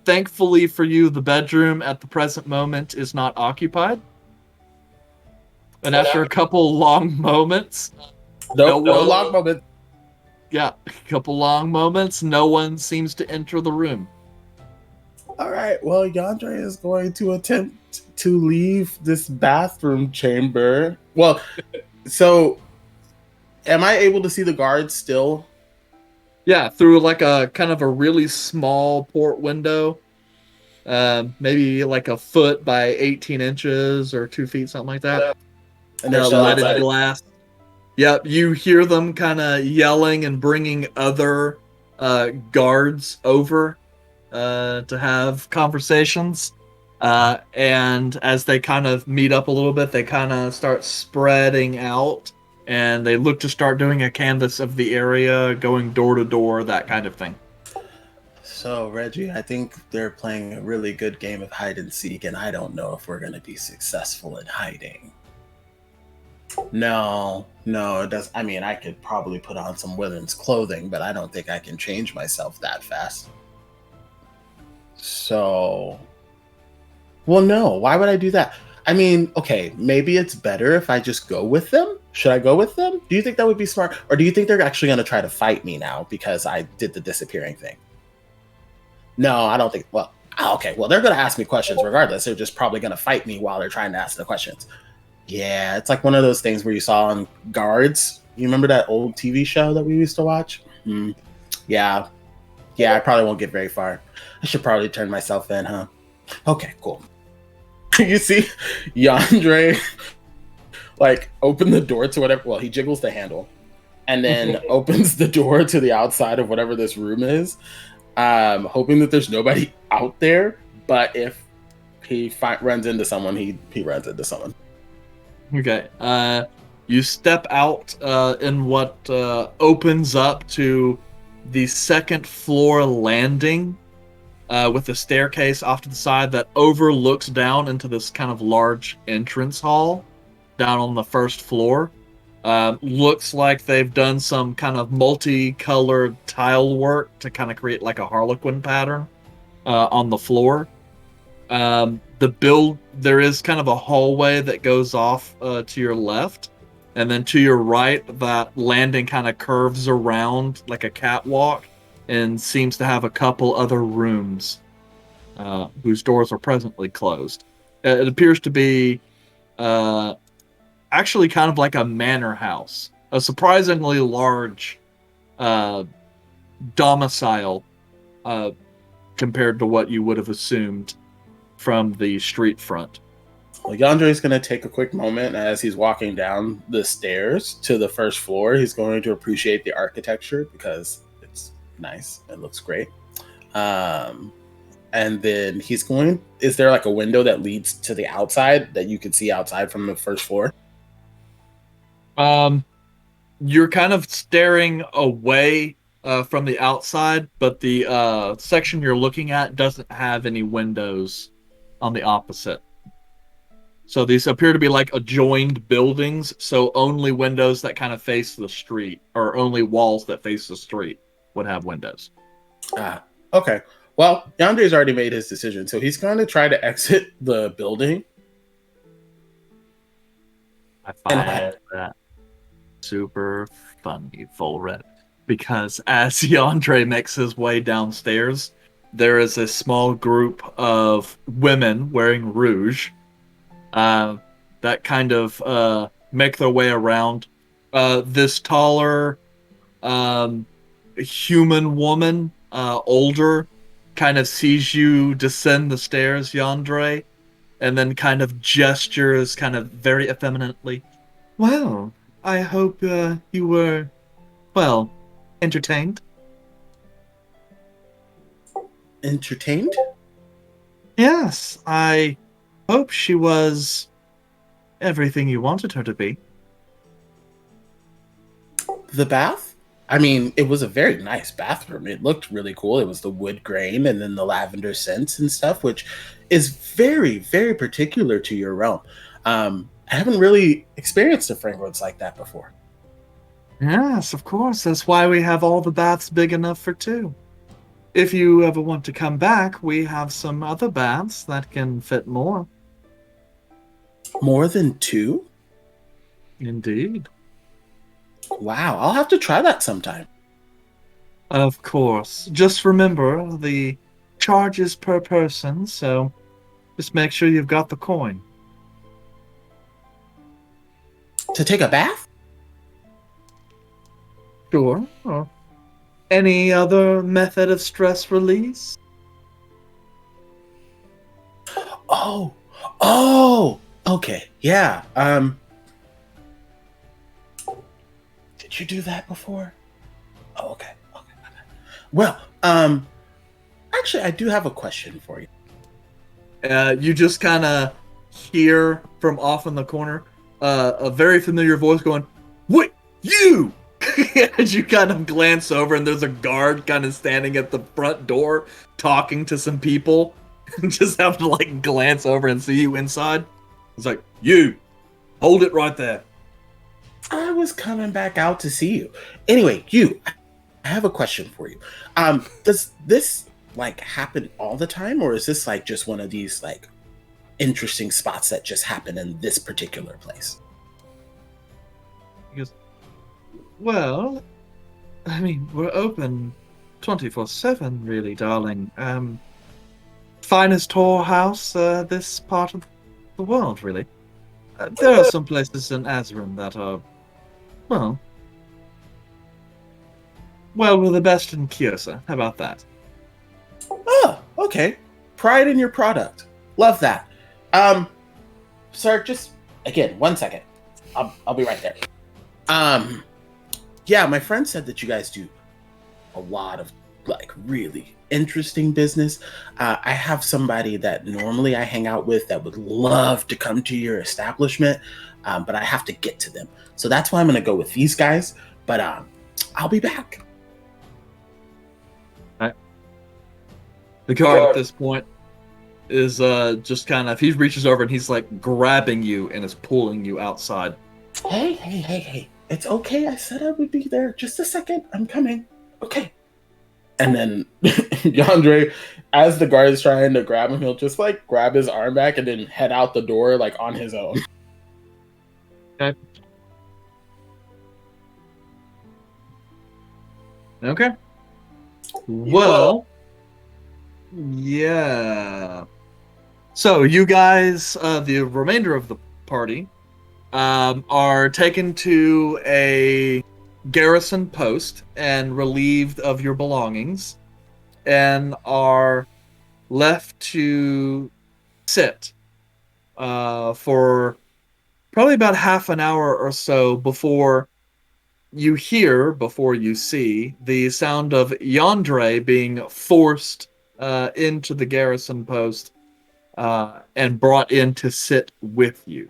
Speaker 3: Thankfully for you, the bedroom at the present moment is not occupied. And after a couple long moments,
Speaker 5: No long moment.
Speaker 3: yeah, a couple long moments, no one seems to enter the room.
Speaker 5: All right. Well, Yandere is going to attempt to leave this bathroom chamber. Well, so am I able to see the guards still?
Speaker 3: Yeah, through like a kind of a really small port window, maybe like a foot by 18 inches or 2 feet, something like that.
Speaker 5: And they're still
Speaker 3: leaded
Speaker 5: outside.
Speaker 3: glass. Yep, you hear them kind of yelling and bringing other guards over to have conversations. And as they kind of meet up a little bit, they kind of start spreading out. And they look to start doing a canvass of the area, going door to door, that kind of thing.
Speaker 5: So, Reggie, I think they're playing a really good game of hide and seek, and I don't know if we're going to be successful in hiding. No, it does. I mean, I could probably put on some women's clothing, but I don't think I can change myself that fast. So, well, no, why would I do that? I mean, okay, maybe it's better if I just go with them. Should I go with them? Do you think that would be smart? Or do you think they're actually going to try to fight me now because I did the disappearing thing? No, I don't think. Well, okay. Well, they're going to ask me questions regardless. They're just probably going to fight me while they're trying to ask the questions. Yeah, it's like one of those things where you saw on Guards. You remember that old TV show that we used to watch? Yeah, I probably won't get very far. I should probably turn myself in, huh? Okay, cool. You see, Yandere like open the door to whatever. Well, he jiggles the handle, and then opens the door to the outside of whatever this room is, hoping that there's nobody out there. But if he runs into someone, he runs into someone.
Speaker 3: Okay. You step out in what opens up to the second floor landing. With a staircase off to the side that overlooks down into this kind of large entrance hall down on the first floor. Looks like they've done some kind of multicolored tile work to kind of create like a harlequin pattern on the floor. There is kind of a hallway that goes off to your left, and then to your right, that landing kind of curves around like a catwalk and seems to have a couple other rooms whose doors are presently closed. It appears to be actually kind of like a manor house, a surprisingly large domicile compared to what you would have assumed from the street front.
Speaker 5: Well, Yandere is going to take a quick moment as he's walking down the stairs to the first floor. He's going to appreciate the architecture because it's nice. It looks great. And then he's going... Is there like a window that leads to the outside that you can see outside from the first floor?
Speaker 3: You're kind of staring away from the outside, but the section you're looking at doesn't have any windows on the opposite. So these appear to be like adjoined buildings, so only windows that kind of face the street, or only walls that face the street would have windows.
Speaker 5: Okay. Well, Yandere's already made his decision, so he's going to try to exit the building.
Speaker 3: I find that super funny, full red, because as Yandere makes his way downstairs, there is a small group of women wearing rouge that kind of make their way around. This taller human woman, older, kind of sees you descend the stairs, Yandere, and then kind of gestures kind of very effeminately. Well, I hope you were, well, entertained.
Speaker 5: Entertained?
Speaker 3: Yes, I hope she was everything you wanted her to be.
Speaker 5: The bath? I mean, it was a very nice bathroom. It looked really cool. It was the wood grain and then the lavender scents and stuff, which is very, very particular to your realm. I haven't really experienced a fragrance like that before.
Speaker 3: Yes, of course. That's why we have all the baths big enough for two. If you ever want to come back, we have some other baths that can fit more.
Speaker 5: More than two?
Speaker 3: Indeed.
Speaker 5: Wow, I'll have to try that sometime.
Speaker 3: Of course. Just remember, the charge is per person, so just make sure you've got the coin.
Speaker 5: To take a bath?
Speaker 3: Sure. Or any other method of stress release?
Speaker 5: Oh, okay, yeah. Did you do that before? Oh, okay. Well, actually, I do have a question for you.
Speaker 3: You just kind of hear from off in the corner a very familiar voice going, "What, you?" As you kind of glance over, and there's a guard kind of standing at the front door talking to some people, and just have to like glance over and see you inside. It's like, "You, hold it right there."
Speaker 5: I was coming back out to see you. Anyway, I have a question for you. Does this like happen all the time, or is this like just one of these like interesting spots that just happen in this particular place?
Speaker 3: He goes, "Well, I mean, we're open 24/7, really, darling. Finest whorehouse this part of the world, really. There are some places in Azerin that are, well, we're the best in Kyosa. How about that?"
Speaker 5: Oh, okay. Pride in your product. Love that. Sir, just again, 1 second. I'll be right there. Yeah, my friend said that you guys do a lot of like really interesting business. I have somebody that normally I hang out with that would love to come to your establishment, but I have to get to them. So that's why I'm going to go with these guys. But I'll be back.
Speaker 3: The guard at this point is just kind of, he reaches over and he's like grabbing you and is pulling you outside.
Speaker 5: Hey. It's okay. I said I would be there. Just a second. I'm coming. Okay. And then Yandere, as the guard is trying to grab him, he'll just like grab his arm back and then head out the door like on his own.
Speaker 3: Okay. Well, yeah. So you guys, the remainder of the party, are taken to a garrison post and relieved of your belongings, and are left to sit for probably about half an hour or so before you see the sound of Yandere being forced into the garrison post and brought in to sit with you.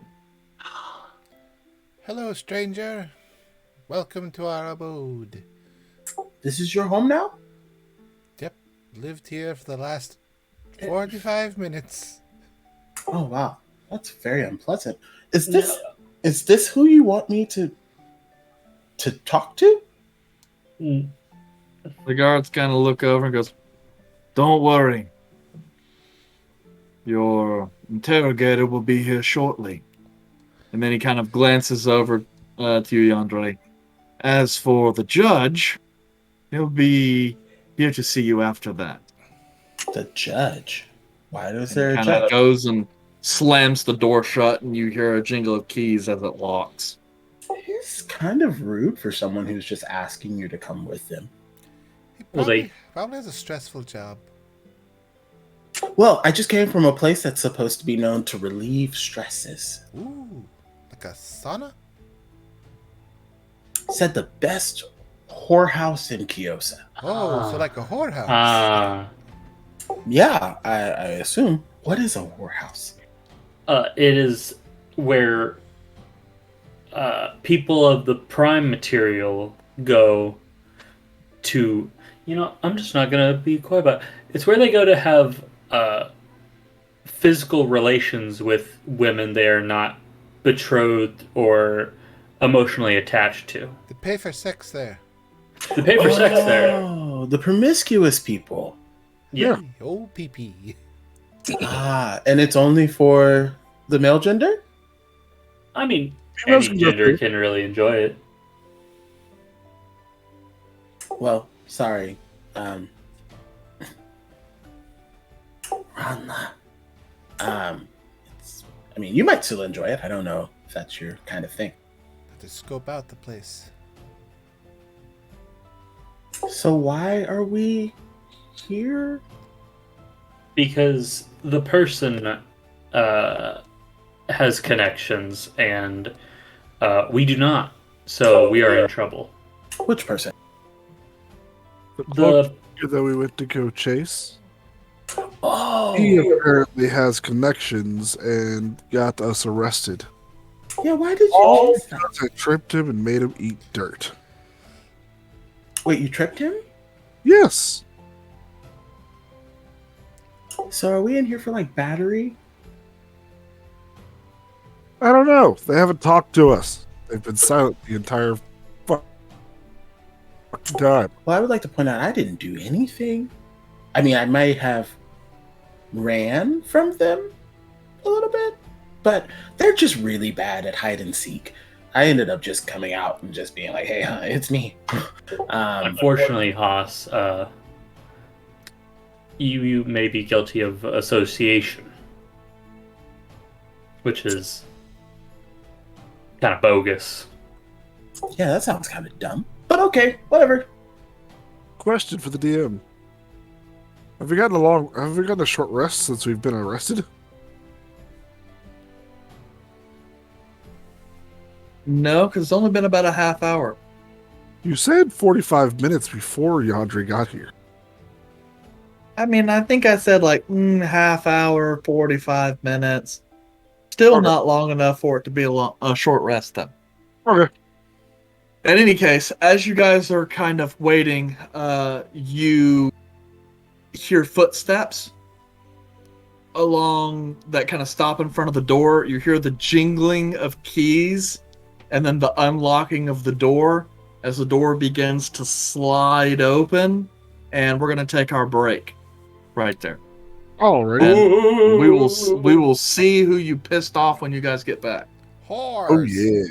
Speaker 2: Hello, stranger. Welcome to our abode.
Speaker 5: This is your home now?
Speaker 2: Yep, lived here for the last 45 minutes.
Speaker 5: Oh wow, that's very unpleasant. Is this who you want me to talk to?
Speaker 3: The guards kind of look over and goes, "Don't worry. Your interrogator will be here shortly." And then he kind of glances over to you, Yandere. "As for the judge, he'll be here to see you after that."
Speaker 5: The judge? Why is
Speaker 3: And
Speaker 5: there
Speaker 3: he
Speaker 5: a
Speaker 3: kind of
Speaker 5: judge?
Speaker 3: goes and slams the door shut, and you hear a jingle of keys as it locks.
Speaker 5: He's kind of rude for someone who's just asking you to come with them.
Speaker 2: He
Speaker 4: Well,
Speaker 2: probably has a stressful job.
Speaker 5: Well, I just came from a place that's supposed to be known to relieve stresses.
Speaker 2: Ooh, like a sauna?
Speaker 5: Said the best whorehouse in Kyosa.
Speaker 2: Oh, so like a whorehouse.
Speaker 4: Ah.
Speaker 5: Yeah, I assume. What is a whorehouse?
Speaker 4: It is where people of the prime material go to. I'm just not gonna be quiet about it. It's where they go to have physical relations with women they are not betrothed or emotionally attached to.
Speaker 2: They pay for sex there.
Speaker 4: They pay for sex there.
Speaker 5: Oh, the promiscuous people.
Speaker 4: Yeah.
Speaker 2: Oh, pee-pee.
Speaker 5: Ah, and it's only for the male gender?
Speaker 4: I mean,
Speaker 7: Females
Speaker 4: any
Speaker 7: can go
Speaker 4: gender
Speaker 7: through.
Speaker 4: can really enjoy it.
Speaker 5: Well, sorry. Rana. You might still enjoy it. I don't know if that's your kind of thing.
Speaker 2: Have to scope out the place.
Speaker 5: So why are we here?
Speaker 4: Because the person has connections and we do not. So we are in trouble.
Speaker 5: Which person?
Speaker 4: The
Speaker 7: That we went to go chase.
Speaker 5: Oh,
Speaker 7: He apparently has connections and got us arrested.
Speaker 5: yeah. Why did you
Speaker 7: All
Speaker 5: chase them?
Speaker 7: because I tripped him and made him eat dirt.
Speaker 5: Wait, you tripped him?
Speaker 7: Yes.
Speaker 5: So are we in here for like battery?
Speaker 7: I don't know. They haven't talked to us. They've been silent the entire fucking time.
Speaker 5: Well, I would like to point out I didn't do anything. I mean, I might have ran from them a little bit, but they're just really bad at hide and seek. I ended up just coming out and just being like, "Hey, it's me."
Speaker 4: unfortunately, Haas, you may be guilty of association, which is kind of bogus.
Speaker 5: Yeah, that sounds kind of dumb, but okay, whatever.
Speaker 7: Question for the DM. Have we gotten a short rest since we've been arrested?
Speaker 3: No, because it's only been about a half hour.
Speaker 7: You said 45 minutes before Yandri got here.
Speaker 3: I mean, I think I said like half hour, 45 minutes. Still
Speaker 7: Okay.
Speaker 3: not long enough for it to be a short rest, though.
Speaker 7: Okay.
Speaker 3: In any case, as you guys are kind of waiting, you hear footsteps along that kind of stop in front of the door. You hear the jingling of keys and then the unlocking of the door as the door begins to slide open. And we're going to take our break right there.
Speaker 7: Alrighty.
Speaker 3: And we will see who you pissed off when you guys get back.
Speaker 2: Horse.
Speaker 7: Oh, yeah.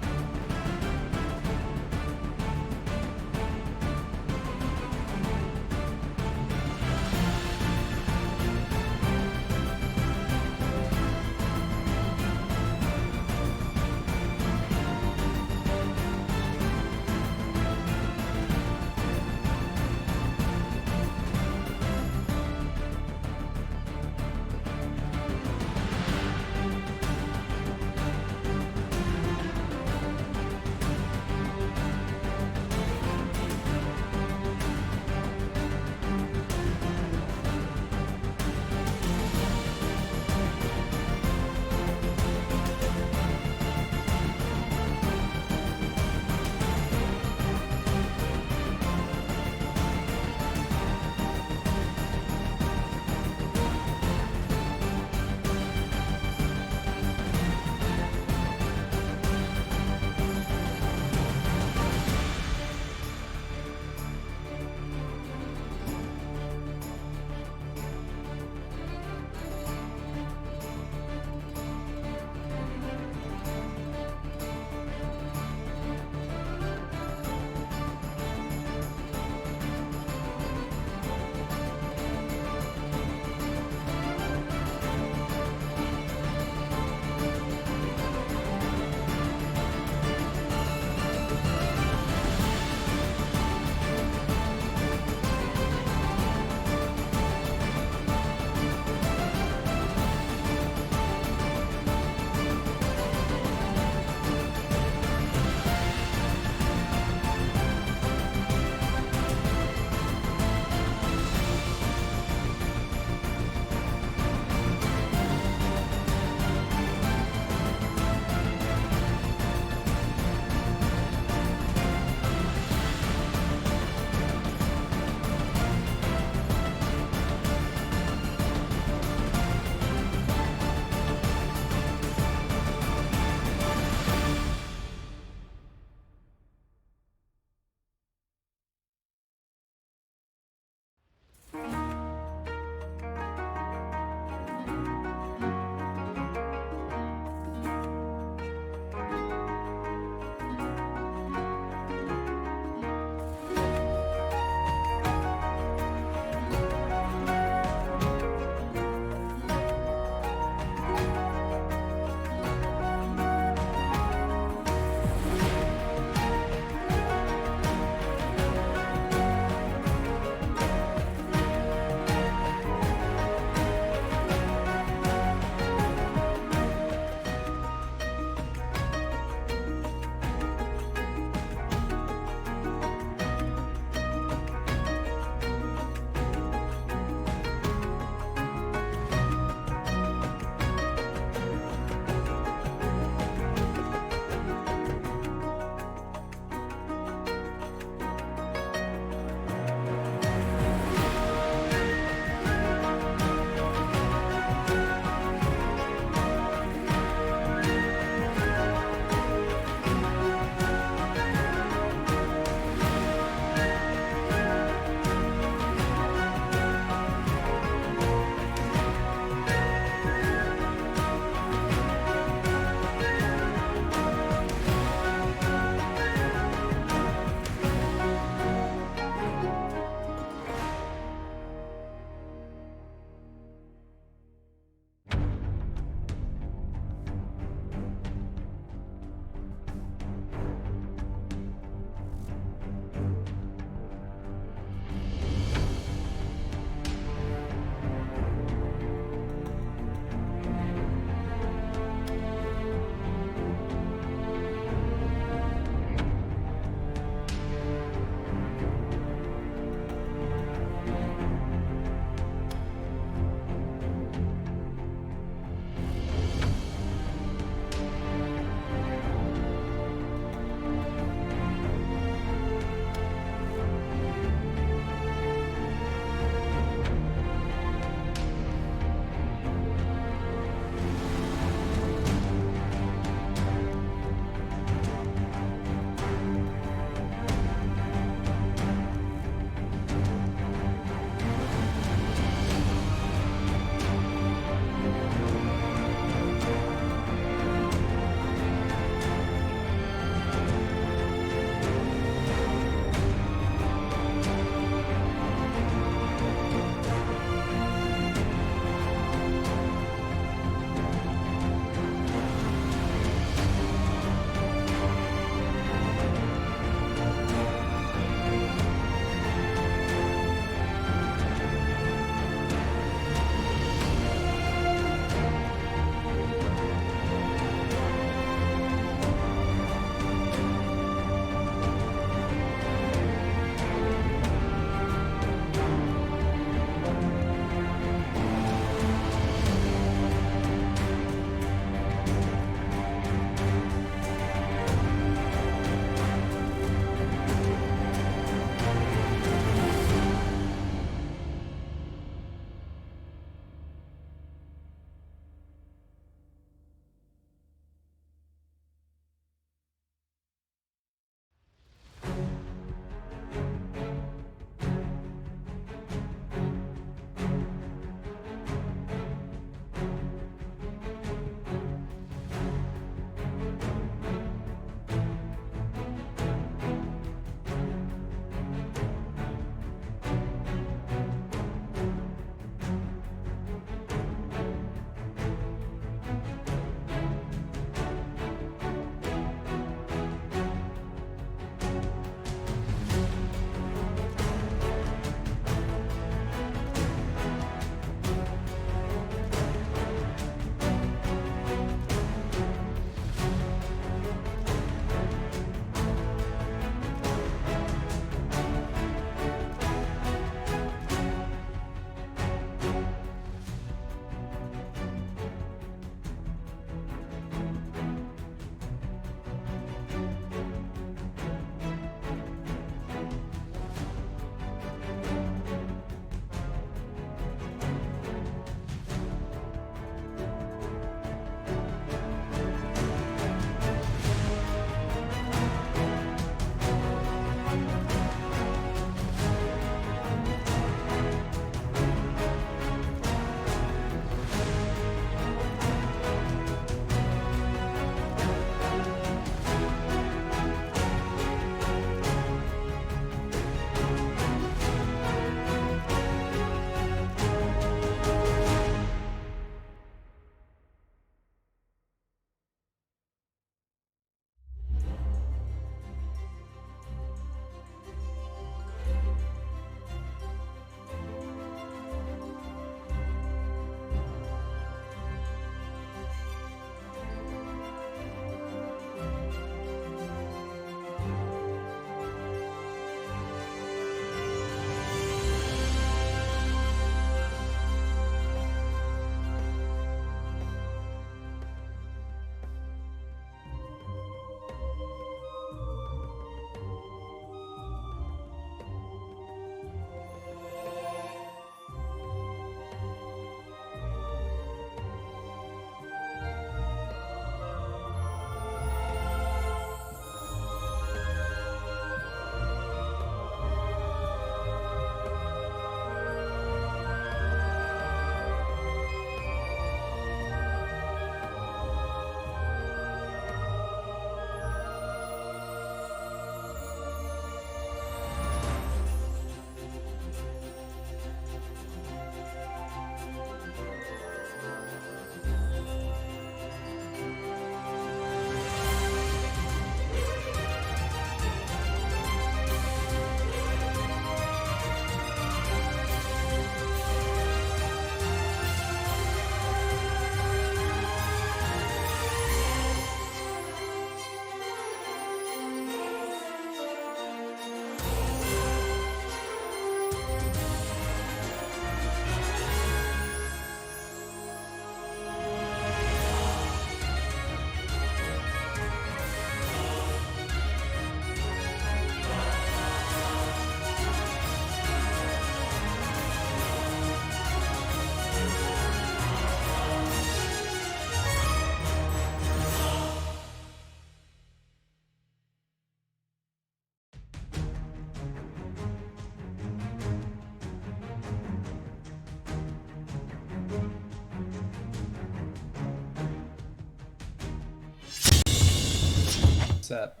Speaker 6: What's up?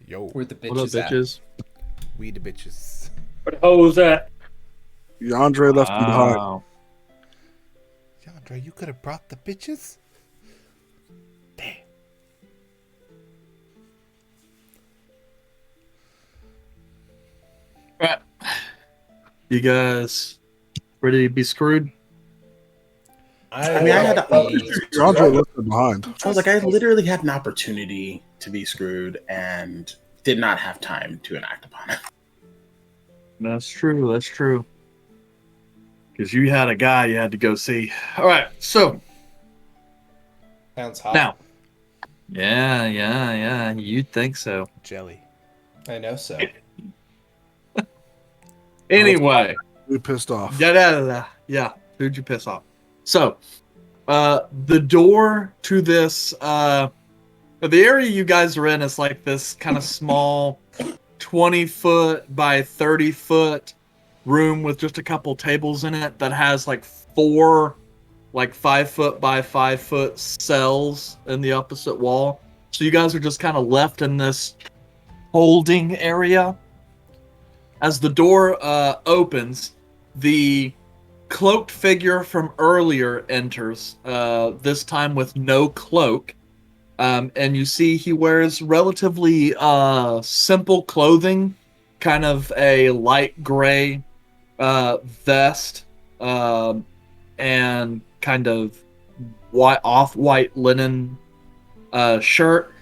Speaker 2: Yo,
Speaker 6: Where the bitches
Speaker 3: What up,
Speaker 6: at?
Speaker 3: bitches?
Speaker 2: we the bitches.
Speaker 4: Where the hole was at?
Speaker 7: Yandre left him behind.
Speaker 3: Wow.
Speaker 2: Yandra, you could have brought the bitches? Damn.
Speaker 3: Right. You guys ready to be screwed?
Speaker 5: I mean, I had
Speaker 7: Yandre left him behind.
Speaker 5: I was like, I literally had an opportunity to be screwed and did not have time to enact upon it.
Speaker 3: That's true. That's true. Because you had a guy you had to go see. All right. So
Speaker 6: Sounds hot.
Speaker 3: now, yeah. You'd think so.
Speaker 2: Jelly.
Speaker 6: I know so.
Speaker 3: Anyway,
Speaker 7: We pissed off.
Speaker 3: yeah. Who'd you piss off? So, the door to this, the area you guys are in is like this kind of small 20-foot by 30-foot room with just a couple tables in it that has like 4 like 5-foot by 5-foot cells in the opposite wall. So you guys are just kind of left in this holding area. As the door opens, the cloaked figure from earlier enters, this time with no cloak. And you see he wears relatively simple clothing, kind of a light gray vest, and kind of off-white linen shirt.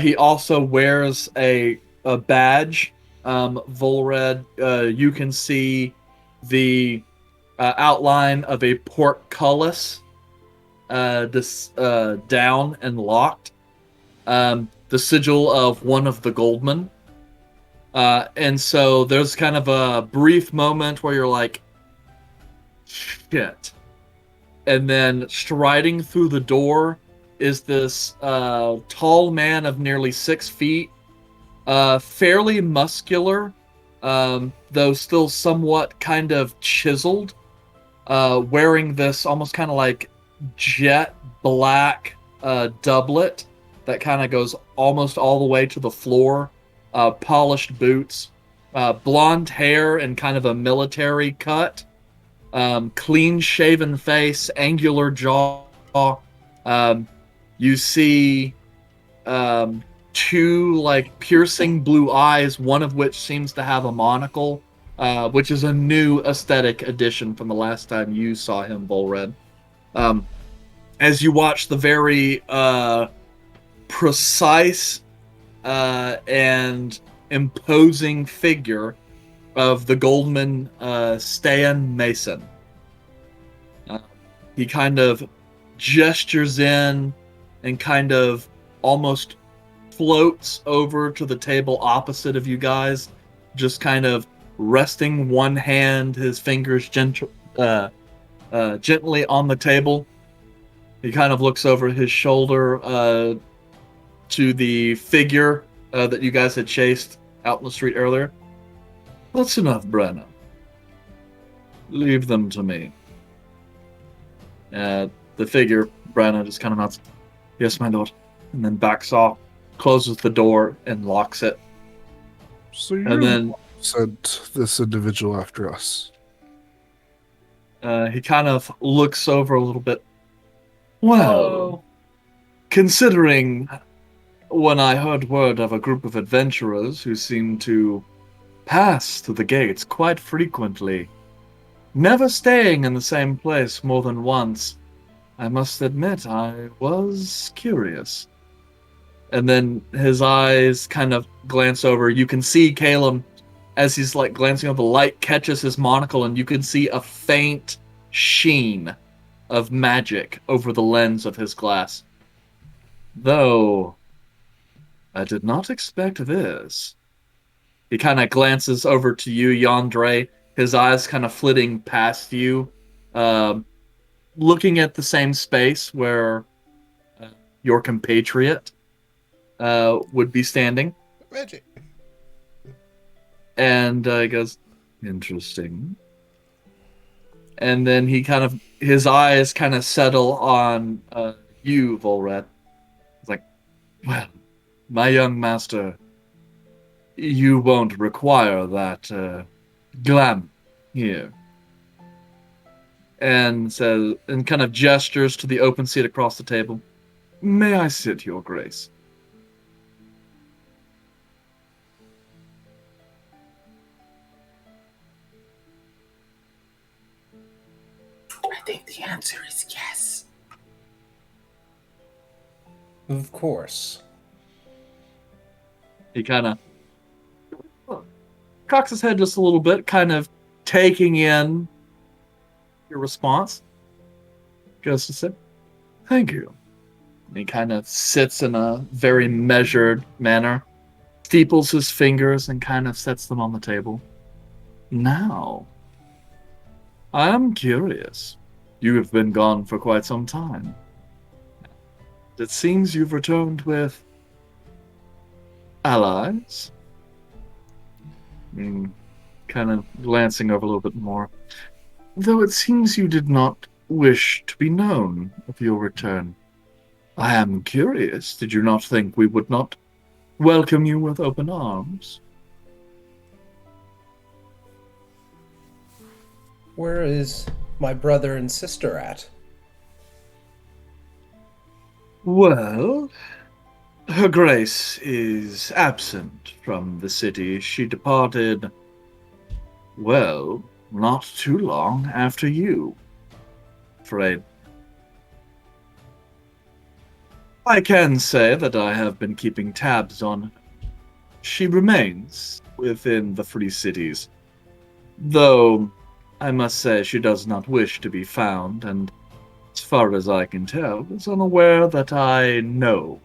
Speaker 3: He also wears a badge, Volred. You can see the outline of a portcullis down and locked. The sigil of one of the Goldmen. And so there's kind of a brief moment where you're like, shit. And then striding through the door is this tall man of nearly 6 feet, fairly muscular, though still somewhat kind of chiseled, wearing this almost kind of like jet black doublet that kind of goes almost all the way to the floor, polished boots, blonde hair and kind of a military cut, clean shaven face, angular jaw. You see 2 like piercing blue eyes, one of which seems to have a monocle, which is a new aesthetic addition from the last time you saw him, Volred. As you watch the very precise and imposing figure of the Goldman Stan Mason. He kind of gestures in and kind of almost floats over to the table opposite of you guys, just kind of resting one hand, his fingers gently on the table. He kind of looks over his shoulder to the figure that you guys had chased out in the street earlier. That's enough, Brenna. Leave them to me. The figure, Brenna, just kind of nods. Yes, my lord. And then backs off, closes the door, and locks it.
Speaker 7: So you
Speaker 3: And then
Speaker 7: sent this individual after us.
Speaker 3: he kind of looks over a little bit. Well, considering when I heard word of a group of adventurers who seemed to pass through the gates quite frequently, never staying in the same place more than once, I must admit I was curious. And then his eyes kind of glance over. You can see Caleb, as he's like glancing over, the light catches his monocle, and you can see a faint sheen of magic over the lens of his glass. Though, I did not expect this. He kind of glances over to you, Yandre, his eyes kind of flitting past you, looking at the same space where your compatriot would be standing.
Speaker 2: Magic.
Speaker 3: And he goes, interesting. And then he kind of, his eyes kind of settle on you, Volred. He's like, Well, my young master, you won't require that glam here. And says, and kind of gestures to the open seat across the table. May I sit, Your Grace?
Speaker 5: I think the answer is yes.
Speaker 6: Of course.
Speaker 3: He kind of cocks his head just a little bit, kind of taking in your response. Goes to sit. Thank you. And he kind of sits in a very measured manner, steeples his fingers, and kind of sets them on the table. Now, I am curious. You have been gone for quite some time. It seems you've returned with allies. Kind of glancing over a little bit more. Though it seems you did not wish to be known of your return. I am curious. Did you not think we would not welcome you with open arms?
Speaker 6: Where is my brother and sister at?
Speaker 3: Well, Her Grace is absent from the city. She departed, well, not too long after you. Afraid. I can say that I have been keeping tabs on her. She remains within the Free Cities, though I must say she does not wish to be found, and as far as I can tell, is unaware that I know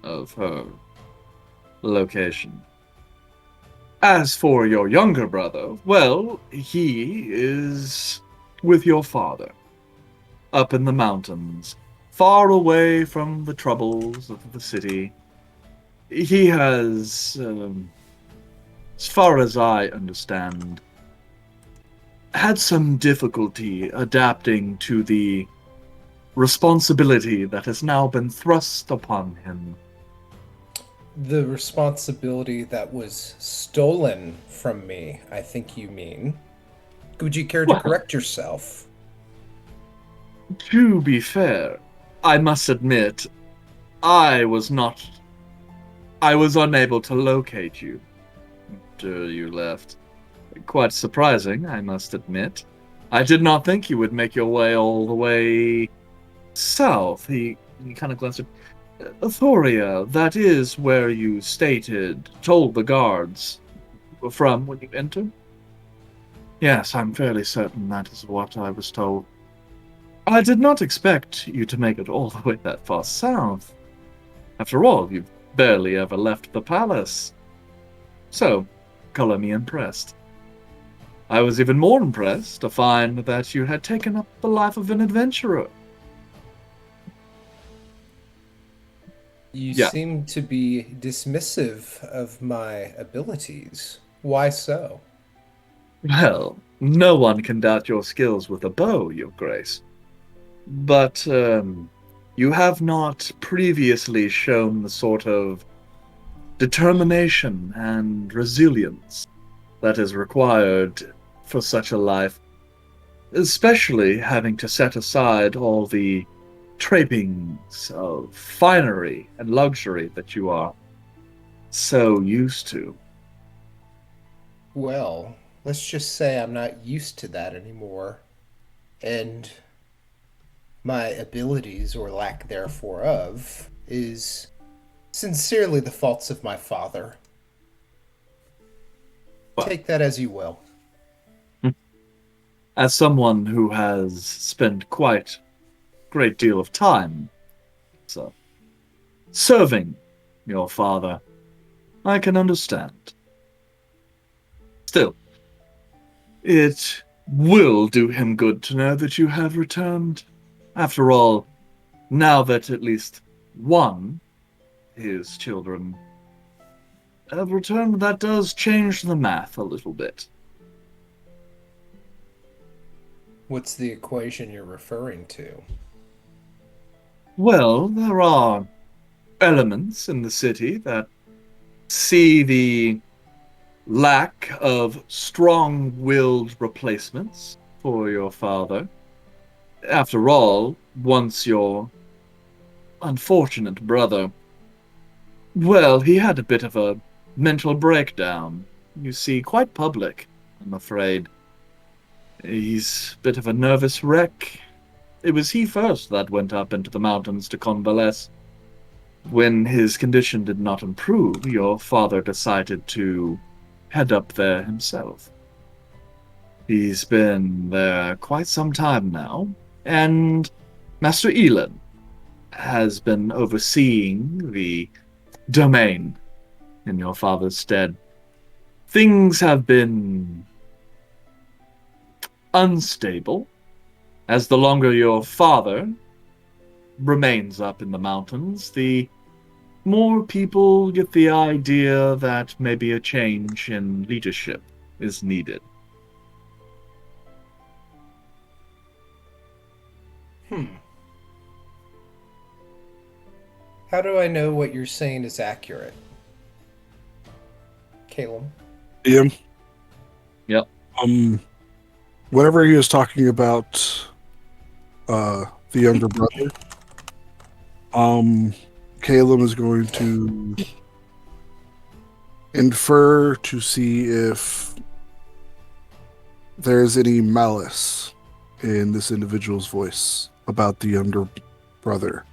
Speaker 3: of her location. As for your younger brother, well, he is with your father, up in the mountains, far away from the troubles of the city. He has, as far as I understand, had some difficulty adapting to the responsibility that has now been thrust upon him.
Speaker 6: The responsibility that was stolen from me, I think you mean. Would you care to
Speaker 3: Well-
Speaker 6: correct yourself?
Speaker 3: To be fair, I must admit, I was unable to locate you after you left. Quite surprising, I must admit. I did not think you would make your way all the way south. He kind of glanced at Athoria. That is where you told the guards you were from when you entered? Yes, I'm fairly certain that is what I was told. I did not expect you to make it all the way that far south. After all, you've barely ever left the palace. So, color me impressed. I was even more impressed to find that you had taken up the life of an adventurer.
Speaker 6: You
Speaker 3: Yeah.
Speaker 6: seem to be dismissive of my abilities. Why so?
Speaker 3: Well, no one can doubt your skills with a bow, Your Grace. But, you have not previously shown the sort of determination and resilience that is required for such a life, especially having to set aside all the trappings of finery and luxury that you are so used to.
Speaker 6: Well, let's just say I'm not used to that anymore. And my abilities, or lack therefore of, is sincerely the faults of my father.
Speaker 3: Well-
Speaker 6: Take that as you will.
Speaker 3: As someone who has spent quite a great deal of time serving your father, I can understand. Still, it will do him good to know that you have returned. After all, now that at least one of his children have returned, that does change the math a little bit.
Speaker 6: What's the equation you're referring to?
Speaker 3: Well, there are elements in the city that see the lack of strong-willed replacements for your father. After all, once your unfortunate brother, well, he had a bit of a mental breakdown. You see, quite public, I'm afraid. He's a bit of a nervous wreck. It was he first that went up into the mountains to convalesce. When his condition did not improve, your father decided to head up there himself. He's been there quite some time now, and Master Elon has been overseeing the domain in your father's stead. Things have been unstable, as the longer your father remains up in the mountains, the more people get the idea that maybe a change in leadership is needed.
Speaker 6: How do I know what you're saying is accurate? Caleb?
Speaker 7: Ian,
Speaker 3: Yep.
Speaker 7: whenever he was talking about the younger brother, Caleb is going to infer to see if there's any malice in this individual's voice about the younger brother.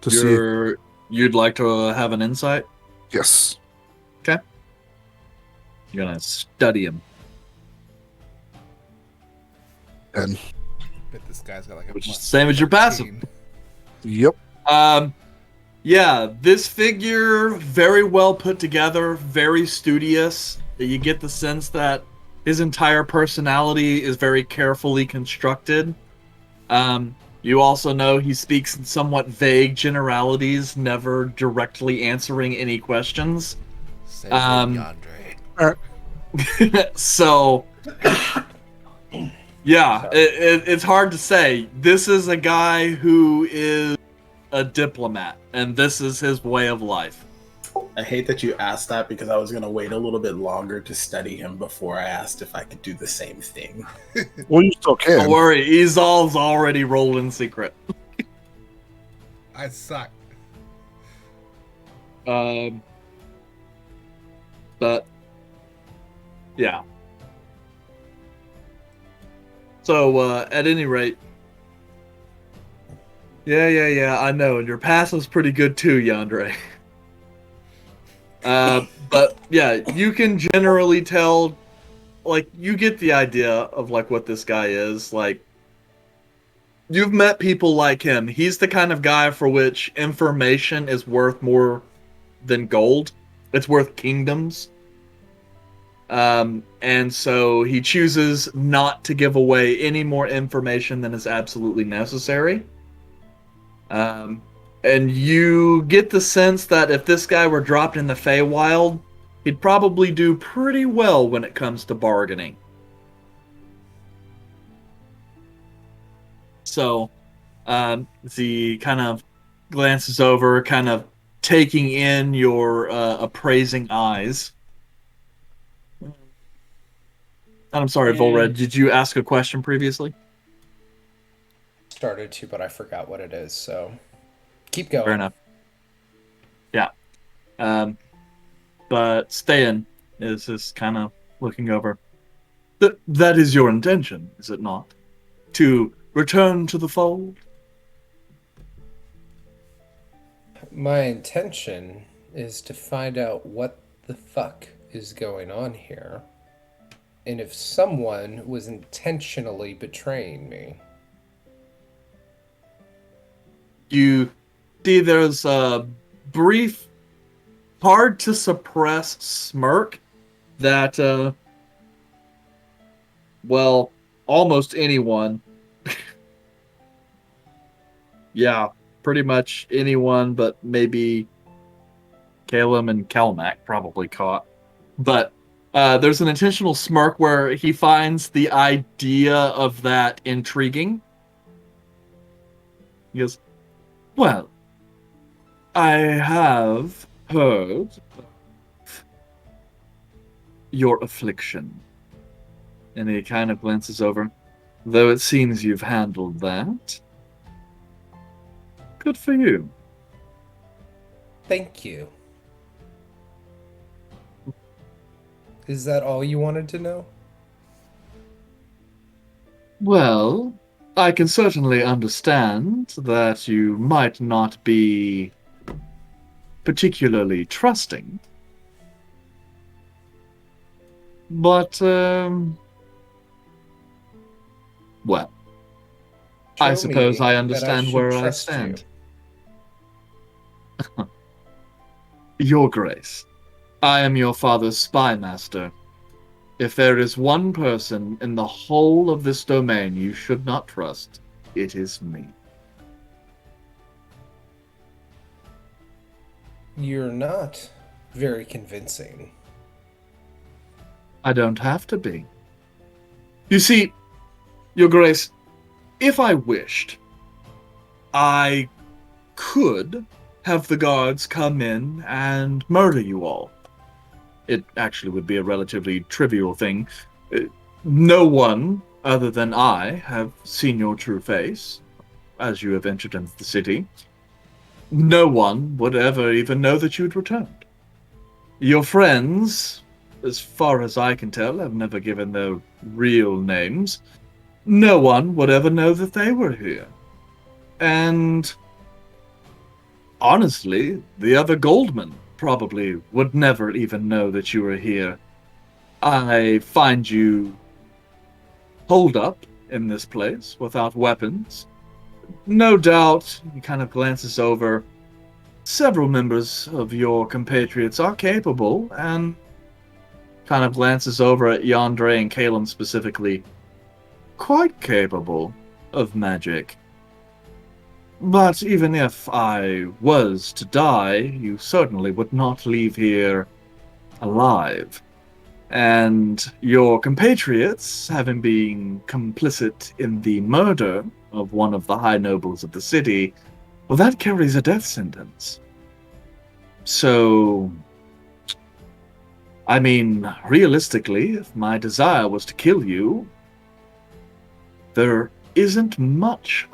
Speaker 7: To see if,
Speaker 3: You'd like to have an insight?
Speaker 7: yes.
Speaker 3: Okay. You're gonna study him.
Speaker 7: And
Speaker 2: Bet this guy's got like a
Speaker 3: Which is the
Speaker 2: plus
Speaker 3: same as your passive.
Speaker 2: 13.
Speaker 7: yep.
Speaker 3: Yeah, this figure, very well put together, very studious. You get the sense that his entire personality is very carefully constructed. You also know he speaks in somewhat vague generalities, never directly answering any questions.
Speaker 2: Same for Yandere.
Speaker 3: So, yeah, it's hard to say. This is a guy who is a diplomat, and this is his way of life.
Speaker 5: I hate that you asked that because I was going to wait a little bit longer to study him before I asked if I could do the same thing.
Speaker 7: Well, you still can.
Speaker 3: Don't worry, Ezal's already rolled in secret.
Speaker 2: I suck.
Speaker 3: But yeah. So at any rate, yeah, I know, and your passive's pretty good too, Yandere. But yeah, you can generally tell, like, you get the idea of like what this guy is. Like, you've met people like him. He's the kind of guy for which information is worth more than gold. It's worth kingdoms. And so he chooses not to give away any more information than is absolutely necessary. And you get the sense that if this guy were dropped in the Feywild, he'd probably do pretty well when it comes to bargaining. So, he kind of glances over, kind of taking in your appraising eyes. And I'm sorry, Volred, did you ask a question previously?
Speaker 6: Started to, but I forgot what it is, so keep going.
Speaker 3: Fair enough. Yeah. But Stan is just kind of looking over. That is your intention, is it not? To return to the fold?
Speaker 6: My intention is to find out what the fuck is going on here, and if someone was intentionally betraying me.
Speaker 3: You see there's a brief, hard to suppress smirk that, well, almost anyone, yeah, pretty much anyone but maybe Calum and Calmac probably caught. But there's an intentional smirk where he finds the idea of that intriguing. He goes, well, I have heard your affliction. And he kind of glances over. Though it seems you've handled that. Good for you.
Speaker 6: Thank you. Is that all you wanted to know?
Speaker 3: Well, I can certainly understand that you might not be particularly trusting. But, well, I
Speaker 6: Show
Speaker 3: suppose
Speaker 6: me
Speaker 3: I
Speaker 6: that
Speaker 3: understand
Speaker 6: should
Speaker 3: where I
Speaker 6: trust you.
Speaker 3: stand. Your Grace, I am your father's spy master. If there is one person in the whole of this domain you should not trust, it is me.
Speaker 6: You're not very convincing.
Speaker 3: I don't have to be. You see, Your Grace, if I wished, I could have the guards come in and murder you all. It actually would be a relatively trivial thing. No one, other than I, have seen your true face, as you have entered into the city. No one would ever even know that you'd returned. Your friends, as far as I can tell, have never given their real names. No one would ever know that they were here. And honestly, the other Goldman probably would never even know that you were here. I find you holed up in this place without weapons. No doubt, he kind of glances over. Several members of your compatriots are capable, and kind of glances over at Yandere and Calum specifically, quite capable of magic. But even if I was to die, you certainly would not leave here alive. And your compatriots, having been complicit in the murder of one of the high nobles of the city, well, that carries a death sentence. So, I mean, realistically, if my desire was to kill you, there isn't much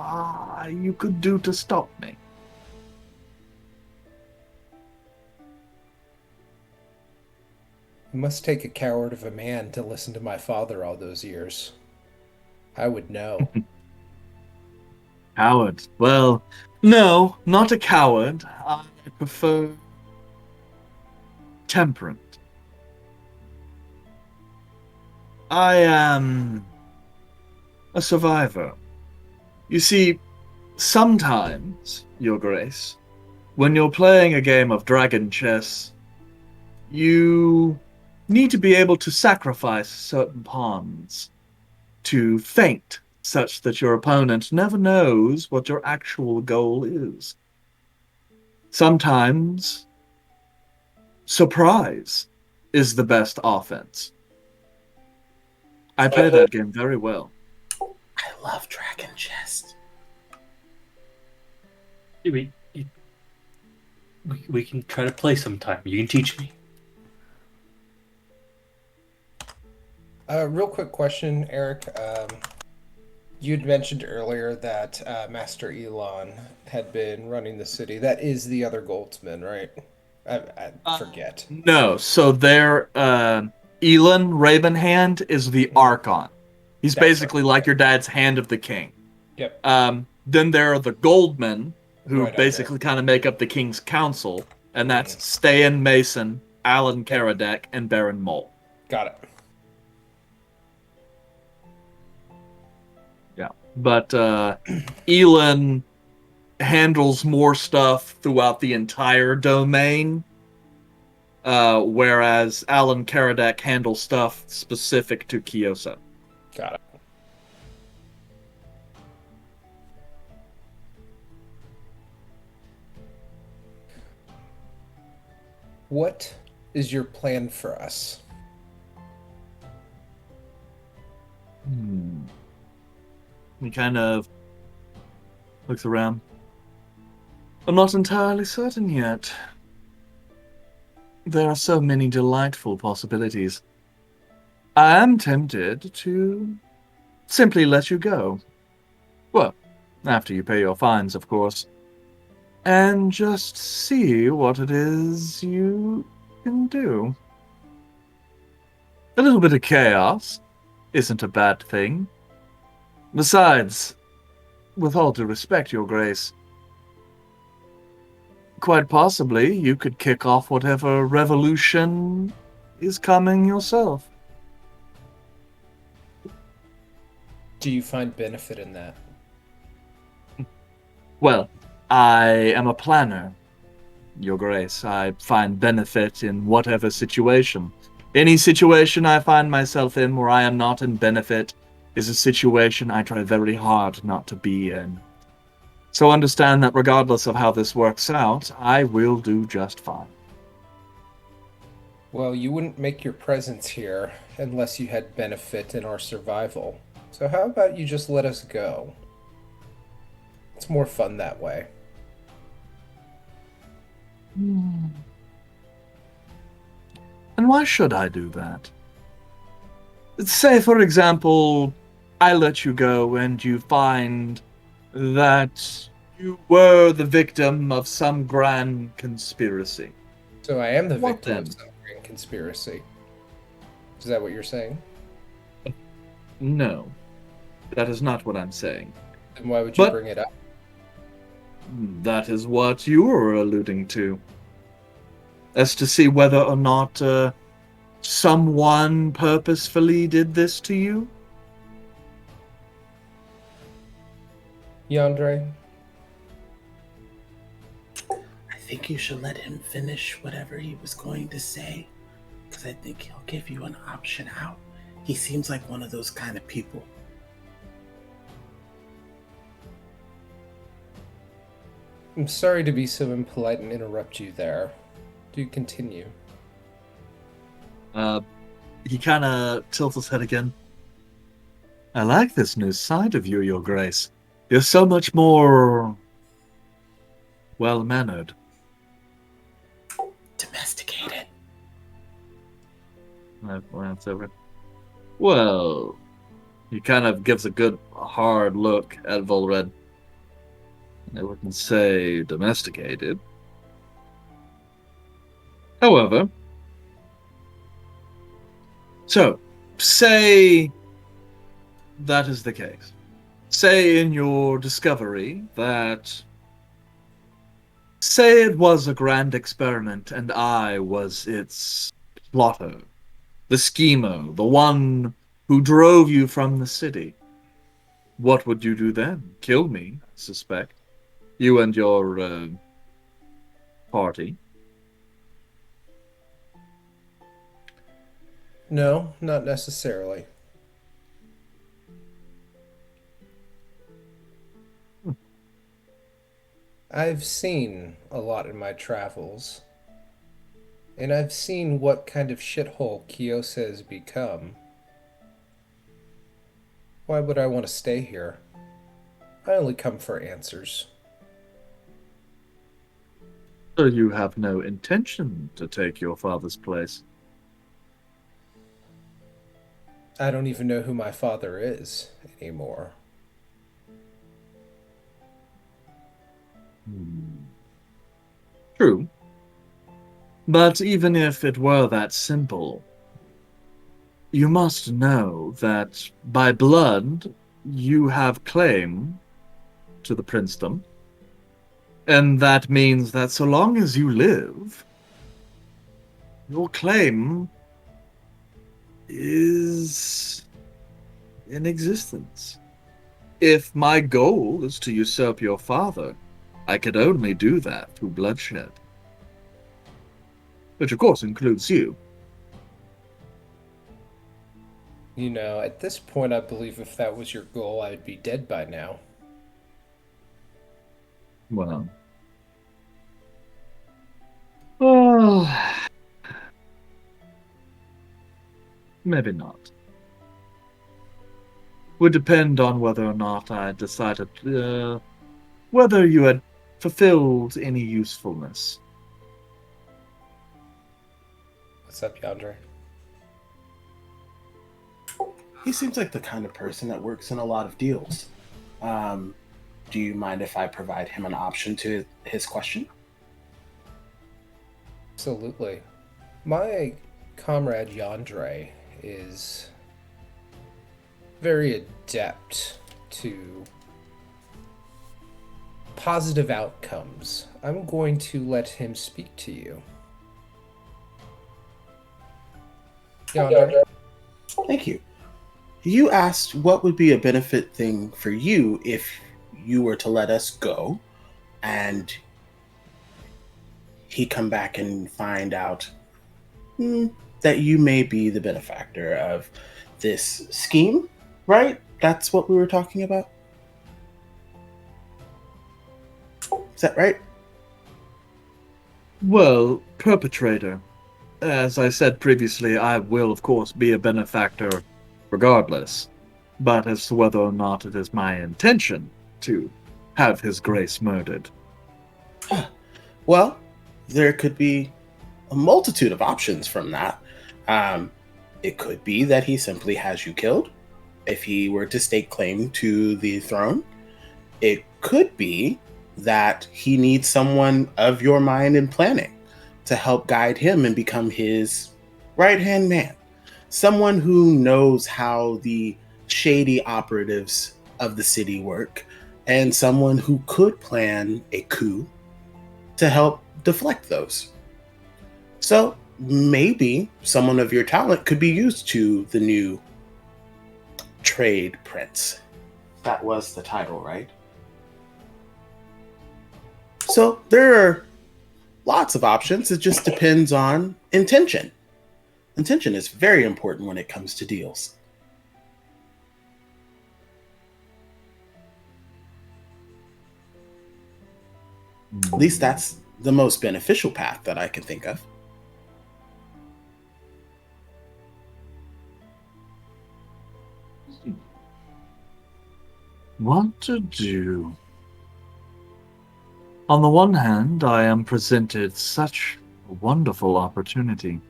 Speaker 3: you could do to stop me.
Speaker 6: It must take a coward of a man to listen to my father all those years. I would know.
Speaker 3: Coward. Well, no, not a coward. I prefer temperate. I am a survivor. You see, sometimes, Your Grace, when you're playing a game of dragon chess, you need to be able to sacrifice certain pawns to feint such that your opponent never knows what your actual goal is. Sometimes, surprise is the best offense. I play that game very well.
Speaker 5: I love Dragon Chest.
Speaker 4: We can try to play sometime. You can teach me.
Speaker 6: Real quick question, Eric. You'd mentioned earlier that Master Elon had been running the city. That is the other Goldsman, right? I forget.
Speaker 3: No, so there, Elon Ravenhand is the Archon. He's
Speaker 6: That's
Speaker 3: basically
Speaker 6: right.
Speaker 3: like your dad's Hand of the King.
Speaker 6: Yep.
Speaker 3: Then there are the Goldmen, who
Speaker 6: Right under.
Speaker 3: basically kind of make up the King's Council, and that's Stan Mason, Alan Karadek, and Baron Mole.
Speaker 6: Got it.
Speaker 3: Yeah, but Elon handles more stuff throughout the entire domain, whereas Alan Karadek handles stuff specific to Kyosa.
Speaker 6: Got it. What is your plan for us?
Speaker 3: He kind of looks around. I'm not entirely certain yet. There are so many delightful possibilities. I am tempted to simply let you go. Well, after you pay your fines, of course. And just see what it is you can do. A little bit of chaos isn't a bad thing. Besides, with all due respect, Your Grace, quite possibly you could kick off whatever revolution is coming yourself.
Speaker 6: Do you find benefit in that?
Speaker 3: Well, I am a planner, Your Grace. I find benefit in whatever situation. Any situation I find myself in where I am not in benefit is a situation I try very hard not to be in. So understand that regardless of how this works out, I will do just fine.
Speaker 6: Well, you wouldn't make your presence here unless you had benefit in our survival. So how about you just let us go? It's more fun that way.
Speaker 3: And why should I do that? Say, for example, I let you go and you find that you were the victim of some grand conspiracy.
Speaker 6: So I am the
Speaker 3: What
Speaker 6: victim
Speaker 3: then?
Speaker 6: of some grand conspiracy. Is that what you're saying?
Speaker 3: No, that is not what I'm saying.
Speaker 6: Then why would you
Speaker 3: But-
Speaker 6: bring it up?
Speaker 3: That is what you were alluding to. As to see whether or not someone purposefully did this to you?
Speaker 6: Yandere?
Speaker 5: I think you should let him finish whatever he was going to say, because I think he'll give you an option out. He seems like one of those kind of people.
Speaker 6: I'm sorry to be so impolite and interrupt you there. Do continue.
Speaker 3: He kind of tilts his head again. I like this new side of you, Your Grace. You're so much more well-mannered.
Speaker 5: Domesticated.
Speaker 3: I glance over. Well, he kind of gives a good hard look at Volred. I wouldn't say domesticated. However, so say that is the case. Say in your discovery that, say it was a grand experiment and I was its plotter, the schemer, the one who drove you from the city. What would you do then? Kill me, I suspect. You and your party.
Speaker 6: No, not necessarily. I've seen a lot in my travels. And I've seen what kind of shithole Kiyose has become. Why would I want to stay here? I only come for answers.
Speaker 3: So you have no intention to take your father's place?
Speaker 6: I don't even know who my father is anymore.
Speaker 3: True. But even if it were that simple, you must know that by blood you have claim to the princedom. And that means that so long as you live, your claim is in existence. If my goal is to usurp your father, I could only do that through bloodshed. Which of course includes you.
Speaker 6: You know, at this point, I believe if that was your goal, I'd be dead by now.
Speaker 3: Well. Oh. Maybe not. Would depend on whether or not I decided whether you had fulfilled any usefulness.
Speaker 6: What's up, Yandere?
Speaker 5: He seems like the kind of person that works in a lot of deals. Do you mind if I provide him an option to his question?
Speaker 6: Absolutely. My comrade Yandere is very adept to positive outcomes. I'm going to let him speak to you. Yandere.
Speaker 5: Thank you. You asked what would be a benefit thing for you if you were to let us go and he come back and find out that you may be the benefactor of this scheme, right? That's what we were talking about? Is that right?
Speaker 3: Well, perpetrator. As I said previously, I will, of course, be a benefactor regardless. But as to whether or not it is my intention to have His Grace murdered.
Speaker 5: Well, there could be a multitude of options from that. It could be that he simply has you killed if he were to stake claim to the throne. It could be that he needs someone of your mind and planning to help guide him and become his right-hand man. Someone who knows how the shady operatives of the city work, and someone who could plan a coup to help deflect those. So maybe someone of your talent could be used to the new trade prince. That was the title, right? So there are lots of options. It just depends on intention. Intention is very important when it comes to deals. At least that's the most beneficial path that I can think of.
Speaker 3: What to do? On the one hand, I am presented such a wonderful opportunity.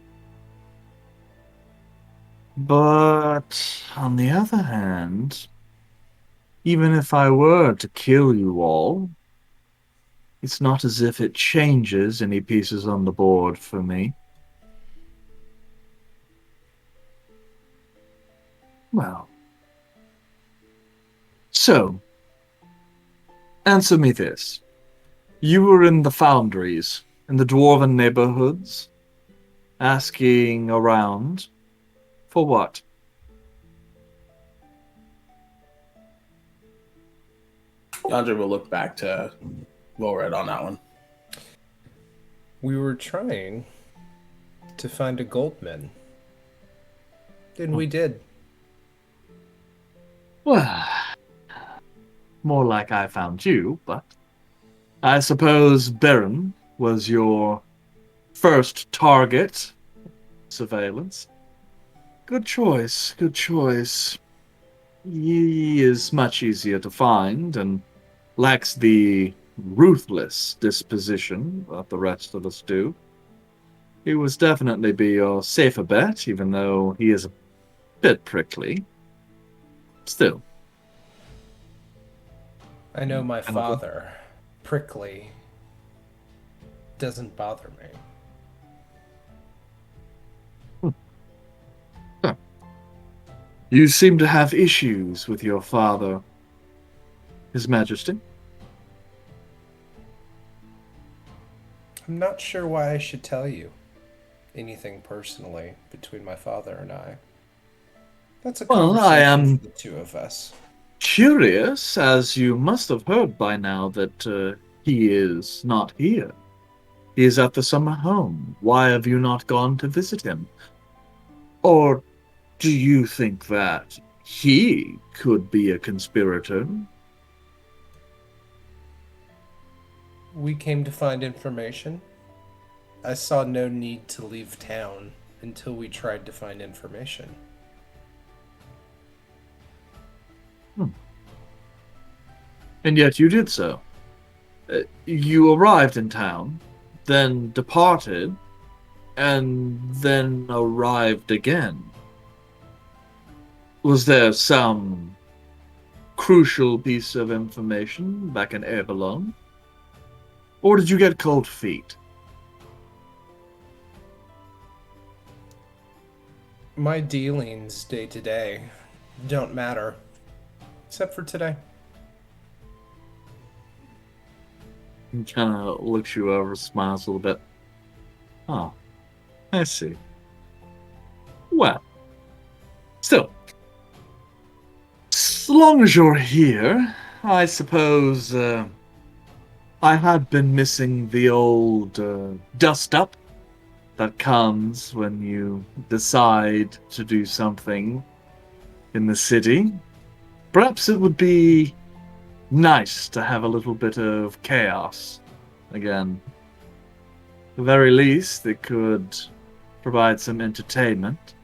Speaker 3: But on the other hand, even if I were to kill you all, it's not as if it changes any pieces on the board for me. Well. So, answer me this. You were in the foundries, in the dwarven neighborhoods, asking around for what?
Speaker 5: Yandere will look back to Volred on that one.
Speaker 6: We were trying to find a goldman. And we did.
Speaker 3: Well, more like I found you, but I suppose Baron was your first target. Surveillance. Good choice, good choice. He is much easier to find and lacks the ruthless disposition that the rest of us do. He would definitely be your safer bet, even though he is a bit prickly. Still.
Speaker 6: I know my father, prickly, doesn't bother me.
Speaker 3: You seem to have issues with your father, His Majesty.
Speaker 6: I'm not sure why I should tell you anything personally between my father and I. That's a
Speaker 3: Well,
Speaker 6: conversation
Speaker 3: I am
Speaker 6: for the two of us.
Speaker 3: curious, as you must have heard by now, that he is not here. He is at the summer home. Why have you not gone to visit him? Or do you think that he could be a conspirator?
Speaker 6: We came to find information. I saw no need to leave town until we tried to find information.
Speaker 3: And yet you did so. You arrived in town, then departed, and then arrived again. Was there some crucial piece of information back in Avalon? Or did you get cold feet?
Speaker 6: My dealings day to day don't matter, except for today.
Speaker 3: He kind of looks you over, smiles a little bit. Oh, I see. Well, still, as long as you're here, I suppose I had been missing the old dust up that comes when you decide to do something in the city. Perhaps it would be nice to have a little bit of chaos again. At the very least, it could provide some entertainment.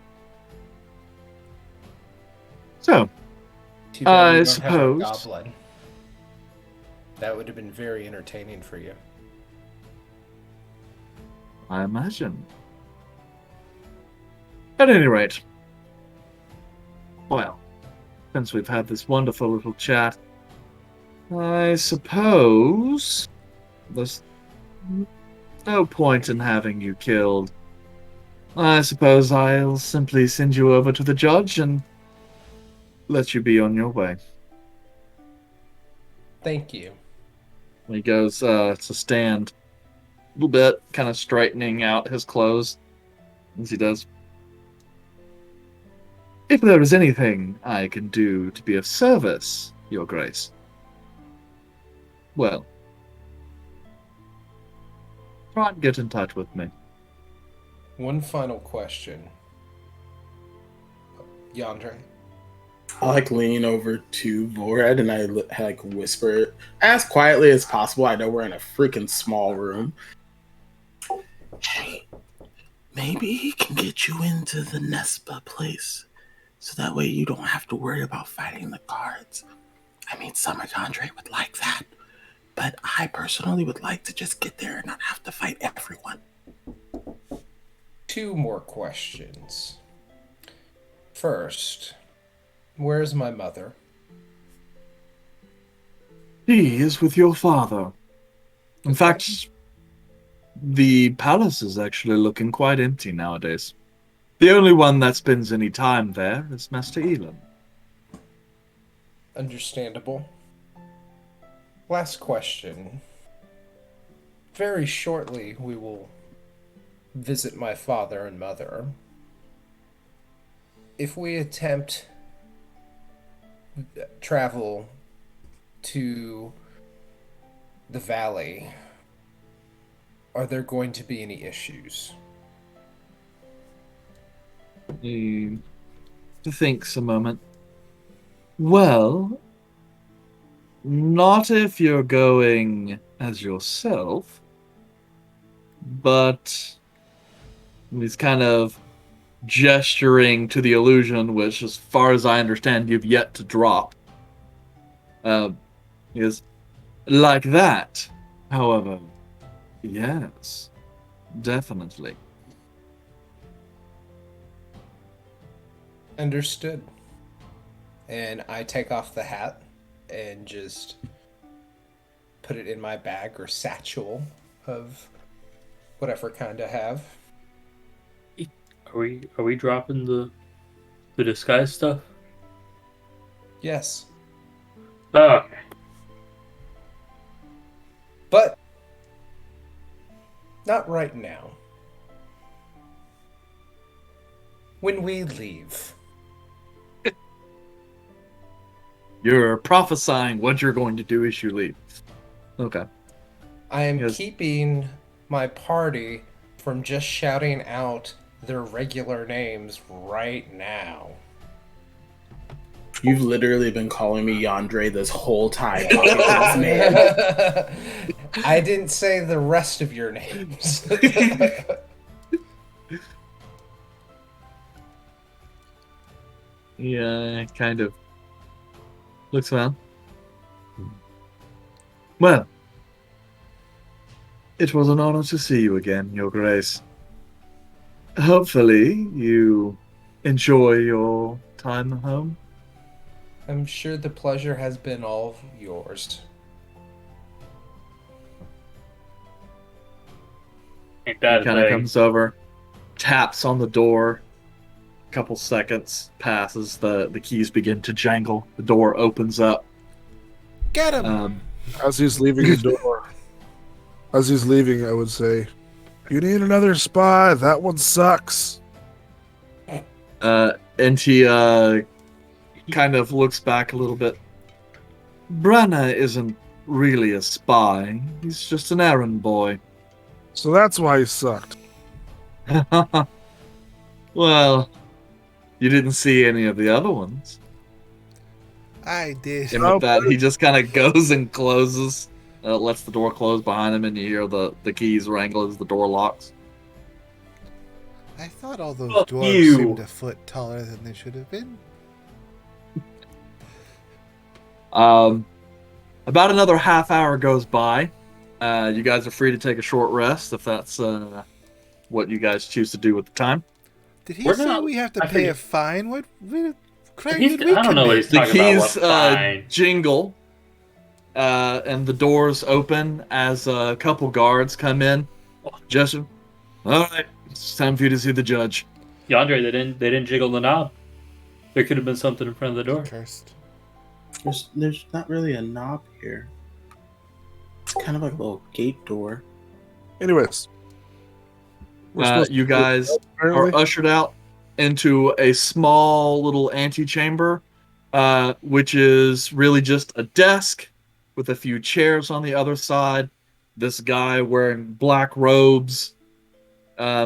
Speaker 3: So,
Speaker 6: Too bad
Speaker 3: I
Speaker 6: we don't have our
Speaker 3: suppose.
Speaker 6: goblin. That would have been very entertaining for you.
Speaker 3: I imagine. At any rate, well, since we've had this wonderful little chat, I suppose there's no point in having you killed. I suppose I'll simply send you over to the judge and let you be on your way.
Speaker 6: Thank you.
Speaker 3: He goes to stand a little bit, kind of straightening out his clothes as he does. If there is anything I can do to be of service, Your Grace, well, try and get in touch with me.
Speaker 6: One final question. Yandre?
Speaker 5: I like lean over to Vorad and I like whisper as quietly as possible. I know we're in a freaking small room. Hey, maybe he can get you into the Nespa place, so that way you don't have to worry about fighting the guards. I mean, Summer Andre would like that, but I personally would like to just get there and not have to fight everyone.
Speaker 6: 2 more questions. First, where's my mother?
Speaker 3: He is with your father. In fact, the palace is actually looking quite empty nowadays. The only one that spends any time there is Master Elon.
Speaker 6: Understandable. Last question. Very shortly, we will visit my father and mother. If we attempt travel to the valley, are there going to be any issues?
Speaker 3: He thinks a moment. Well, not if you're going as yourself, but he's kind of gesturing to the illusion, which, as far as I understand, you've yet to drop. Is like that. However, yes, definitely.
Speaker 6: Understood. And I take off the hat and just put it in my bag or satchel of whatever kind I have.
Speaker 4: Are we dropping the disguise stuff?
Speaker 6: Yes.
Speaker 4: Oh, okay.
Speaker 6: But not right now. When we leave.
Speaker 3: You're prophesying what you're going to do as you leave. Okay.
Speaker 6: I am
Speaker 3: Yes.
Speaker 6: keeping my party from just shouting out their regular names right now.
Speaker 5: You've literally been calling me Yandre this whole time talking to this man.
Speaker 6: I didn't say the rest of your names.
Speaker 3: Yeah, kind of. Looks well. Well, It was an honor to see you again, Your Grace. Hopefully, you enjoy your time home.
Speaker 6: I'm sure the pleasure has been all yours.
Speaker 4: Ain't
Speaker 3: He
Speaker 4: that a
Speaker 3: kind of
Speaker 4: thing?
Speaker 3: comes over, taps on the door. A couple seconds passes. The keys begin to jangle. The door opens up.
Speaker 2: Get him!
Speaker 7: As he's leaving the door, as he's leaving, I would say, "You need another spy. That one sucks."
Speaker 3: And he kind of looks back a little bit. Brenna isn't really a spy. He's just an errand boy.
Speaker 7: So that's why he sucked.
Speaker 3: Well, you didn't see any of the other ones.
Speaker 2: I did.
Speaker 3: And with that, he just kind of goes and closes, lets the door close behind him, and you hear the keys wrangle as the door locks.
Speaker 2: I thought all those
Speaker 4: Fuck
Speaker 2: dwarves
Speaker 4: you.
Speaker 2: seemed a foot taller than they should have been.
Speaker 3: About another half hour goes by. You guys are free to take a short rest if that's what you guys choose to do with the time.
Speaker 2: Did he
Speaker 4: We're
Speaker 2: say
Speaker 4: not-
Speaker 2: we have to
Speaker 4: I
Speaker 2: pay a
Speaker 4: forget.
Speaker 2: fine? What crime
Speaker 4: He's-
Speaker 2: did we
Speaker 4: I don't know what he's
Speaker 2: commit?
Speaker 3: The
Speaker 4: talking about.
Speaker 3: keys
Speaker 4: What fine?
Speaker 3: jingle, and the doors open as a couple guards come in. Jesse, all right, it's time for you to see the judge.
Speaker 4: Yandere, they didn't jiggle the knob. There could have been something in front of the door.
Speaker 2: Cursed.
Speaker 5: There's not really a knob here. It's kind of like a little gate door.
Speaker 7: Anyways, we're supposed
Speaker 3: You
Speaker 7: to-
Speaker 3: guys
Speaker 7: apparently.
Speaker 3: are ushered out into a small little antechamber, which is really just a desk with a few chairs on the other side. This guy wearing black robes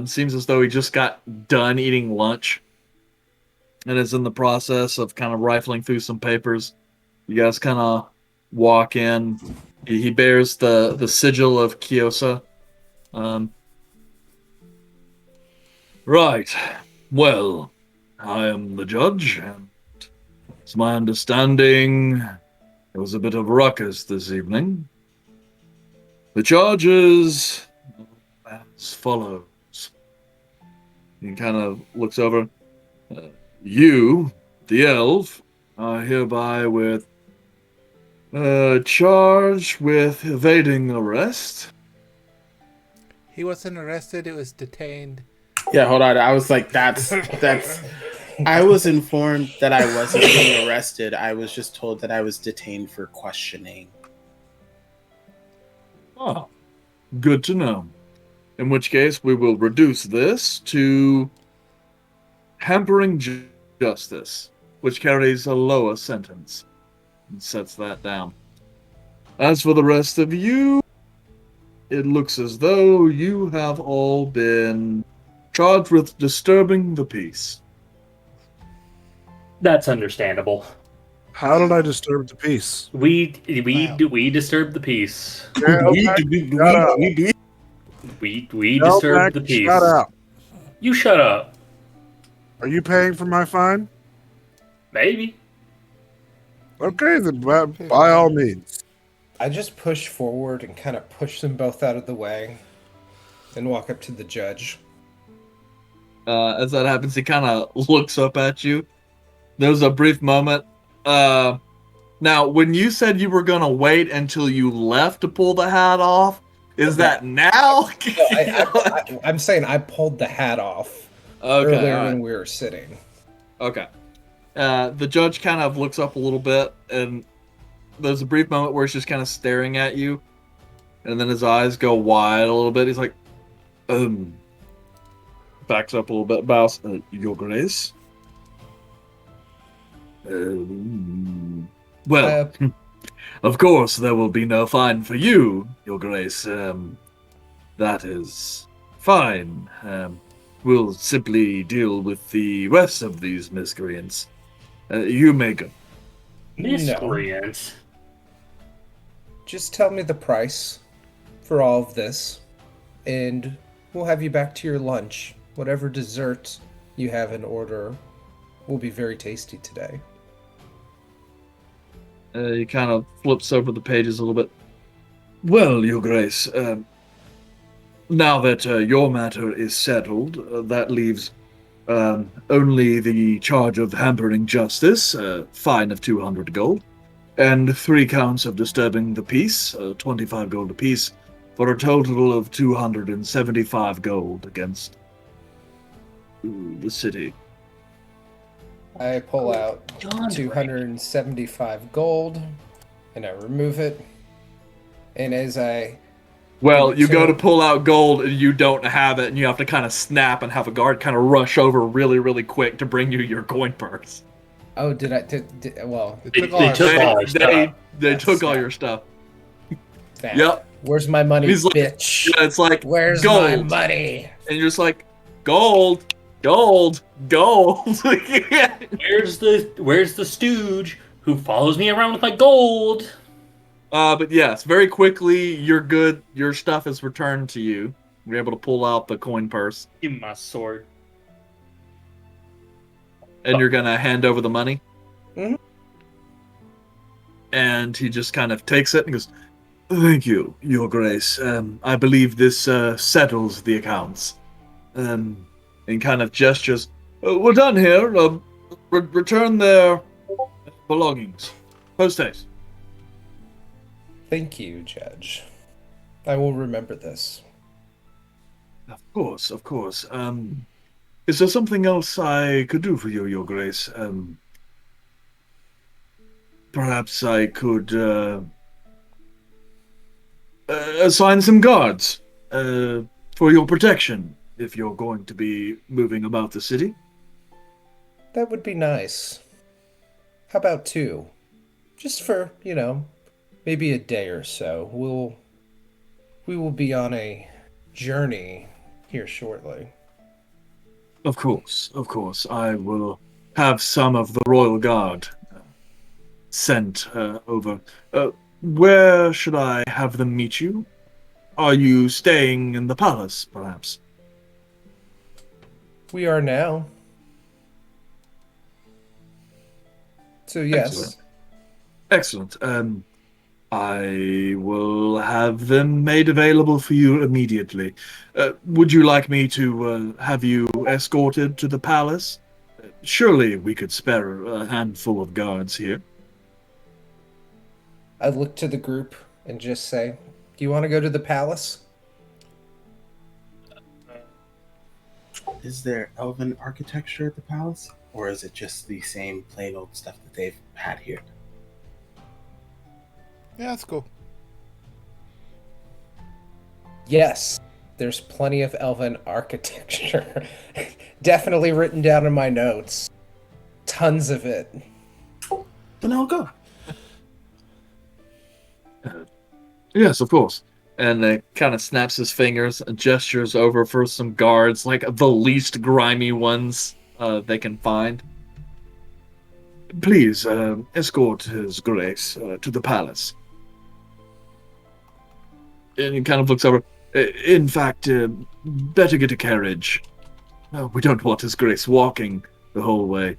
Speaker 3: seems as though he just got done eating lunch and is in the process of kind of rifling through some papers. You guys kind of walk in. He bears the sigil of Kyosa. Right. Well, I am the judge, and it's my understanding there was a bit of ruckus this evening. The charges as follows. He kind of looks over. You, the elf, are hereby with charged with evading arrest.
Speaker 2: He wasn't arrested, it was detained.
Speaker 5: Yeah, hold on. I was like, that's. I was informed that I wasn't being arrested. I was just told that I was detained for questioning.
Speaker 3: Oh, good to know. In which case, we will reduce this to hampering justice, which carries a lower sentence, and sets that down. As for the rest of you, it looks as though you have all been charged with disturbing the peace.
Speaker 4: That's understandable.
Speaker 7: How did I disturb the peace?
Speaker 4: We disturbed the peace. We disturbed the peace.
Speaker 7: Shut up.
Speaker 4: You shut up.
Speaker 7: Are you paying for my fine?
Speaker 4: Maybe.
Speaker 7: Okay, then by all means.
Speaker 6: I just push forward and kind of push them both out of the way and walk up to the judge.
Speaker 3: As that happens, he kind of looks up at you. There's a brief moment. Now, when you said you were going to wait until you left to pull the hat off, is that now?
Speaker 6: I'm saying I pulled the hat off
Speaker 3: Okay,
Speaker 6: earlier
Speaker 3: all right.
Speaker 6: when we were sitting.
Speaker 3: Okay. The judge kind of looks up a little bit, and there's a brief moment where he's just kind of staring at you, and then his eyes go wide a little bit. He's like, backs up a little bit, bows, Your Grace. Well, of course, there will be no fine for you, Your Grace. That is fine. We'll simply deal with the rest of these miscreants. You may go.
Speaker 4: Miscreants.
Speaker 6: Just tell me the price for all of this, and we'll have you back to your lunch. Whatever dessert you have in order will be very tasty today.
Speaker 3: He kind of flips over the pages a little bit. Well, Your Grace, Now that your matter is settled, that leaves only the charge of hampering justice, fine of 200 gold, and 3 counts of disturbing the peace, 25 gold apiece, for a total of 275 gold against the city.
Speaker 6: I pull out 275 gold, and I remove it. And as I
Speaker 3: Well,
Speaker 6: give it
Speaker 3: you go to
Speaker 6: him-
Speaker 3: pull out gold and you don't have it, and you have to kind of snap and have a guard kind of rush over really, really quick to bring you your coin purse.
Speaker 6: Oh, did I? Well,
Speaker 2: They
Speaker 4: They,
Speaker 2: took all
Speaker 4: they
Speaker 2: our
Speaker 4: took
Speaker 2: stuff.
Speaker 4: all our stuff.
Speaker 3: They
Speaker 6: That's
Speaker 3: took all
Speaker 6: snap.
Speaker 3: your stuff.
Speaker 6: snap.
Speaker 3: Yep.
Speaker 6: Where's my money,
Speaker 3: He's like-
Speaker 6: bitch?
Speaker 3: Yeah, it's like
Speaker 6: Where's
Speaker 3: gold.
Speaker 6: my money?
Speaker 3: And you're just like, gold, gold, gold.
Speaker 4: Where's the stooge who follows me around with my gold?
Speaker 3: But yes, very quickly, you're good. Your stuff is returned to you. You're able to pull out the coin purse,
Speaker 4: Give me my sword.
Speaker 3: and you're gonna hand over the money.
Speaker 6: Mhm.
Speaker 3: And he just kind of takes it and goes, "Thank you, Your Grace. I believe this settles the accounts." And kind of gestures, "We're done here. Return their belongings. Post haste."
Speaker 6: Thank you, Judge. I will remember this.
Speaker 3: Of course, of course. Is there something else I could do for you, Your Grace? Perhaps I could assign some guards for your protection if you're going to be moving about the city.
Speaker 6: That would be nice. How about 2? Just for, maybe a day or so. We will be on a journey here shortly.
Speaker 3: Of course, of course. I will have some of the Royal Guard sent over. Where should I have them meet you? Are you staying in the palace, perhaps?
Speaker 6: We are now. So yes.
Speaker 3: Excellent. I will have them made available for you immediately. Would you like me to have you escorted to the palace? Surely we could spare a handful of guards here.
Speaker 6: I look to the group and just say, "Do you want to go to the palace?"
Speaker 5: Is there elven architecture at the palace? Or is it just the same plain old stuff that they've had here?
Speaker 2: Yeah, that's cool.
Speaker 6: Yes. There's plenty of elven architecture. Definitely written down in my notes. Tons of it.
Speaker 5: Then I'll go.
Speaker 3: Yes, of course. And kind of snaps his fingers and gestures over for some guards, like the least grimy ones they can find. Please escort His Grace to the palace. And he kind of looks over. In fact, better get a carriage. We don't want His Grace walking the whole way.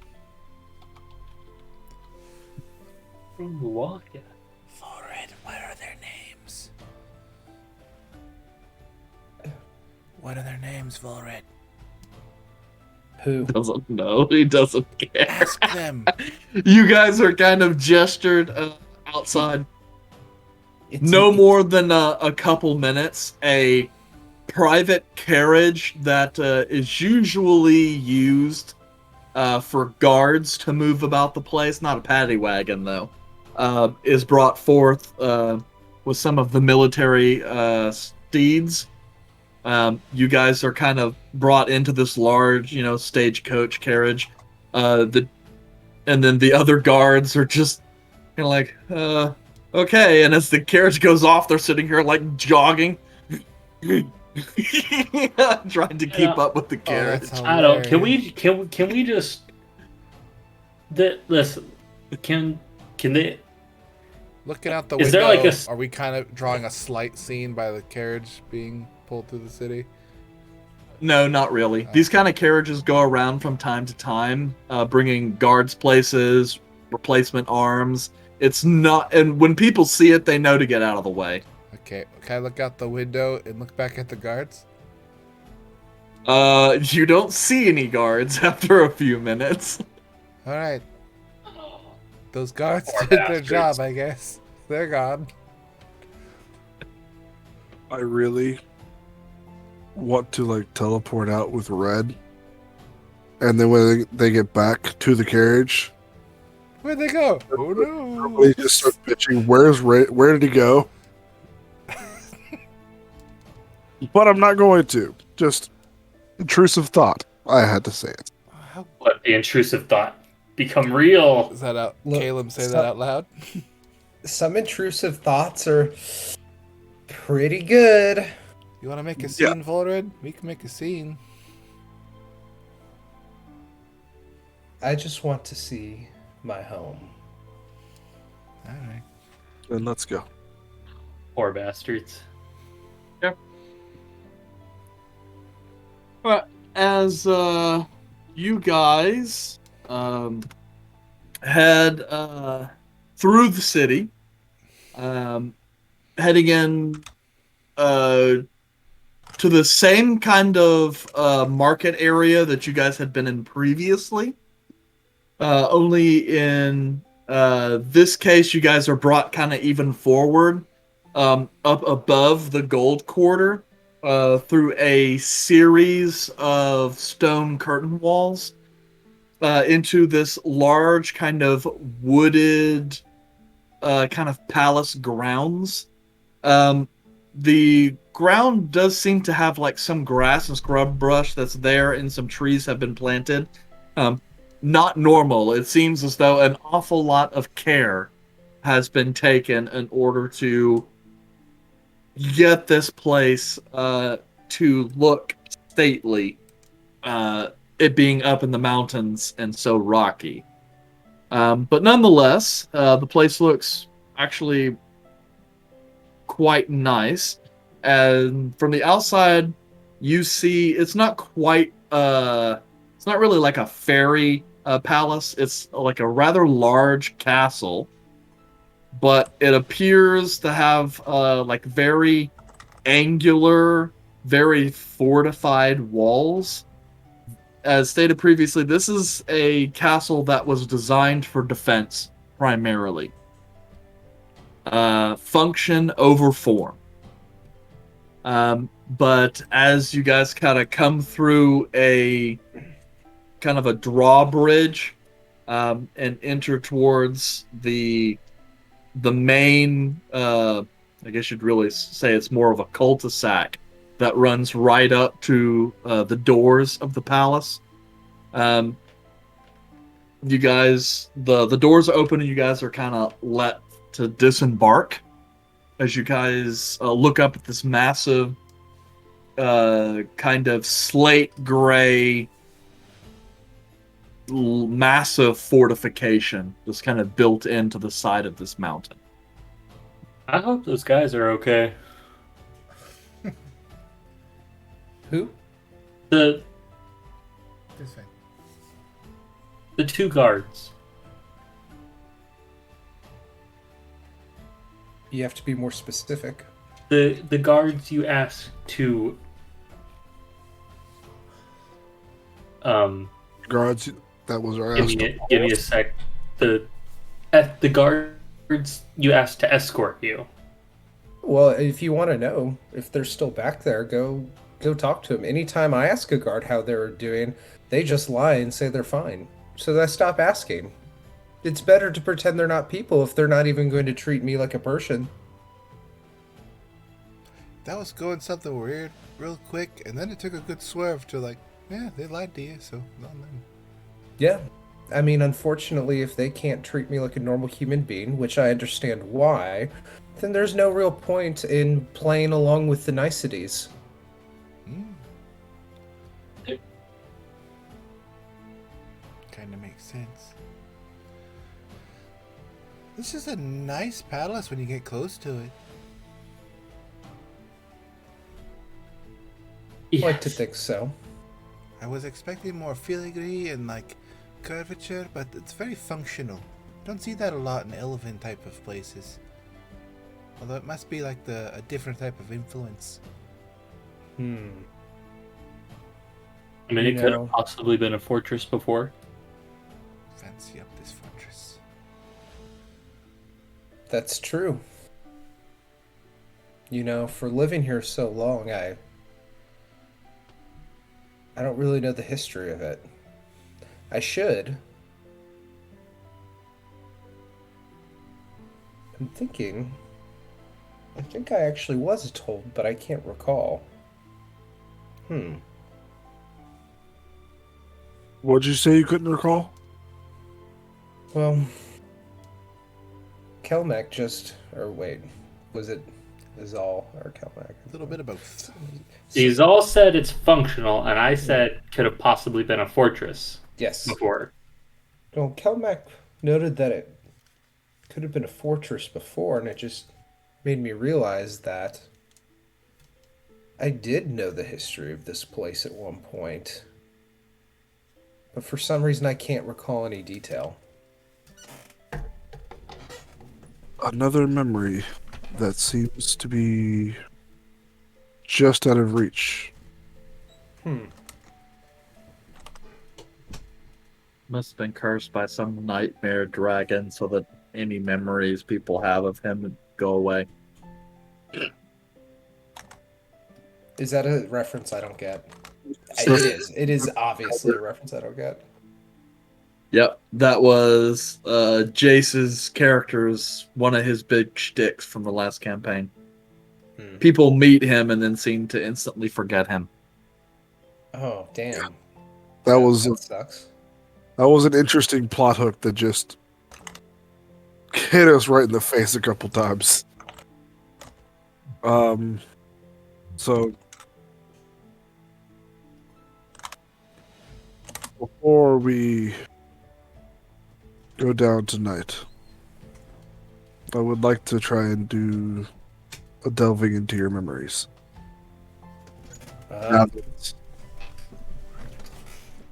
Speaker 4: Walk, yeah.
Speaker 2: Forehead, what are their names? What are their names, Volred?
Speaker 6: Who?
Speaker 3: Doesn't know. He doesn't care.
Speaker 2: Ask them.
Speaker 3: You guys are kind of gestured outside.
Speaker 6: It's
Speaker 3: No more than a couple minutes. A private carriage that is usually used for guards to move about the place, not a paddy wagon though, is brought forth with some of the military steeds. You guys are kind of brought into this large, stagecoach carriage. And then the other guards are just kind of like, okay. And as the carriage goes off, they're sitting here like jogging, trying to keep up with the carriage.
Speaker 2: that's
Speaker 4: I don't. Can
Speaker 2: hilarious.
Speaker 4: we just? Listen. Can they?
Speaker 2: Looking out the
Speaker 4: Is
Speaker 2: window,
Speaker 4: there like a?
Speaker 2: are we kind of drawing a slight scene by the carriage being pulled through the city?
Speaker 3: No, not really. These kind of carriages go around from time to time, bringing guards places, replacement arms. It's not, and when people see it, they know to get out of the way.
Speaker 2: Okay, can I look out the window and look back at the guards?
Speaker 3: You don't see any guards after a few minutes.
Speaker 2: All right. Those guards
Speaker 4: Poor
Speaker 2: did their
Speaker 4: bastards.
Speaker 2: job, I guess. They're gone.
Speaker 7: I really want to like teleport out with Red, and then when they get back to the carriage,
Speaker 2: Where'd they go? Oh no!
Speaker 7: everybody just start pitching. Where's Red? Where did he go? But I'm not going to. Just intrusive thought. I had to say it.
Speaker 2: How
Speaker 4: Let the intrusive thought become real.
Speaker 2: is that out?
Speaker 6: Look,
Speaker 2: Caleb, say
Speaker 6: so-
Speaker 2: that out loud.
Speaker 6: Some intrusive thoughts are pretty good.
Speaker 2: You want to make a
Speaker 7: Yeah.
Speaker 2: scene, Volred? We can make a scene.
Speaker 6: I just want to see my home.
Speaker 2: All right.
Speaker 7: Then let's go.
Speaker 4: Poor bastards.
Speaker 3: But as you guys head through the city, heading in to the same kind of market area that you guys had been in previously, only in this case you guys are brought kind of even forward, up above the gold quarter. Through a series of stone curtain walls into this large kind of wooded kind of palace grounds. The ground does seem to have like some grass and scrub brush that's there, and some trees have been planted. Not normal. It seems as though an awful lot of care has been taken in order to get this place to look stately, it being up in the mountains and so rocky. But nonetheless, the place looks actually quite nice. And from the outside, you see it's not quite, it's not really like a fairy palace. It's like a rather large castle. But it appears to have like very angular, very fortified walls. As stated previously, this is a castle that was designed for defense primarily. Function over form. But as you guys kind of come through a kind of a drawbridge and enter towards the main, I guess you'd really say it's more of a cul-de-sac that runs right up to the doors of the palace. You guys, the doors are open and you guys are kind of let to disembark as you guys look up at this massive kind of slate gray massive fortification that's kind of built into the side of this mountain.
Speaker 4: I hope those guys are okay.
Speaker 6: Who?
Speaker 4: The
Speaker 2: This thing.
Speaker 4: the two guards.
Speaker 6: You have to be more specific.
Speaker 4: The guards you asked to
Speaker 7: Guards, that was our
Speaker 4: give me a sec. The guards you asked to escort you.
Speaker 6: Well, if you want to know if they're still back there, go talk to them. Anytime I ask a guard how they're doing, they just lie and say they're fine. So I stop asking. It's better to pretend they're not people if they're not even going to treat me like a person.
Speaker 2: That was going something weird real quick, and then it took a good swerve to like, yeah, they lied to you, so not them.
Speaker 6: Yeah. I mean, unfortunately, if they can't treat me like a normal human being, which I understand why, then there's no real point in playing along with the niceties.
Speaker 2: Kind of makes sense. This is a nice palace when you get close to it.
Speaker 6: I'd like to think so.
Speaker 2: I was expecting more filigree and like curvature, but it's very functional. Don't see that a lot in elven type of places. Although it must be like a different type of influence.
Speaker 4: I mean, it could have possibly been a fortress before.
Speaker 2: Fancy up this fortress.
Speaker 6: That's true. You know, for living here so long, I don't really know the history of it. I should. I'm thinking. I think I actually was told, but I can't recall.
Speaker 7: What'd you say you couldn't recall?
Speaker 6: Well, Kelmec just. Or wait. Was it Azal or Kelmec?
Speaker 2: A little bit of both.
Speaker 4: These all said it's functional, and I said could have possibly been a fortress
Speaker 6: Yes.
Speaker 4: before.
Speaker 6: Well, Kelmec noted that it could have been a fortress before, and it just made me realize that I did know the history of this place at one point. But for some reason, I can't recall any detail.
Speaker 7: Another memory that seems to be just out of reach.
Speaker 3: Must have been cursed by some nightmare dragon so that any memories people have of him would go away.
Speaker 6: Is that a reference I don't get? It is. It is obviously a reference I don't get.
Speaker 3: Yep, that was Jace's character's one of his big shticks from the last campaign. People meet him and then seem to instantly forget him.
Speaker 6: Oh, damn.
Speaker 7: That
Speaker 6: sucks.
Speaker 7: That was an interesting plot hook that just hit us right in the face a couple times. So before we go down tonight, I would like to try and do a delving into your memories. Now that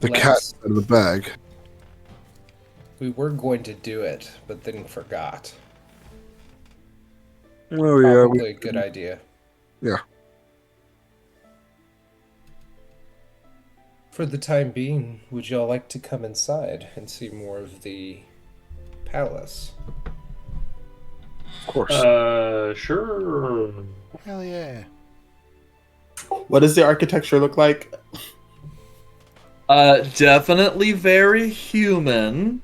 Speaker 7: the cat's out of the bag.
Speaker 6: We were going to do it, but then forgot.
Speaker 7: Oh yeah,
Speaker 6: Probably a good idea.
Speaker 7: Yeah.
Speaker 6: For the time being, would y'all like to come inside and see more of the palace?
Speaker 7: Of course.
Speaker 4: Sure.
Speaker 2: Hell yeah.
Speaker 5: What does the architecture look like?
Speaker 3: Definitely very human.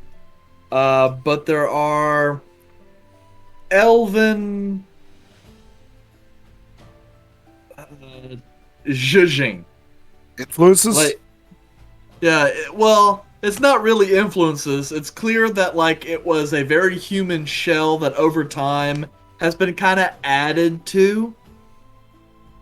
Speaker 3: But there are elven zhuzhing.
Speaker 7: Influences?
Speaker 3: Well, it's not really influences. It's clear that it was a very human shell that over time has been kind of added to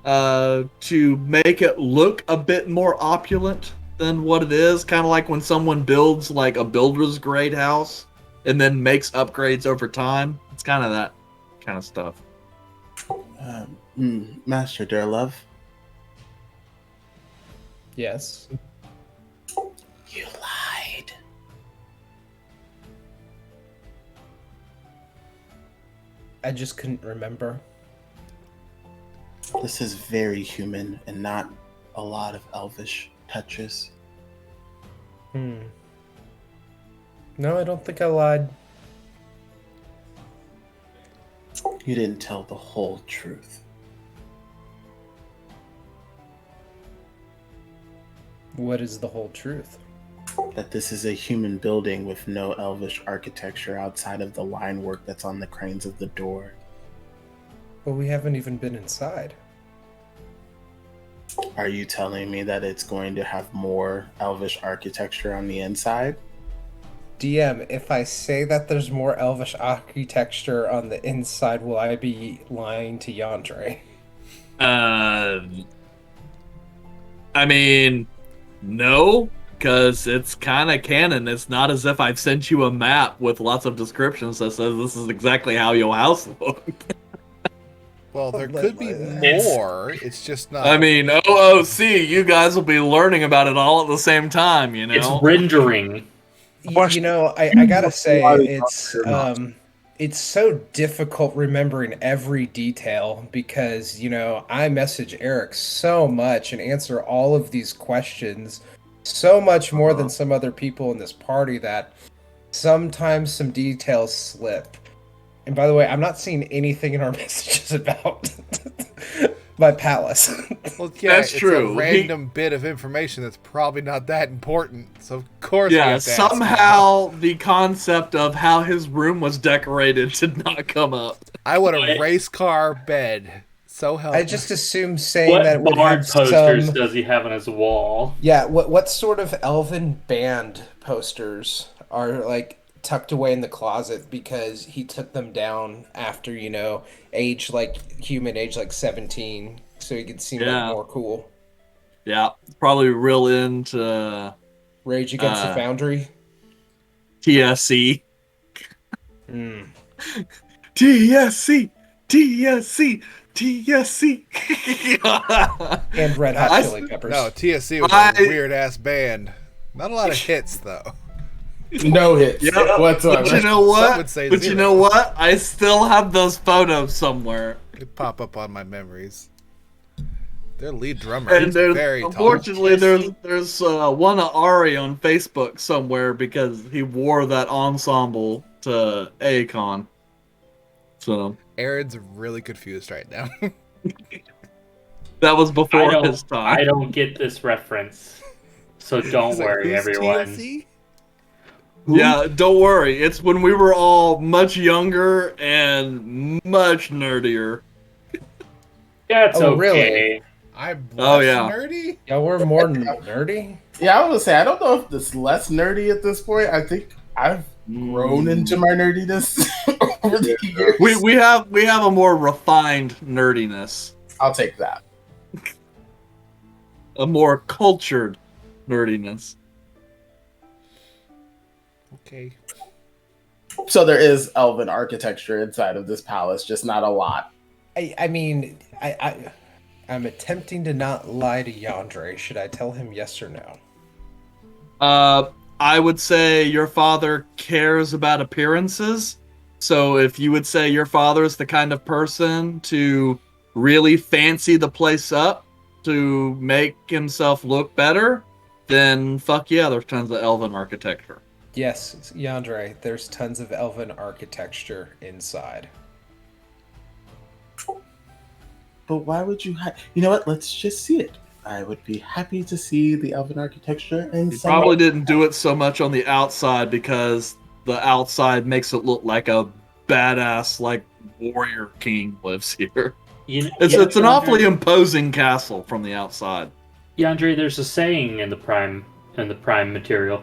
Speaker 3: make it look a bit more opulent than what it is. Kind of like when someone builds a builder's grade house and then makes upgrades over time. It's kind of that kind of stuff.
Speaker 5: Master Durlove?
Speaker 6: Yes.
Speaker 5: You lied.
Speaker 6: I just couldn't remember.
Speaker 5: This is very human and not a lot of elvish touches.
Speaker 6: No, I don't think I lied.
Speaker 5: You didn't tell the whole truth.
Speaker 6: What is the whole truth?
Speaker 5: That this is a human building with no elvish architecture outside of the line work that's on the cranes of the door.
Speaker 6: Well, we haven't even been inside.
Speaker 5: Are you telling me that it's going to have more elvish architecture on the inside?
Speaker 6: DM, if I say that there's more elvish architecture on the inside, will I be lying to Yandere?
Speaker 3: I mean, no, because it's kind of canon. It's not as if I've sent you a map with lots of descriptions that says this is exactly how your house looks.
Speaker 2: Well, there could be more. It's just not.
Speaker 3: I mean, OOC, you guys will be learning about it all at the same time, you know?
Speaker 4: It's rendering.
Speaker 6: You know, I gotta say, it's so difficult remembering every detail because, I message Eric so much and answer all of these questions so much more than some other people in this party that sometimes some details slip. And by the way, I'm not seeing anything in our messages about my palace.
Speaker 2: Well, yeah,
Speaker 3: That's
Speaker 2: it's
Speaker 3: true.
Speaker 2: a random bit of information that's probably not that important. So of course, we
Speaker 3: Yeah,
Speaker 2: have to ask
Speaker 3: somehow the concept of how his room was decorated did not come up.
Speaker 2: I want a race car bed. So help.
Speaker 6: I just assumed saying
Speaker 4: What
Speaker 6: that it would
Speaker 4: bard
Speaker 6: have
Speaker 4: posters
Speaker 6: some...
Speaker 4: does he have on his wall?
Speaker 6: Yeah, what sort of elven band posters are like tucked away in the closet because he took them down after, age like 17, so he could seem
Speaker 3: Yeah.
Speaker 6: like more cool.
Speaker 3: Yeah, probably real into
Speaker 6: Rage Against the Foundry.
Speaker 3: TSC.
Speaker 6: Mm.
Speaker 3: TSC. TSC. TSC.
Speaker 6: And Red Hot
Speaker 3: I-
Speaker 6: Chili Peppers.
Speaker 2: No, TSC was a weird ass band. Not a lot of hits though.
Speaker 5: No hits
Speaker 3: Yeah,
Speaker 5: whatsoever.
Speaker 3: but you know
Speaker 2: Some
Speaker 3: what?
Speaker 2: would say
Speaker 3: But you
Speaker 2: zero.
Speaker 3: know what? I still have those photos somewhere.
Speaker 2: It pop up on my memories. Their lead drummer
Speaker 3: And
Speaker 2: is
Speaker 3: there's,
Speaker 2: very tall.
Speaker 3: unfortunately, there's one of Ari on Facebook somewhere because he wore that ensemble to A-Con. So
Speaker 2: Aaron's really confused right now.
Speaker 3: that was
Speaker 4: I
Speaker 3: before
Speaker 4: don't,
Speaker 3: his time.
Speaker 4: I don't get this reference. So don't
Speaker 2: He's like,
Speaker 4: worry,
Speaker 2: "Who's
Speaker 4: everyone.
Speaker 2: TSC?"
Speaker 3: Yeah, don't worry. It's when we were all much younger and much nerdier.
Speaker 4: Yeah, it's
Speaker 6: Oh,
Speaker 4: okay.
Speaker 6: really?
Speaker 2: I'm
Speaker 3: Oh,
Speaker 2: less
Speaker 3: yeah.
Speaker 2: nerdy.
Speaker 6: Y'all were more nerdy?
Speaker 5: Yeah, I was gonna say I don't know if it's less nerdy at this point. I think I've grown into my nerdiness over the years.
Speaker 3: We have a more refined nerdiness,
Speaker 5: I'll take that.
Speaker 3: a more cultured nerdiness.
Speaker 2: Okay.
Speaker 5: So there is elven architecture inside of this palace, just not a lot.
Speaker 6: I'm attempting to not lie to Yandere. Should I tell him yes or no?
Speaker 3: I would say your father cares about appearances. So if you would say your father is the kind of person to really fancy the place up to make himself look better, then fuck yeah, there's tons of elven architecture.
Speaker 6: Yes, Yandere, there's tons of elven architecture inside.
Speaker 5: But why would you? You know what? Let's just see it. I would be happy to see the elven architecture and
Speaker 3: He probably didn't do it so much on the outside because the outside makes it look like a badass, like warrior king lives here. It's an awfully imposing castle from the outside.
Speaker 4: Yandere, there's a saying in the prime material.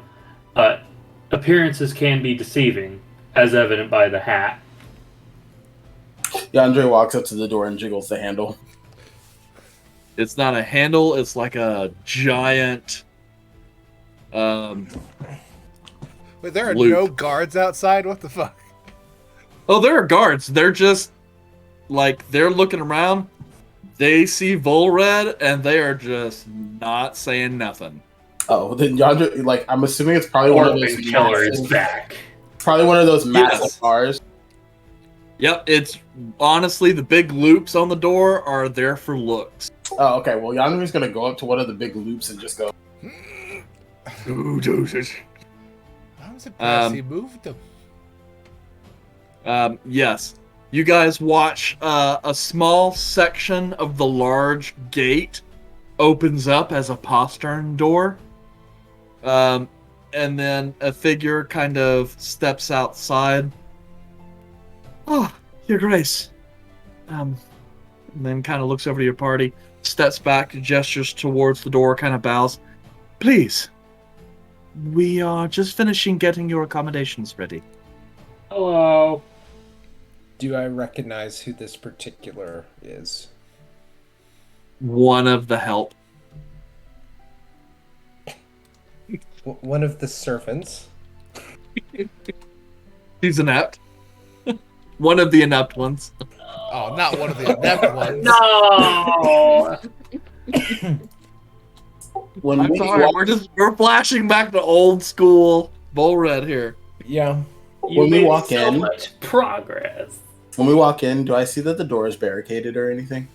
Speaker 4: Appearances can be deceiving, as evident by the hat.
Speaker 5: Andre walks up to the door and jiggles the handle.
Speaker 3: It's not a handle, it's like a giant
Speaker 2: Wait, there are
Speaker 3: loop.
Speaker 2: no guards outside? What the fuck?
Speaker 3: Oh, there are guards. They're just like they're looking around. They see Volred and they are just not saying nothing.
Speaker 5: Oh, then Yandere, like I'm assuming it's probably one of those
Speaker 4: Orphan Killer is
Speaker 5: massive,
Speaker 4: back.
Speaker 5: probably one of those massive
Speaker 3: Yes.
Speaker 5: bars.
Speaker 3: Yep, it's honestly the big loops on the door are there for looks.
Speaker 5: Oh, okay. Well, Yandere's gonna go up to one of the big loops and just go.
Speaker 2: I'm surprised he moved them.
Speaker 3: Yes. You guys watch a small section of the large gate opens up as a postern door. And then a figure kind of steps outside. Oh, Your Grace. And then kind of looks over to your party, steps back, gestures towards the door, kind of bows. Please. We are just finishing getting your accommodations ready.
Speaker 4: Hello.
Speaker 6: Do I recognize who this particular is?
Speaker 3: One of the help.
Speaker 6: One of the servants.
Speaker 3: He's inept. One of the inept ones.
Speaker 2: Oh, not one of the inept ones.
Speaker 4: No.
Speaker 5: When
Speaker 3: I'm
Speaker 5: we
Speaker 3: sorry,
Speaker 5: walk,
Speaker 3: we're flashing back to old school Bull Red here.
Speaker 6: Yeah.
Speaker 4: You
Speaker 5: When we
Speaker 4: made
Speaker 5: walk
Speaker 4: so
Speaker 5: in-
Speaker 4: much progress.
Speaker 5: When we walk in, do I see that the door is barricaded or anything?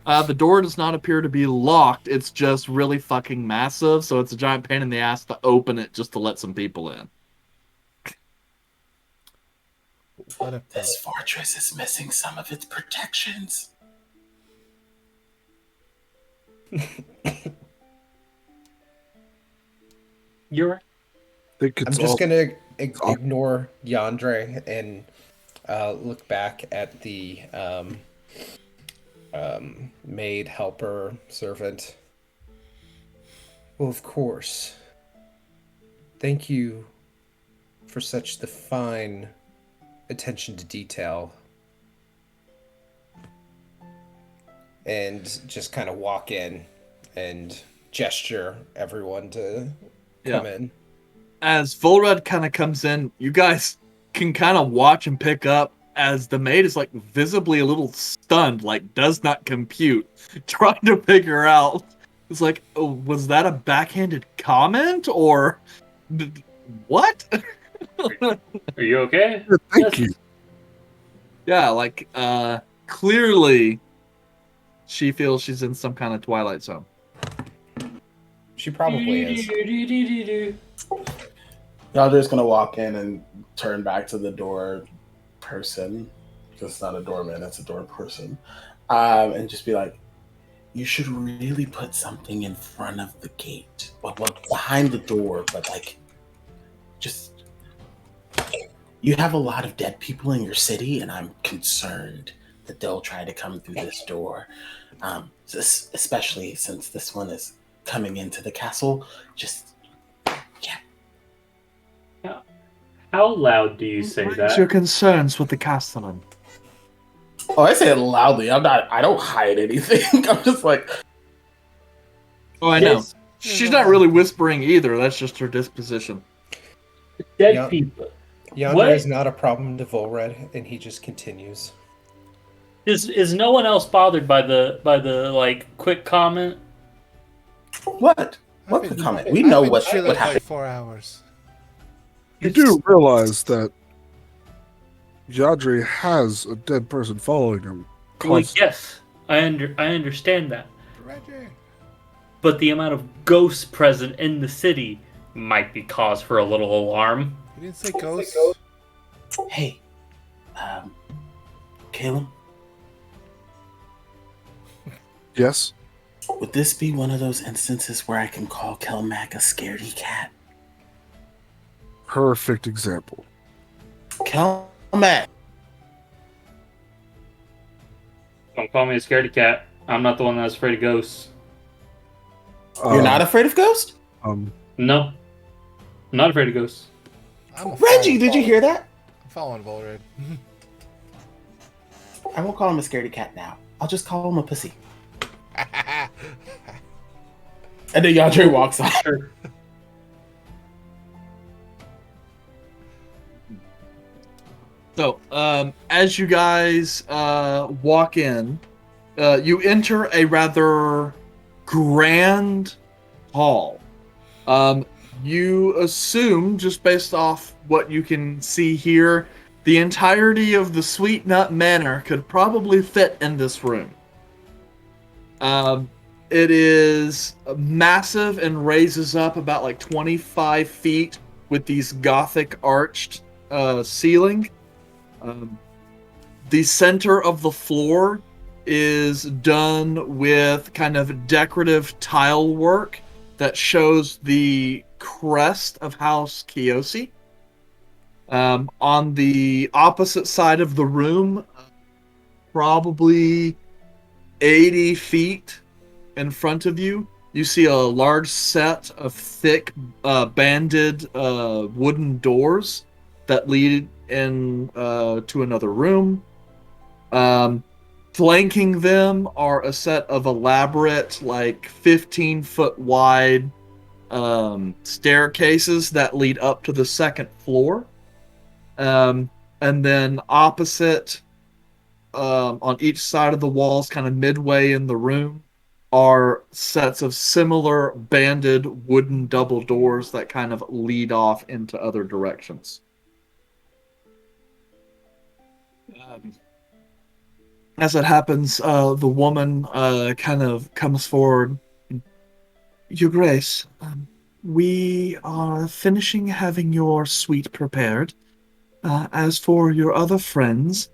Speaker 3: The door does not appear to be locked. It's just really fucking massive, so it's a giant pain in the ass to open it just to let some people in.
Speaker 2: What if
Speaker 5: This fortress is missing some of its protections.
Speaker 4: You're right.
Speaker 7: I think
Speaker 6: I'm
Speaker 7: it's
Speaker 6: just
Speaker 7: all
Speaker 6: gonna ignore Yandre and look back at the maid, helper, servant. Well, of course. Thank you for such the fine attention to detail. And just kind of walk in and gesture everyone to come in.
Speaker 3: As Volred kind of comes in, you guys can kind of watch and pick up as the maid is like visibly a little stunned, like does not compute, trying to figure out. It's like, oh, was that a backhanded comment or what?
Speaker 4: Are you okay?
Speaker 7: Thank you.
Speaker 3: Yeah, like clearly she feels she's in some kind of Twilight Zone.
Speaker 6: She probably is.
Speaker 5: Yandre's gonna walk in and turn back to the door person. Because it's not a doorman, it's a door person. And just be like, you should really put something in front of the gate. Well, behind the door, but like, just. You have a lot of dead people in your city, and I'm concerned that they'll try to come through this door. Especially since this one is coming into the castle. Just, yeah.
Speaker 4: How loud do you say
Speaker 3: Raise
Speaker 4: that?
Speaker 3: your concerns with the castellan.
Speaker 5: Oh, I say it loudly. I don't hide anything. I'm just like,
Speaker 3: Oh, I know.
Speaker 4: Yes.
Speaker 3: She's not really whispering either. That's just her disposition.
Speaker 4: Dead
Speaker 6: Yeah.
Speaker 4: people.
Speaker 6: Yandre
Speaker 4: What?
Speaker 6: is not a problem to Volred, and he just continues.
Speaker 4: Is no one else bothered by the like quick comment?
Speaker 5: what? What
Speaker 2: I've
Speaker 5: the
Speaker 2: been-
Speaker 5: comment? We
Speaker 2: I've
Speaker 5: know
Speaker 2: been
Speaker 5: what
Speaker 2: chilling
Speaker 5: happened.
Speaker 2: like 4 hours.
Speaker 7: You do realize that Yadri has a dead person following him.
Speaker 4: Well,
Speaker 7: constantly.
Speaker 4: yes, I understand that,
Speaker 2: Reggie.
Speaker 4: but the amount of ghosts present in the city might be cause for a little alarm.
Speaker 2: You didn't say ghosts.
Speaker 5: Hey, Caleb,
Speaker 7: Yes.
Speaker 5: would this be one of those instances where I can call Kelmac a scaredy cat?
Speaker 7: Perfect example.
Speaker 5: Kelmac!
Speaker 4: Don't call me a scaredy cat. I'm not the one that's afraid of ghosts.
Speaker 5: You're not afraid of ghosts?
Speaker 4: No, I'm not afraid of ghosts.
Speaker 2: I'm a
Speaker 5: Reggie, did you hear that?
Speaker 2: I'm following Volred.
Speaker 5: I won't call him a scaredy cat now. I'll just call him a pussy. And then Yandre walks off.
Speaker 4: Sure.
Speaker 3: So, as you guys walk in, you enter a rather grand hall. You assume, just based off what you can see here, the entirety of the Sweet Nut Manor could probably fit in this room. It is massive and raises up about like 25 feet with these Gothic arched ceiling. The center of the floor is done with kind of decorative tile work that shows the crest of House Kiyoshi. On the opposite side of the room, probably 80 feet in front of you, you see a large set of thick banded wooden doors that lead in to another room. Flanking them are a set of elaborate, like 15-foot wide staircases that lead up to the second floor. And then opposite, on each side of the walls, kind of midway in the room, are sets of similar banded wooden double doors that kind of lead off into other directions. Um, as it happens, the woman kind of comes forward. Your Grace, we are finishing having your suite prepared. As for your other friends,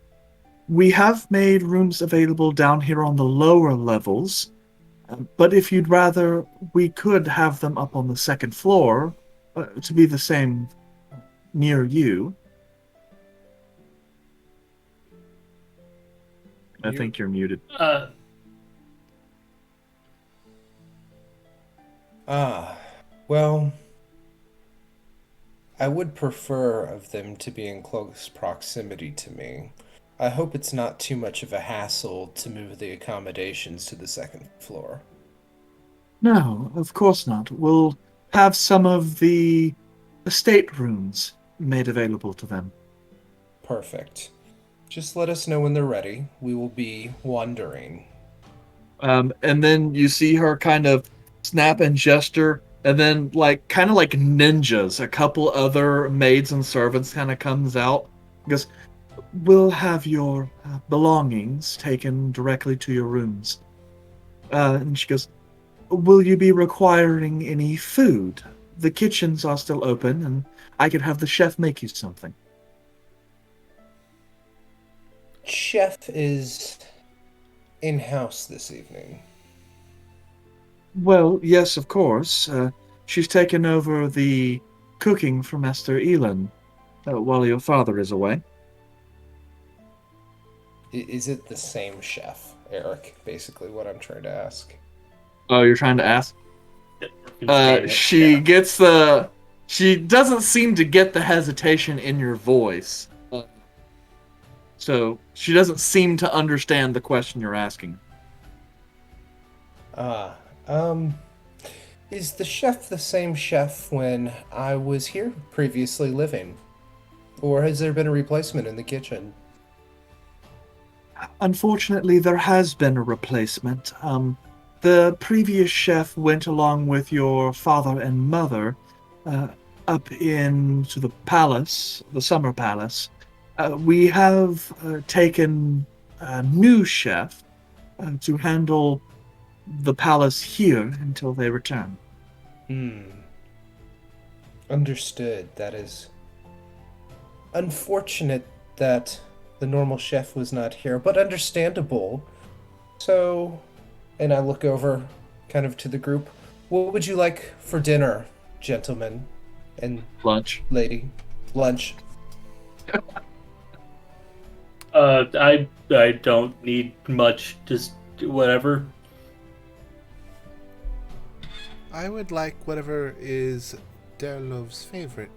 Speaker 3: we have made rooms available down here on the lower levels, but if you'd rather, we could have them up on the second floor to be the same near you. I think you're muted.
Speaker 6: Well, I would prefer of them to be in close proximity to me. I hope it's not too much of a hassle to move the accommodations to the second floor.
Speaker 3: No, of course not. We'll have some of the estate rooms made available to them.
Speaker 6: Perfect. Just let us know when they're ready. We will be wandering.
Speaker 3: And then you see her kind of snap and gesture, and then kind of like ninjas, a couple other maids and servants kind of comes out. Goes, we'll have your belongings taken directly to your rooms. And she goes, will you be requiring any food? The kitchens are still open, and I could have the chef make you something.
Speaker 6: Chef is in-house this evening.
Speaker 3: Well, yes, of course. She's taken over the cooking from Master Elon while your father is away.
Speaker 6: Is it the same chef, Eric? Basically what I'm trying to ask.
Speaker 3: Oh, you're trying to ask? She doesn't seem to get the hesitation in your voice. So she doesn't seem to understand the question you're asking.
Speaker 6: Is the chef the same chef when I was here previously living? Or has there been a replacement in the kitchen?
Speaker 3: Unfortunately, there has been a replacement. The previous chef went along with your father and mother up into the palace, the summer palace. We have taken a new chef to handle the palace here until they return.
Speaker 6: Understood. That is unfortunate that the normal chef was not here, but understandable. So, and I look over kind of to the group. What would you like for dinner, gentlemen and
Speaker 3: Lunch.
Speaker 6: lady? Lunch.
Speaker 4: I don't need much. Just whatever.
Speaker 2: I would like whatever is Derlov's favorite.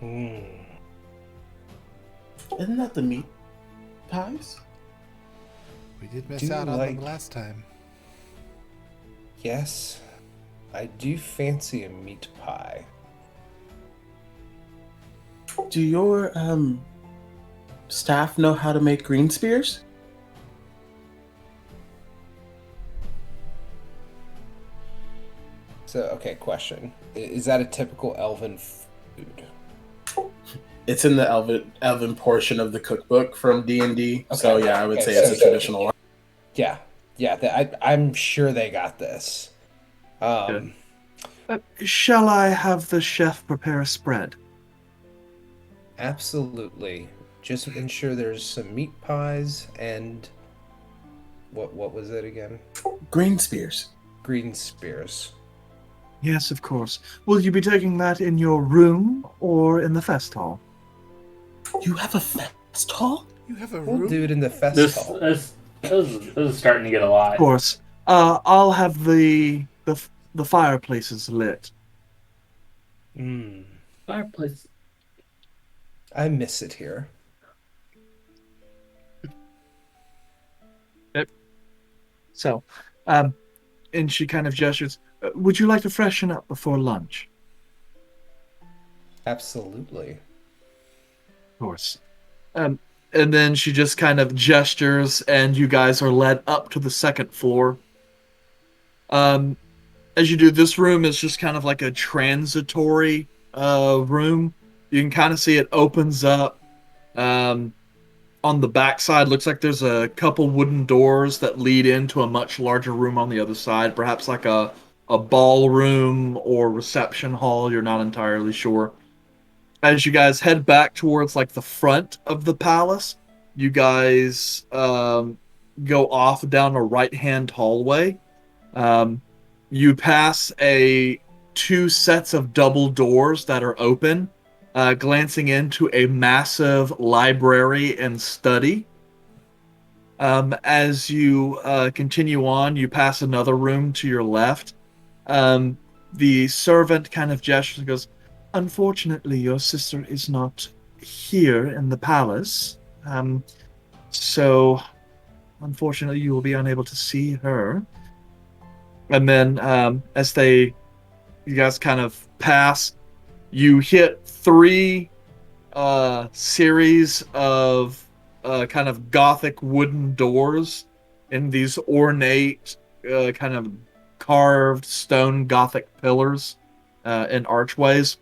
Speaker 5: Isn't that the meat pies?
Speaker 2: We did miss
Speaker 6: Do you
Speaker 2: out on
Speaker 6: like-
Speaker 2: them last time.
Speaker 6: Yes, I do fancy a meat pie.
Speaker 5: Do your staff know how to make green spears?
Speaker 6: So, okay, question. Is that a typical elven food?
Speaker 5: It's in the elven portion of the cookbook from D&D. So
Speaker 6: Okay.
Speaker 5: yeah, I would
Speaker 6: Okay,
Speaker 5: say it's
Speaker 6: so-
Speaker 5: a traditional one.
Speaker 6: Yeah, I'm sure they got this.
Speaker 3: Shall I have the chef prepare a spread?
Speaker 6: Absolutely. Just ensure there's some meat pies and what was it again?
Speaker 5: Green spears.
Speaker 6: Green spears.
Speaker 3: Yes, of course. Will you be taking that in your room or in the fest hall?
Speaker 5: You have a fest hall?
Speaker 2: You have a
Speaker 6: We'll
Speaker 2: room?
Speaker 6: do it in the fest
Speaker 4: This
Speaker 6: hall.
Speaker 4: this is starting to get a lot.
Speaker 3: Of course. I'll have the fireplaces lit.
Speaker 4: Fireplace.
Speaker 6: I miss it here.
Speaker 3: So, and she kind of gestures. Would you like to freshen up before lunch?
Speaker 6: Absolutely.
Speaker 3: Of course. And then she just kind of gestures, and you guys are led up to the second floor. As you do, this room is just kind of like a transitory room. You can kind of see it opens up, On the back side, looks like there's a couple wooden doors that lead into a much larger room on the other side, perhaps like a ballroom or reception hall. You're not entirely sure. As you guys head back towards like the front of the palace, you guys go off down a right-hand hallway. Um, you pass a two sets of double doors that are open, glancing into a massive library and study. As you continue on, you pass another room to your left. Um, the servant kind of gestures and goes, "Unfortunately, your sister is not here in the palace. So, unfortunately, you will be unable to see her." And then, you guys kind of pass, you hit three series of kind of gothic wooden doors in these ornate kind of carved stone gothic pillars and archways.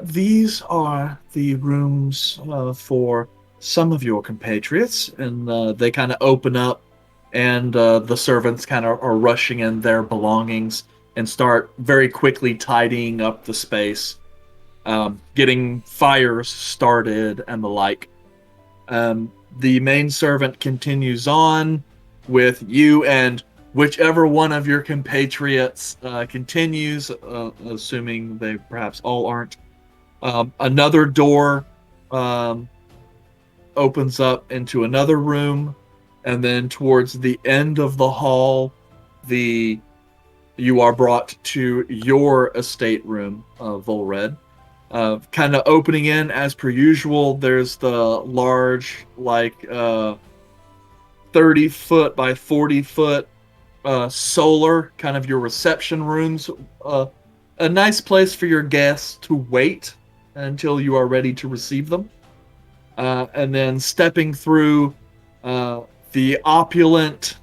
Speaker 3: These are the rooms for some of your compatriots, and they kind of open up, and the servants kind of are rushing in their belongings and start very quickly tidying up the space, getting fires started and the like. The main servant continues on with you and whichever one of your compatriots continues, assuming they perhaps all aren't. Another door opens up into another room, and then towards the end of the hall, you are brought to your estate room, Volred. Kind of opening in as per usual, there's the large, 30-foot by 40-foot solar, kind of your reception rooms. A nice place for your guests to wait until you are ready to receive them. And then stepping through the opulent,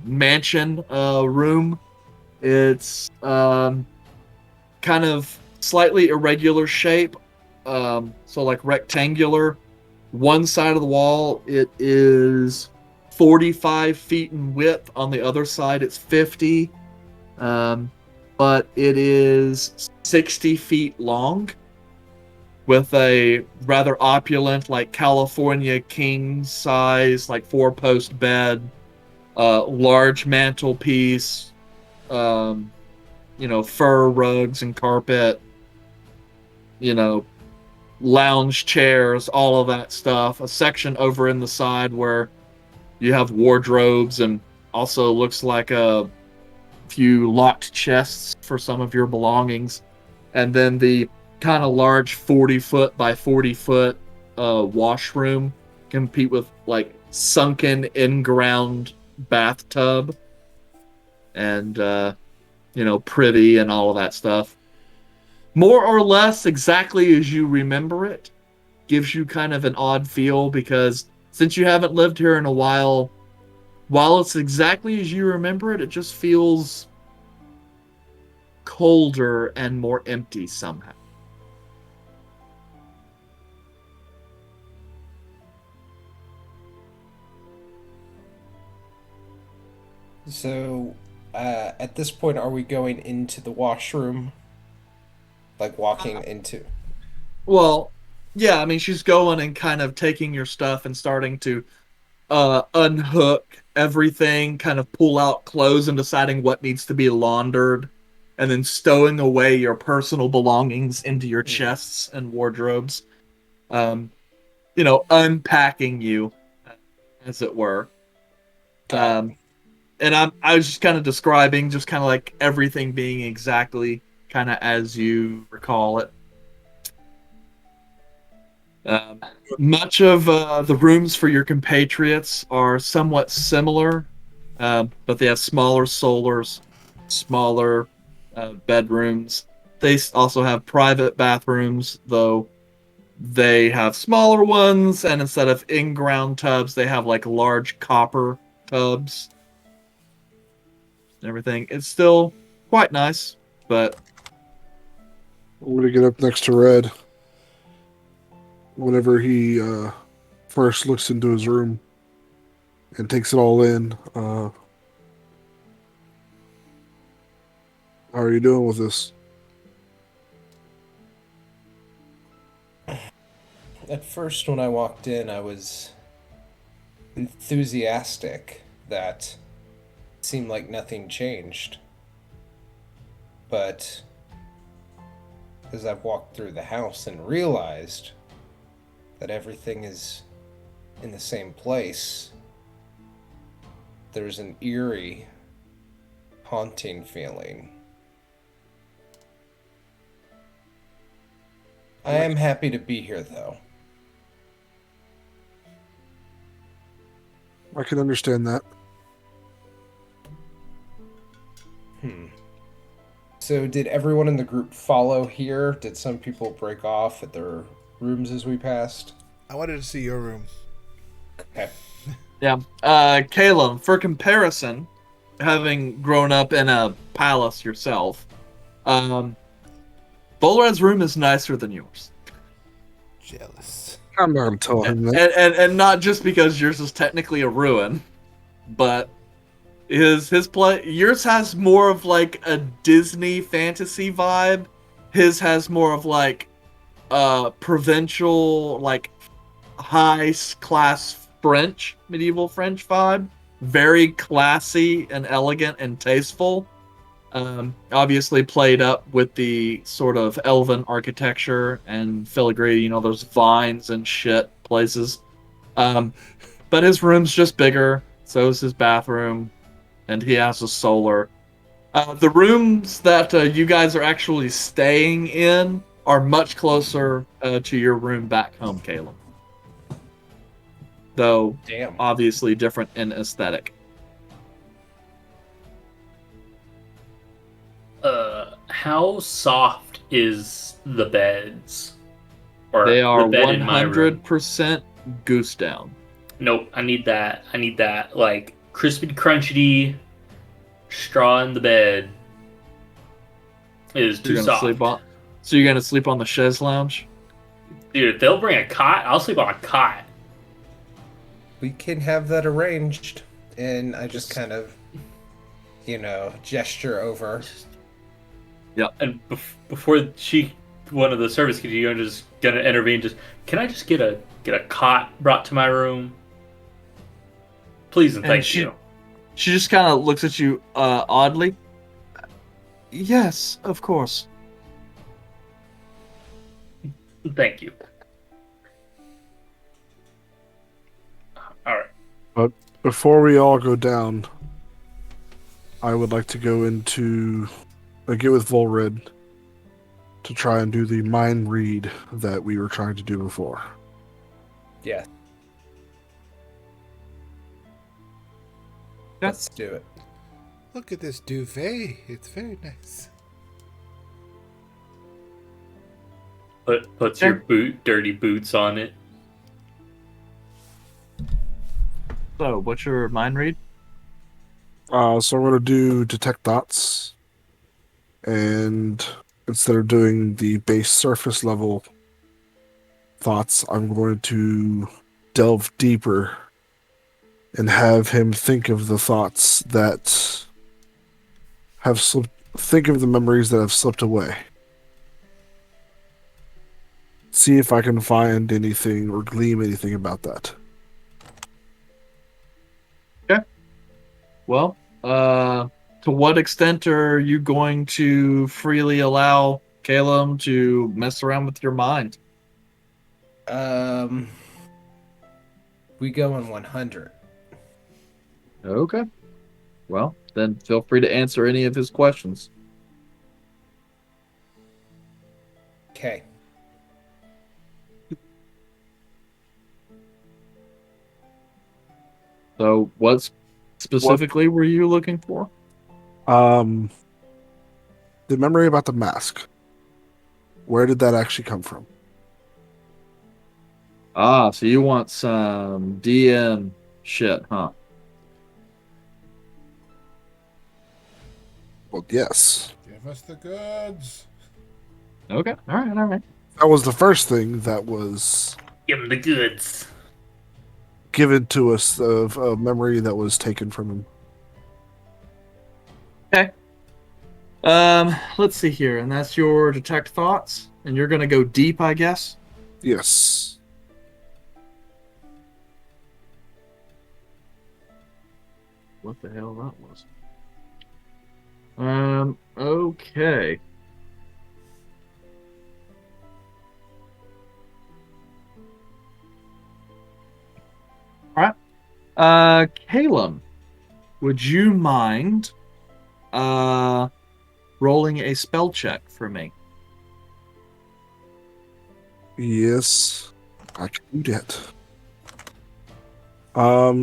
Speaker 3: mansion room. It's kind of slightly irregular shape, so like rectangular. One side of the wall, it is 45 feet in width. On the other side, it's 50. But it is 60 feet long, with a rather opulent, like California king size, like 4-post bed, large mantelpiece, fur rugs and carpet, lounge chairs, all of that stuff. A section over in the side where you have wardrobes, and also looks like a few locked chests for some of your belongings. And then the kind of large 40-foot by 40-foot washroom, compete with like sunken in-ground bathtub and privy and all of that stuff. More or less exactly as you remember it. Gives you kind of an odd feel because since you haven't lived here in a while it's exactly as you remember it, it just feels colder and more empty somehow.
Speaker 6: So, at this point, are we going into the washroom? Like walking into?
Speaker 3: Well, yeah, I mean, she's going and kind of taking your stuff and starting to unhook everything, kind of pull out clothes and deciding what needs to be laundered, and then stowing away your personal belongings into your chests and wardrobes. Unpacking you, as it were. And I was just kind of describing, just kind of like everything being exactly kind of as you recall it. Much of the rooms for your compatriots are somewhat similar, but they have smaller solars, smaller bedrooms. They also have private bathrooms, though they have smaller ones, and instead of in-ground tubs, they have like large copper tubs and everything. It's still quite nice, but
Speaker 7: I'm gonna get up next to Red. Whenever he first looks into his room and takes it all in, how are you doing with this?
Speaker 6: At first, when I walked in, I was enthusiastic that it seemed like nothing changed. But as I've walked through the house and realized that everything is in the same place, there's an eerie, haunting feeling. I am happy to be here, though.
Speaker 7: I can understand that.
Speaker 6: So, did everyone in the group follow here? Did some people break off at their rooms as we passed?
Speaker 2: I wanted to see your room.
Speaker 6: Okay.
Speaker 3: Yeah. Caleb, for comparison, having grown up in a palace yourself, Volred's room is nicer than yours.
Speaker 2: Jealous.
Speaker 7: I'm not gonna tell him that.
Speaker 3: And not just because yours is technically a ruin, but his play yours has more of like a Disney fantasy vibe. His has more of like provincial, like high class French, medieval French vibe. Very classy and elegant and tasteful. Obviously played up with the sort of elven architecture and filigree, you know, those vines and shit places. But his room's just bigger, so is his bathroom, and he has a solar. The rooms that you guys are actually staying in are much closer to your room back home, Caleb. Though,
Speaker 6: Damn.
Speaker 3: obviously different in aesthetic.
Speaker 4: How soft is the beds? Or
Speaker 3: They are
Speaker 4: the bed in my room?
Speaker 3: 100% goose down.
Speaker 4: Nope, I need that. I need that, like, crispy crunchy straw in the bed. It is too soft.
Speaker 3: So you're gonna sleep on the chaise lounge?
Speaker 4: Dude, if they'll bring a cot, I'll sleep on a cot.
Speaker 6: We can have that arranged. And I just kind of, gesture over.
Speaker 4: And before one of the service kids, you're just gonna intervene. Can I just get a cot brought to my room, please and thank you.
Speaker 3: She just kind of looks at you oddly. Yes, of course.
Speaker 4: Thank you. All right.
Speaker 7: But before we all go down, I would like to go get with Volred to try and do the mind read that we were trying to do before.
Speaker 6: Yeah. Let's do it.
Speaker 2: Look at this duvet. It's very nice.
Speaker 4: Puts your dirty boots on it.
Speaker 3: So, what's your mind read?
Speaker 7: So I'm going to do detect thoughts, and instead of doing the base surface level thoughts, I'm going to delve deeper and have him think of the thoughts that have slipped. Think of the memories that have slipped away. See if I can find anything or glean anything about that.
Speaker 3: Okay. Well, to what extent are you going to freely allow Caleb to mess around with your mind?
Speaker 6: We go on 100.
Speaker 3: Okay. Well, then feel free to answer any of his questions.
Speaker 6: Okay.
Speaker 3: So, what specifically were you looking for?
Speaker 7: The memory about the mask. Where did that actually come from?
Speaker 3: Ah, so you want some DM shit, huh?
Speaker 7: Well, yes.
Speaker 2: Give us the goods.
Speaker 3: Okay. All right. All right.
Speaker 7: That was the first thing that was
Speaker 4: Give him the goods.
Speaker 7: given to us of a memory that was taken from him.
Speaker 3: Okay. Let's see here, and that's your detect thoughts, and you're gonna go deep, I guess.
Speaker 7: Yes.
Speaker 3: What the hell that was? Okay. All right. Caleb, would you mind rolling a spell check for me?
Speaker 7: Yes. I can do that.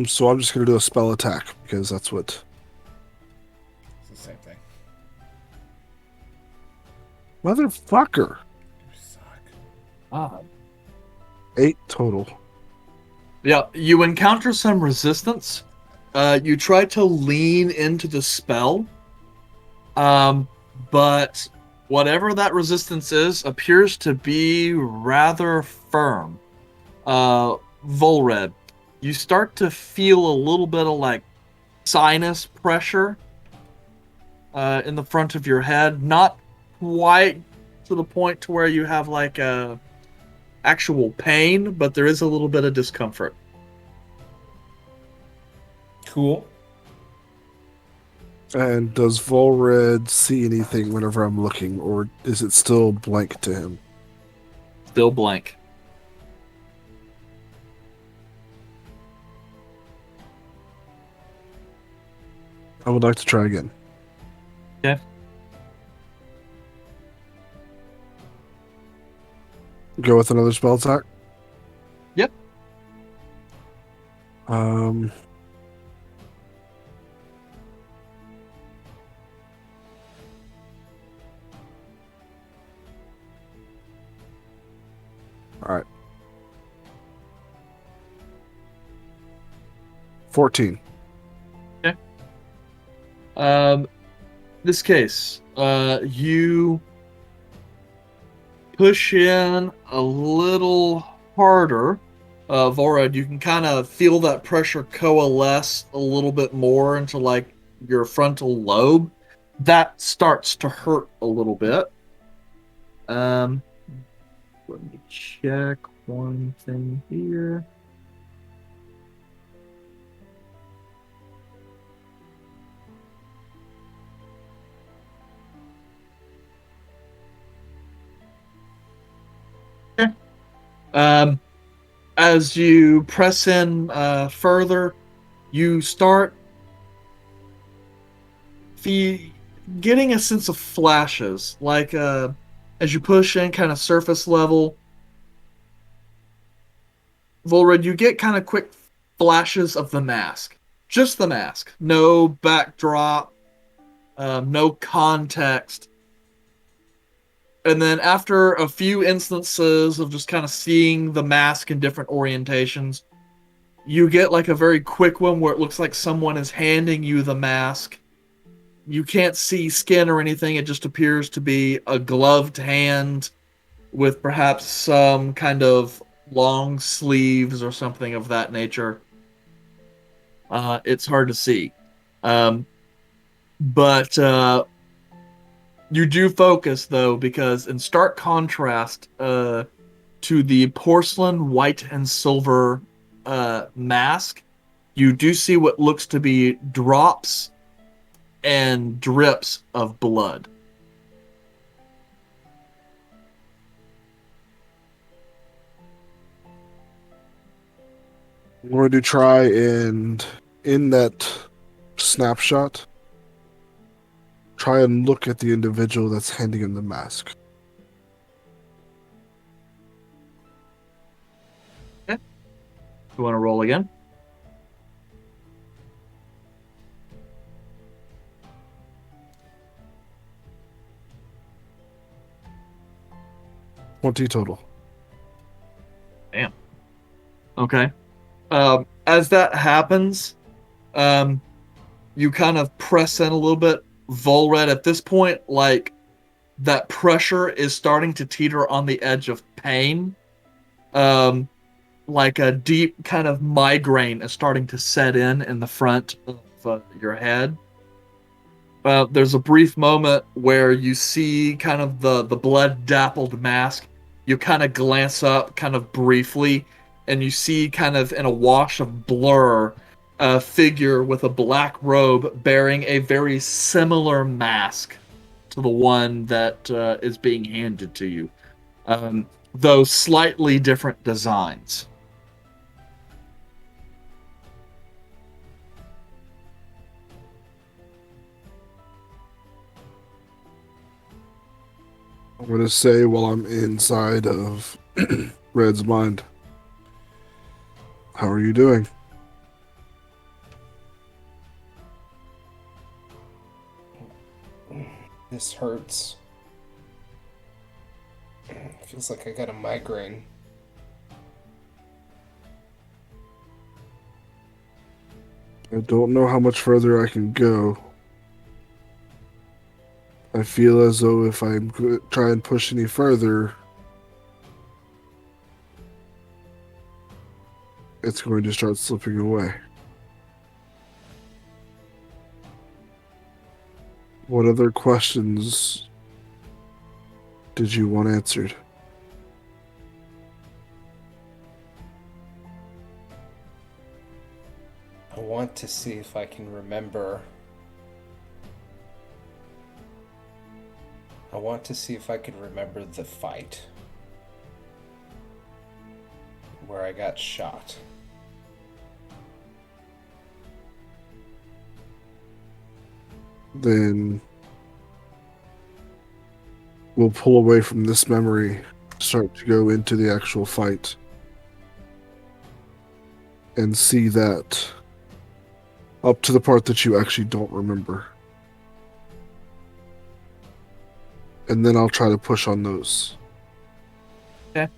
Speaker 7: So I'm just gonna do a spell attack because that's what.
Speaker 2: It's the same thing.
Speaker 7: Motherfucker.
Speaker 2: You suck.
Speaker 3: Ah.
Speaker 7: 8 total.
Speaker 3: Yeah, you encounter some resistance. You try to lean into the spell, but whatever that resistance is appears to be rather firm. Volred, you start to feel a little bit of like sinus pressure in the front of your head, not quite to the point to where you have like a actual pain, but there is a little bit of discomfort.
Speaker 6: Cool.
Speaker 7: And does Volred see anything whenever I'm looking, or is it still blank to him?
Speaker 3: Still blank.
Speaker 7: I would like to try again.
Speaker 3: Okay.
Speaker 7: Go with another spell attack?
Speaker 3: Yep.
Speaker 7: All right. 14.
Speaker 3: This case, you push in a little harder. Vorad, you can kind of feel that pressure coalesce a little bit more into like your frontal lobe. That starts to hurt a little bit. Let me check one thing here. As you press in further, you start getting a sense of flashes, like as you push in kind of surface level. Volred, you get kind of quick flashes of the mask. Just the mask. No backdrop, no context. And then after a few instances of just kind of seeing the mask in different orientations, you get like a very quick one where it looks like someone is handing you the mask. You can't see skin or anything. It just appears to be a gloved hand with perhaps some kind of long sleeves or something of that nature. It's hard to see. But you do focus, though, because in stark contrast to the porcelain white and silver mask, you do see what looks to be drops and drips of blood.
Speaker 7: I'm going to try and, in that snapshot, try and look at the individual that's handing him the mask.
Speaker 3: Okay. You want to roll again?
Speaker 7: $20 total.
Speaker 3: Damn. Okay. As that happens, you kind of press in a little bit. Volred, at this point, like that pressure is starting to teeter on the edge of pain. Like a deep kind of migraine is starting to set in the front of your head. There's a brief moment where you see kind of the blood dappled mask. You kind of glance up kind of briefly, and you see kind of in a wash of blur a figure with a black robe bearing a very similar mask to the one that is being handed to you, though slightly different designs.
Speaker 7: I'm going to say while I'm inside of Red's mind, how are you doing?
Speaker 6: This hurts. Feels like I got a migraine.
Speaker 7: I don't know how much further I can go. I feel as though if I try and push any further, it's going to start slipping away. What other questions did you want answered?
Speaker 6: I want to see if I can remember. I want to see if I can remember the fight where I got shot.
Speaker 7: Then we'll pull away from this memory, start to go into the actual fight, and see that up to the part that you actually don't remember. And then I'll try to push on those.
Speaker 3: Okay.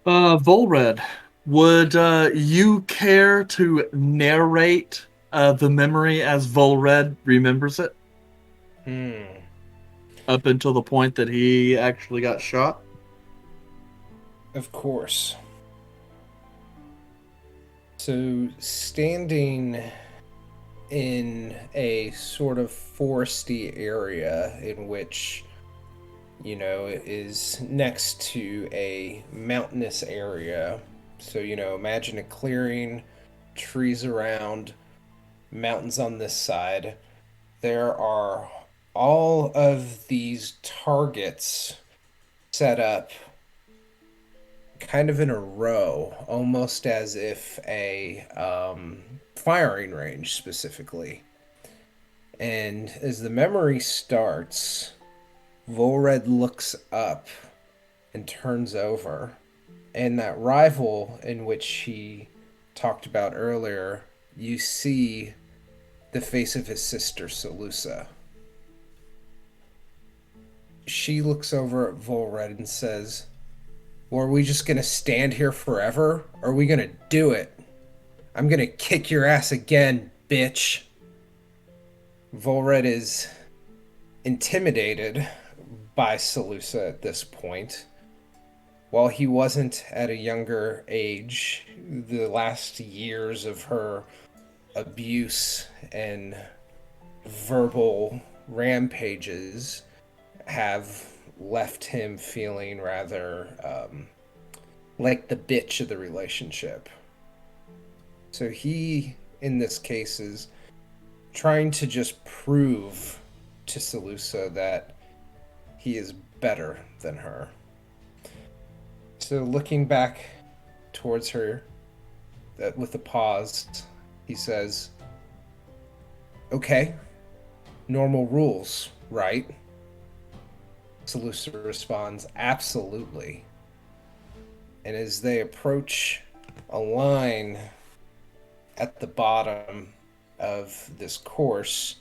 Speaker 3: Volred, would you care to narrate the memory as Volred remembers it? Up until the point that he actually got shot?
Speaker 6: Of course. So, standing in a sort of foresty area in which, is next to a mountainous area. So, imagine a clearing, trees around, mountains on this side. There are all of these targets set up kind of in a row, almost as if a firing range specifically. And as the memory starts, Volred looks up and turns over, and that rival in which he talked about earlier, you see the face of his sister, Salusa. She looks over at Volred and says, "Well, are we just gonna stand here forever? Or are we gonna do it? I'm gonna kick your ass again, bitch." Volred is intimidated by Salusa at this point. While he wasn't at a younger age, the last years of her abuse and verbal rampages have left him feeling rather like the bitch of the relationship. So he, in this case, is trying to just prove to Salusa that he is better than her. So looking back towards her, with a pause, he says, "Okay, normal rules, right?" Salusa responds, "Absolutely." And as they approach a line at the bottom of this course,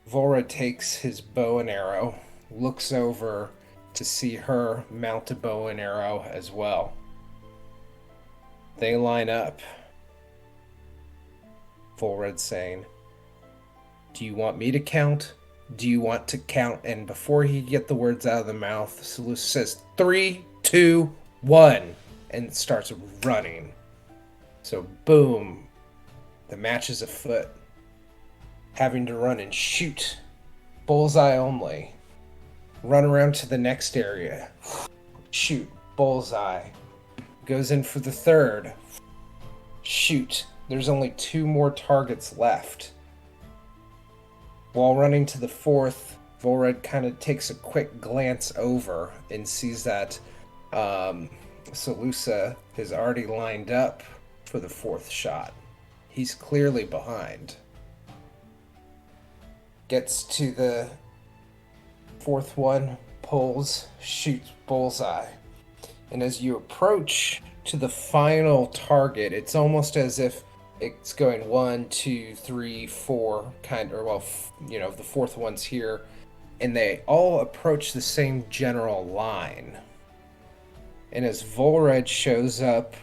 Speaker 6: Volred takes his bow and arrow, looks over to see her mount a bow and arrow as well. They line up. Volred saying, "Do you want me to count? do you want to count? And before he get the words out of the mouth, Seleucus says 3, 2, 1, and starts running. So boom, the match is afoot. Having to run and shoot. Bullseye only. Run around to the next area. Shoot. Bullseye. Goes in for the third. Shoot. There's only 2 more targets left. While running to the fourth, Volred kind of takes a quick glance over and sees that Salusa is already lined up for the fourth shot. He's clearly behind. Gets to the fourth one, pulls, shoots, bullseye. And as you approach to the final target, it's almost as if it's going 1, 2, 3, 4, the fourth one's here, and they all approach the same general line. And as Volred shows up,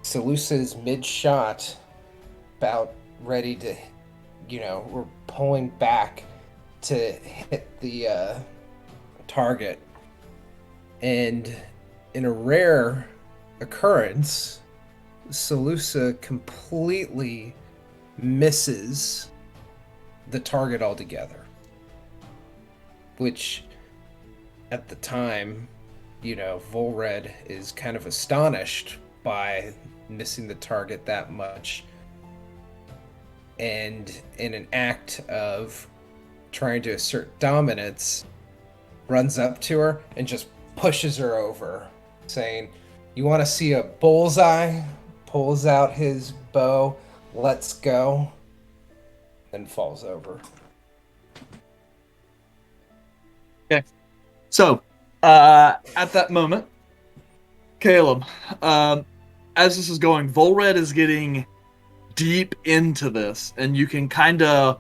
Speaker 6: Salusa is mid-shot, about ready to, we're pulling back to hit the target. And in a rare occurrence, Salusa completely misses the target altogether. Which, at the time, Volred is kind of astonished by missing the target that much. And in an act of trying to assert dominance, runs up to her and just pushes her over, saying, "You want to see a bullseye?" Pulls out his bow, "Let's go," and falls over.
Speaker 3: Okay. So, at that moment, Caleb, as this is going, Volred is getting deep into this, and you can kind of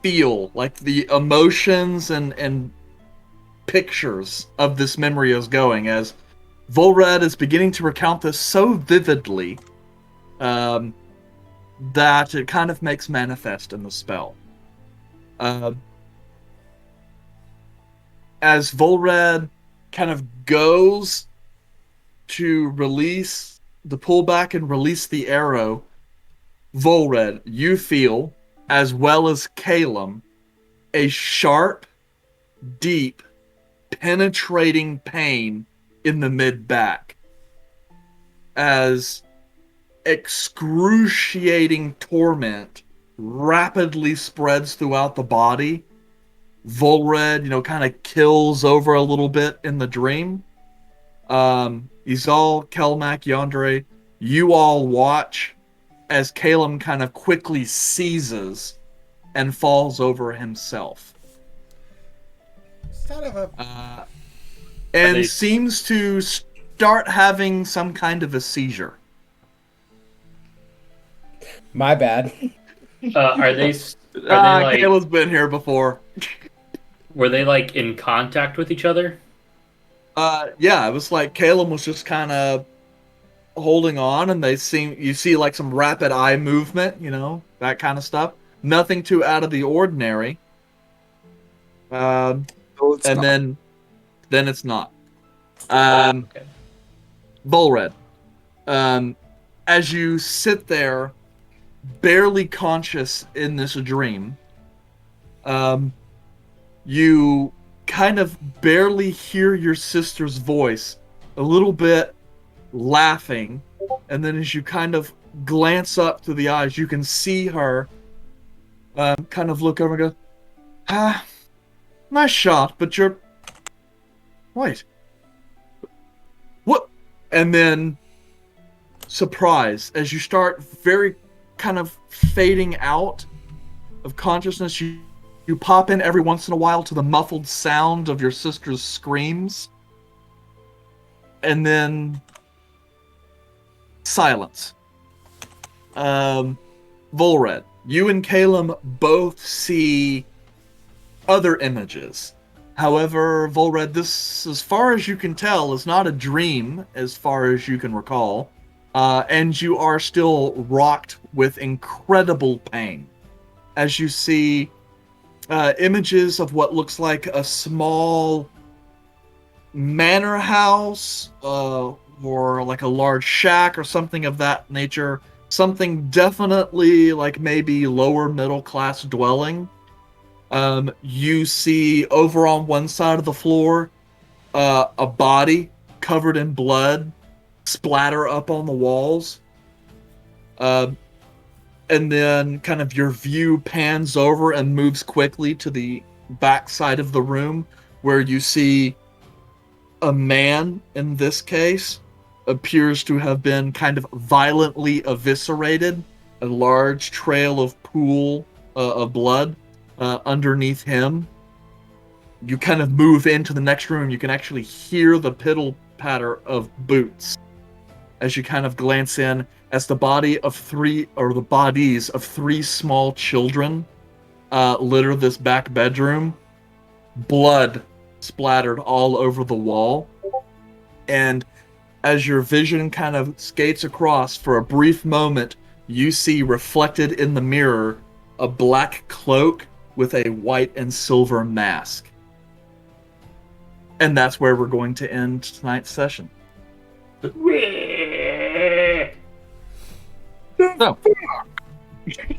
Speaker 3: feel like the emotions and pictures of this memory is going as Volred is beginning to recount this so vividly that it kind of makes manifest in the spell. As Volred kind of goes to release the pullback and release the arrow, Volred, you feel, as well as Calum, a sharp, deep, penetrating pain in the mid-back. As excruciating torment rapidly spreads throughout the body, Volred, kind of kills over a little bit in the dream. Izal, Kelmac, Yandere, you all watch as Calum kind of quickly seizes and falls over himself.
Speaker 2: Son of a...
Speaker 3: and seems to start having some kind of a seizure.
Speaker 6: My bad.
Speaker 4: Are they like...
Speaker 3: Caleb's been here before.
Speaker 4: Were they like in contact with each other?
Speaker 3: Yeah, it was like Caleb was just kind of holding on, and you see like some rapid eye movement, that kind of stuff. Nothing too out of the ordinary. Then it's not.
Speaker 4: Okay.
Speaker 3: Volred, as you sit there, barely conscious in this dream, you kind of barely hear your sister's voice, a little bit laughing, and then as you kind of glance up to the eyes, you can see her kind of look over and go, nice shot, but you're... Wait. What? And then, surprise, as you start very kind of fading out of consciousness, you pop in every once in a while to the muffled sound of your sister's screams. And then silence. Volred, you and Calum both see other images. However, Volred, this, as far as you can tell, is not a dream, as far as you can recall. And you are still rocked with incredible pain. As you see images of what looks like a small manor house, or like a large shack or something of that nature. Something definitely like maybe lower middle class dwelling. You see over on one side of the floor a body covered in blood splatter up on the walls. And then kind of your view pans over and moves quickly to the back side of the room where you see a man, in this case, appears to have been kind of violently eviscerated. A large trail of pool of blood underneath him. You kind of move into the next room. You can actually hear the piddle patter of boots as you kind of glance in, as the bodies of three small children litter this back bedroom. Blood splattered all over the wall. And as your vision kind of skates across, for a brief moment, you see reflected in the mirror a black cloak with a white and silver mask. And that's where we're going to end tonight's session. So,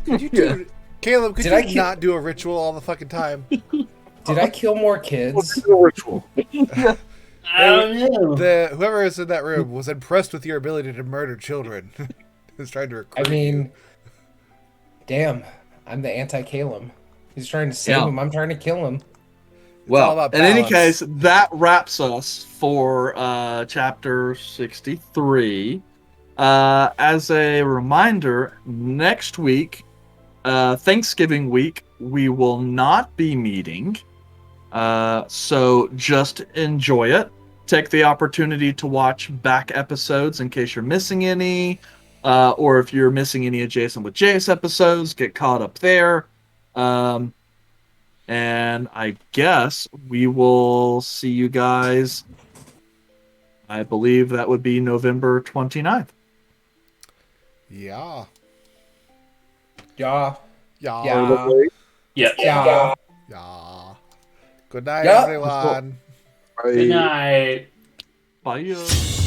Speaker 2: Could you do, Caleb, could
Speaker 6: Did
Speaker 2: you
Speaker 6: I keep-
Speaker 2: not do a ritual all the fucking time?
Speaker 6: Did I kill more kids?
Speaker 7: Ritual.
Speaker 4: I don't know.
Speaker 2: Whoever is in that room was impressed with your ability to murder children. He's trying to recruit
Speaker 6: I mean, damn, I'm the anti-Caleb. He's trying to save
Speaker 3: Yeah.
Speaker 6: him. I'm trying to kill him.
Speaker 2: all
Speaker 3: well,
Speaker 2: about
Speaker 3: in any
Speaker 2: balance.
Speaker 3: case, that wraps us for chapter 63. As a reminder, next week, Thanksgiving week, we will not be meeting. So just enjoy it. Take the opportunity to watch back episodes in case you're missing any. Or if you're missing any Adjacent with Jace episodes, get caught up there. And I guess we will see you guys, I believe that would be November 29th.
Speaker 2: Yeah.
Speaker 6: Yeah.
Speaker 2: Yeah.
Speaker 6: Yeah.
Speaker 4: Yeah.
Speaker 6: Yeah.
Speaker 2: Yeah. Good night,
Speaker 6: Yeah.
Speaker 2: everyone.
Speaker 4: Good night.
Speaker 3: Bye.